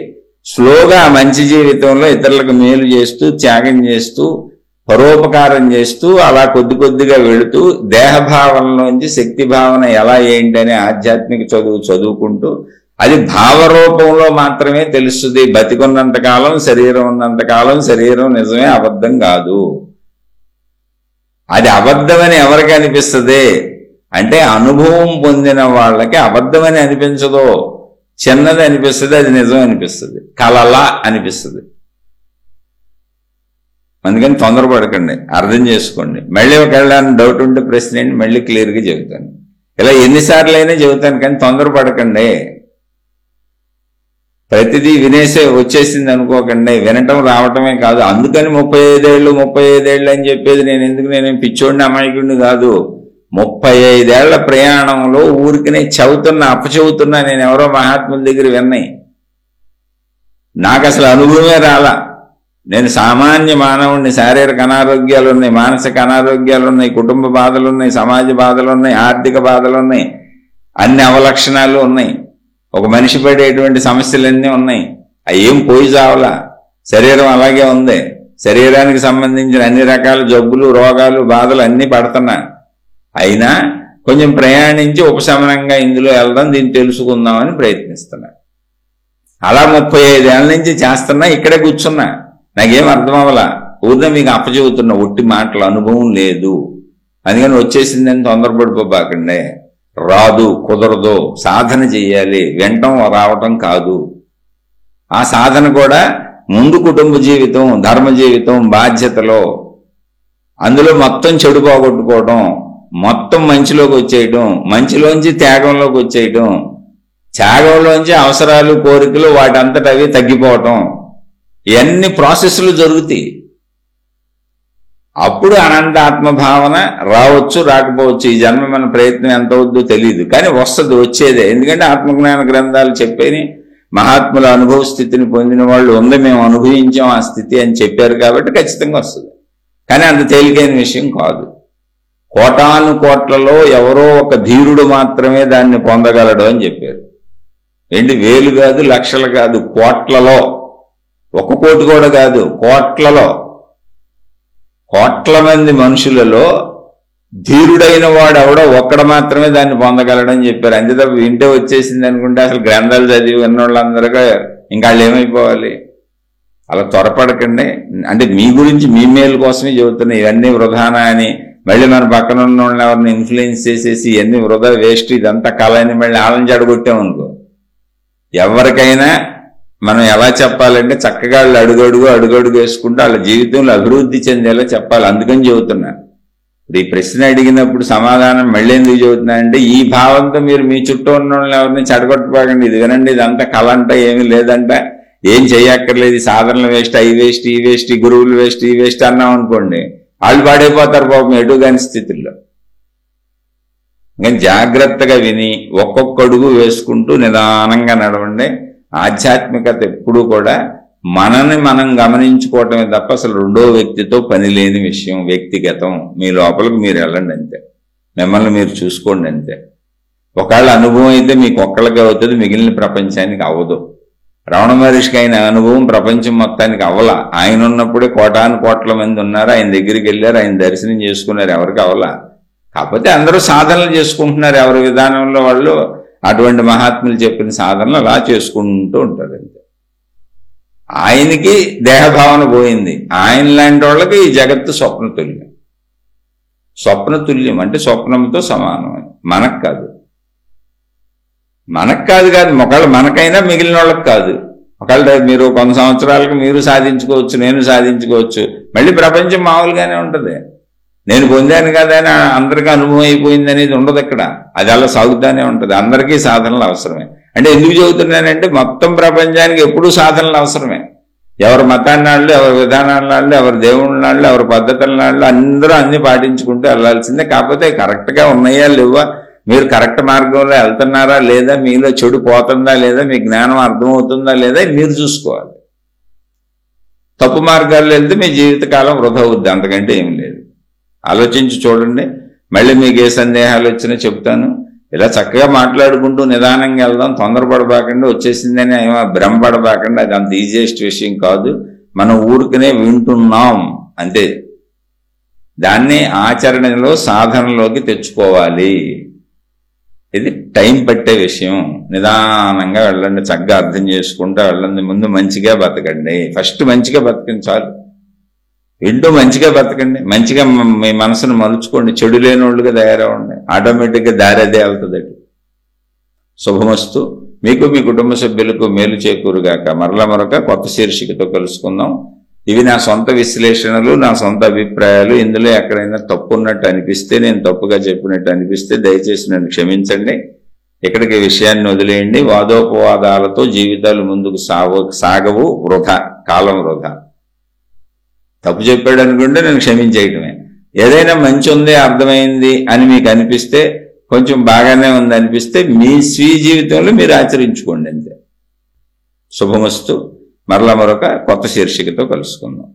స్లోగా ఆ మంచి జీవితంలో ఇతరులకు మేలు చేస్తూ, త్యాగం చేస్తూ, పరోపకారం చేస్తూ, అలా కొద్ది కొద్దిగా వెళుతూ దేహభావనలోంచి శక్తి భావన ఎలా ఏంటి అనే ఆధ్యాత్మిక చదువుకుంటూ అది భావరూపంలో మాత్రమే తెలుస్తుంది. బతికున్నంతకాలం, శరీరం ఉన్నంతకాలం శరీరం నిజమే, అబద్ధం కాదు. అది అబద్ధమని ఎవరికి అనిపిస్తుంది అంటే అనుభవం పొందిన వాళ్ళకి అబద్ధమని అనిపించదో, చిన్నది అనిపిస్తుంది, అది నిజం అనిపిస్తుంది, కలలా అనిపిస్తుంది. అందుకని తొందరపడకండి, అర్థం చేసుకోండి. మళ్ళీ ఒకవేళ డౌట్ ఉంటే ప్రశ్న ఏంటి, మళ్ళీ క్లియర్గా చెబుతాను. ఇలా ఎన్నిసార్లు అయినా చెబుతాను, కానీ తొందరపడకండి. ప్రతిదీ వినేసే వచ్చేసింది అనుకోకండి. వినటం రావటమే కాదు. అందుకని 35 ఏళ్ళు అని చెప్పేది నేను ఎందుకు, నేనేం పిచ్చోడిని అమాయకుడిని కాదు. 35 ఏళ్ల ప్రయాణంలో ఊరికినే అప్పచెబుతున్నా నేను ఎవరో మహాత్ముల దగ్గర విన్నాయి. నాకు అసలు అనుభవమే రాలా. నేను సామాన్య మానవుడిని. శారీరక అనారోగ్యాలు ఉన్నాయి, మానసిక అనారోగ్యాలు ఉన్నాయి, కుటుంబ బాధలు ఉన్నాయి, సమాజ బాధలు ఉన్నాయి, ఆర్థిక బాధలు ఉన్నాయి, అన్ని అవలక్షణాలు ఉన్నాయి. ఒక మనిషి పడేటువంటి సమస్యలన్నీ ఉన్నాయి. అవి ఏం పోయి చావలా. శరీరం అలాగే ఉంది. శరీరానికి సంబంధించిన అన్ని రకాల జబ్బులు, రోగాలు, బాధలు అన్నీ పడుతున్నా. అయినా కొంచెం ప్రయాణించి ఉపశమనంగా ఇందులో వెళ్దాం, దీన్ని తెలుసుకుందామని ప్రయత్నిస్తున్నా. అలా 35 ఏళ్ల నుంచి చేస్తున్నా. ఇక్కడే కూర్చున్నా. నాకేం అర్థం అవ్వలా. ఊరినే మీకు అప్పచెబుతున్నా, ఒట్టి మాటలు, అనుభవం లేదు. అందుకని వచ్చేసిందని తొందరపడిపోబాకండి. రాదు, కుదరదు, సాధన చెయ్యాలి. వినటం రావటం కాదు. ఆ సాధన కూడా ముందు కుటుంబ జీవితం, ధర్మ జీవితం, బాధ్యతలో, అందులో మొత్తం చెడు పోగొట్టుకోవటం, మొత్తం మంచిలోకి వచ్చేయటం, మంచిలోంచి త్యాగంలోకి వచ్చేయటం, త్యాగంలోంచి అవసరాలు, కోరికలు వాటంతట అవి తగ్గిపోవటం, ఇవన్నీ ప్రాసెస్లు జరుగుతాయి. అప్పుడు అనంత ఆత్మభావన రావచ్చు, రాకపోవచ్చు. ఈ జన్మ మన ప్రయత్నం ఎంత అవుద్దో తెలియదు, కానీ వస్తుంది, వచ్చేదే. ఎందుకంటే ఆత్మజ్ఞాన గ్రంథాలు చెప్పేని మహాత్ముల అనుభవ స్థితిని పొందిన వాళ్ళు ఉంది, మేము అనుభవించాం ఆ స్థితి అని చెప్పారు కాబట్టి ఖచ్చితంగా వస్తుంది. కానీ అంత తేలికైన విషయం కాదు. కోటాను కోట్లలో ఎవరో ఒక ధీరుడు మాత్రమే దాన్ని పొందగలడు అని చెప్పారు. ఏంటి, వేలు కాదు, లక్షలు కాదు, కోట్లలో. 1 కోటి కూడా కాదు, కోట్లలో. కోట్ల మంది మనుషులలో ధీరుడైన వాడు ఎవడో ఒక్కడ మాత్రమే దాన్ని పొందగలడని చెప్పారు. అంతే తప్ప వింటే వచ్చేసింది అనుకుంటే అసలు గ్రంథాలు చదివి ఉన్నోళ్ళందరిగా ఇంకా వాళ్ళు ఏమైపోవాలి. అలా త్వరపడకండి. అంటే మీ గురించి, మీ మేలు కోసమే చెబుతున్నాయి. ఇవన్నీ వృధానా అని మళ్ళీ మన పక్కన ఉన్న వాళ్ళని ఎవరిని ఇన్ఫ్లుయెన్స్ చేసేసి ఇవన్నీ వృధా, వేస్ట్, ఇదంతా కళ అని మళ్ళీ ఆళ్ళని చెడగొట్టామనుకో. ఎవరికైనా మనం ఎలా చెప్పాలంటే చక్కగా వాళ్ళు అడుగడుగు వేసుకుంటూ వాళ్ళ జీవితంలో అభివృద్ధి చెందేలా చెప్పాలి. అందుకని చెబుతున్నా. ఈ ప్రశ్న అడిగినప్పుడు సమాధానం మళ్ళీ ఎందుకు చెబుతున్నానంటే, ఈ భావంతో మీరు మీ చుట్టూ ఉన్న వాళ్ళని ఎవరిని చెడగొట్టబాకండి. ఇది వినండి, ఇదంతా కళ అంట, ఏమీ లేదంట, ఏం చెయ్యక్కర్లేదు, సాధనలు వేస్ట్, అవి వేస్ట్, ఈ వేస్ట్, ఈ గురువులు వేస్ట్, ఈ వేస్ట్ అన్నాం అనుకోండి, వాళ్ళు పాడైపోతారు పాపం ఎటు కాని స్థితిలో. ఇంకా జాగ్రత్తగా విని ఒక్కొక్క అడుగు వేసుకుంటూ నిదానంగా నడవండి. ఆధ్యాత్మికత ఎప్పుడూ కూడా మనని మనం గమనించుకోవటమే తప్ప అసలు రెండో వ్యక్తితో పని లేని విషయం. వ్యక్తిగతం. మీ లోపలికి మీరు వెళ్ళండి అంతే, మిమ్మల్ని మీరు చూసుకోండి అంతే. ఒకవేళ అనుభవం అయితే మీకు ఒక్కళ్ళకే అవుతుంది, మిగిలిన ప్రపంచానికి అవ్వదు. రమణ మహర్షికి అయిన అనుభవం ప్రపంచం మొత్తానికి అవ్వలా. ఆయన ఉన్నప్పుడే కోటాను కోట్ల మంది ఉన్నారు, ఆయన దగ్గరికి వెళ్ళారు, ఆయన దర్శనం చేసుకున్నారు, ఎవరికి అవ్వలా. కాకపోతే అందరూ సాధనలు చేసుకుంటున్నారు, ఎవరి విధానంలో వాళ్ళు. అటువంటి మహాత్ములు చెప్పిన సాధనలు అలా చేసుకుంటూ ఉంటారు అంతే. ఆయనకి దేహభావన పోయింది. ఆయన లాంటి వాళ్ళకి ఈ జగత్తు స్వప్నతుల్యం. స్వప్నతుల్యం అంటే స్వప్నంతో సమానం. మనకు కాదు, ఒకవేళ మనకైనా మిగిలిన వాళ్ళకి కాదు. ఒకవేళ మీరు కొంత సంవత్సరాలకు మీరు సాధించుకోవచ్చు, నేను సాధించుకోవచ్చు, మళ్ళీ ప్రపంచం మామూలుగానే ఉంటుంది. నేను పొందాను కదా అని అందరికీ అనుభవం అయిపోయింది అనేది ఉండదు ఇక్కడ. అది అలా సాగుతూనే ఉంటుంది. అందరికీ సాధనలు అవసరమే. అంటే ఎందుకు చెబుతున్నానంటే మొత్తం ప్రపంచానికి ఎప్పుడూ సాధనలు అవసరమే. ఎవరి మతాన్ని వాళ్ళు, ఎవరి విధానాల వాళ్ళు, ఎవరి దేవుళ్ళ వాళ్ళు, ఎవరి పద్ధతుల వాళ్ళు అందరూ అన్ని పాటించుకుంటూ వెళ్లాల్సిందే. కాకపోతే కరెక్ట్గా ఉన్నాయా లేవా, మీరు కరెక్ట్ మార్గంలో వెళ్తున్నారా లేదా, మీలో చెడు పోతుందా లేదా, మీ జ్ఞానం అర్థమవుతుందా లేదా మీరు చూసుకోవాలి. తప్పు మార్గాల్లో వెళ్తే మీ జీవితకాలం వృధా అవుద్ది, అంతకంటే ఏం లేదు. ఆలోచించి చూడండి. మళ్ళీ మీకు ఏ సందేహాలు వచ్చినా చెప్తాను. ఇలా చక్కగా మాట్లాడుకుంటూ నిదానంగా వెళ్దాం, తొందరపడబాకండి, వచ్చేసిందని ఏమో భ్రమపడబాకండి. అది అంత ఈజియెస్ట్ విషయం కాదు. మనం ఊరికనే వింటున్నాం అంతే. దాన్ని ఆచరణలో సాధనలోకి తెచ్చుకోవాలి. ఇది టైం పట్టే విషయం. నిదానంగా వెళ్ళండి, చక్కగా అర్థం చేసుకుంటూ వెళ్ళండి. ముందు మంచిగా బతకండి, ఫస్ట్ మంచిగా బతకండి చాలు. వింటూ మంచిగా బతకండి, మంచిగా మీ మనసును మలుచుకోండి, చెడు లేని వాళ్ళుగా తయారవ్వండి. ఆటోమేటిక్గా దారి అదే వెళ్తుంది. శుభమస్తు. మీకు మీ కుటుంబ సభ్యులకు మేలు చేకూరుగాక. మరొక కొత్త శీర్షికతో కలుసుకుందాం. ఇవి నా సొంత విశ్లేషణలు, నా సొంత అభిప్రాయాలు. ఇందులో ఎక్కడైనా తప్పు ఉన్నట్టు అనిపిస్తే, నేను తప్పుగా చెప్పినట్టు అనిపిస్తే దయచేసి నన్ను క్షమించండి. ఇక్కడికి విషయాన్ని వదిలేయండి. వాదోపవాదాలతో జీవితాలు ముందుకు సాగవు, వృధా, కాలం వృధా. తప్పు చెప్పాడు అనుకుంటే నేను క్షమించేయటమే. ఏదైనా మంచి ఉంది, అర్థమైంది అని మీకు అనిపిస్తే, కొంచెం బాగానే ఉంది అనిపిస్తే మీ స్వీయ జీవితంలో మీరు ఆచరించుకోండి అంతే. శుభమస్తు. మరొక కొత్త శీర్షికతో కలుసుకుందాం.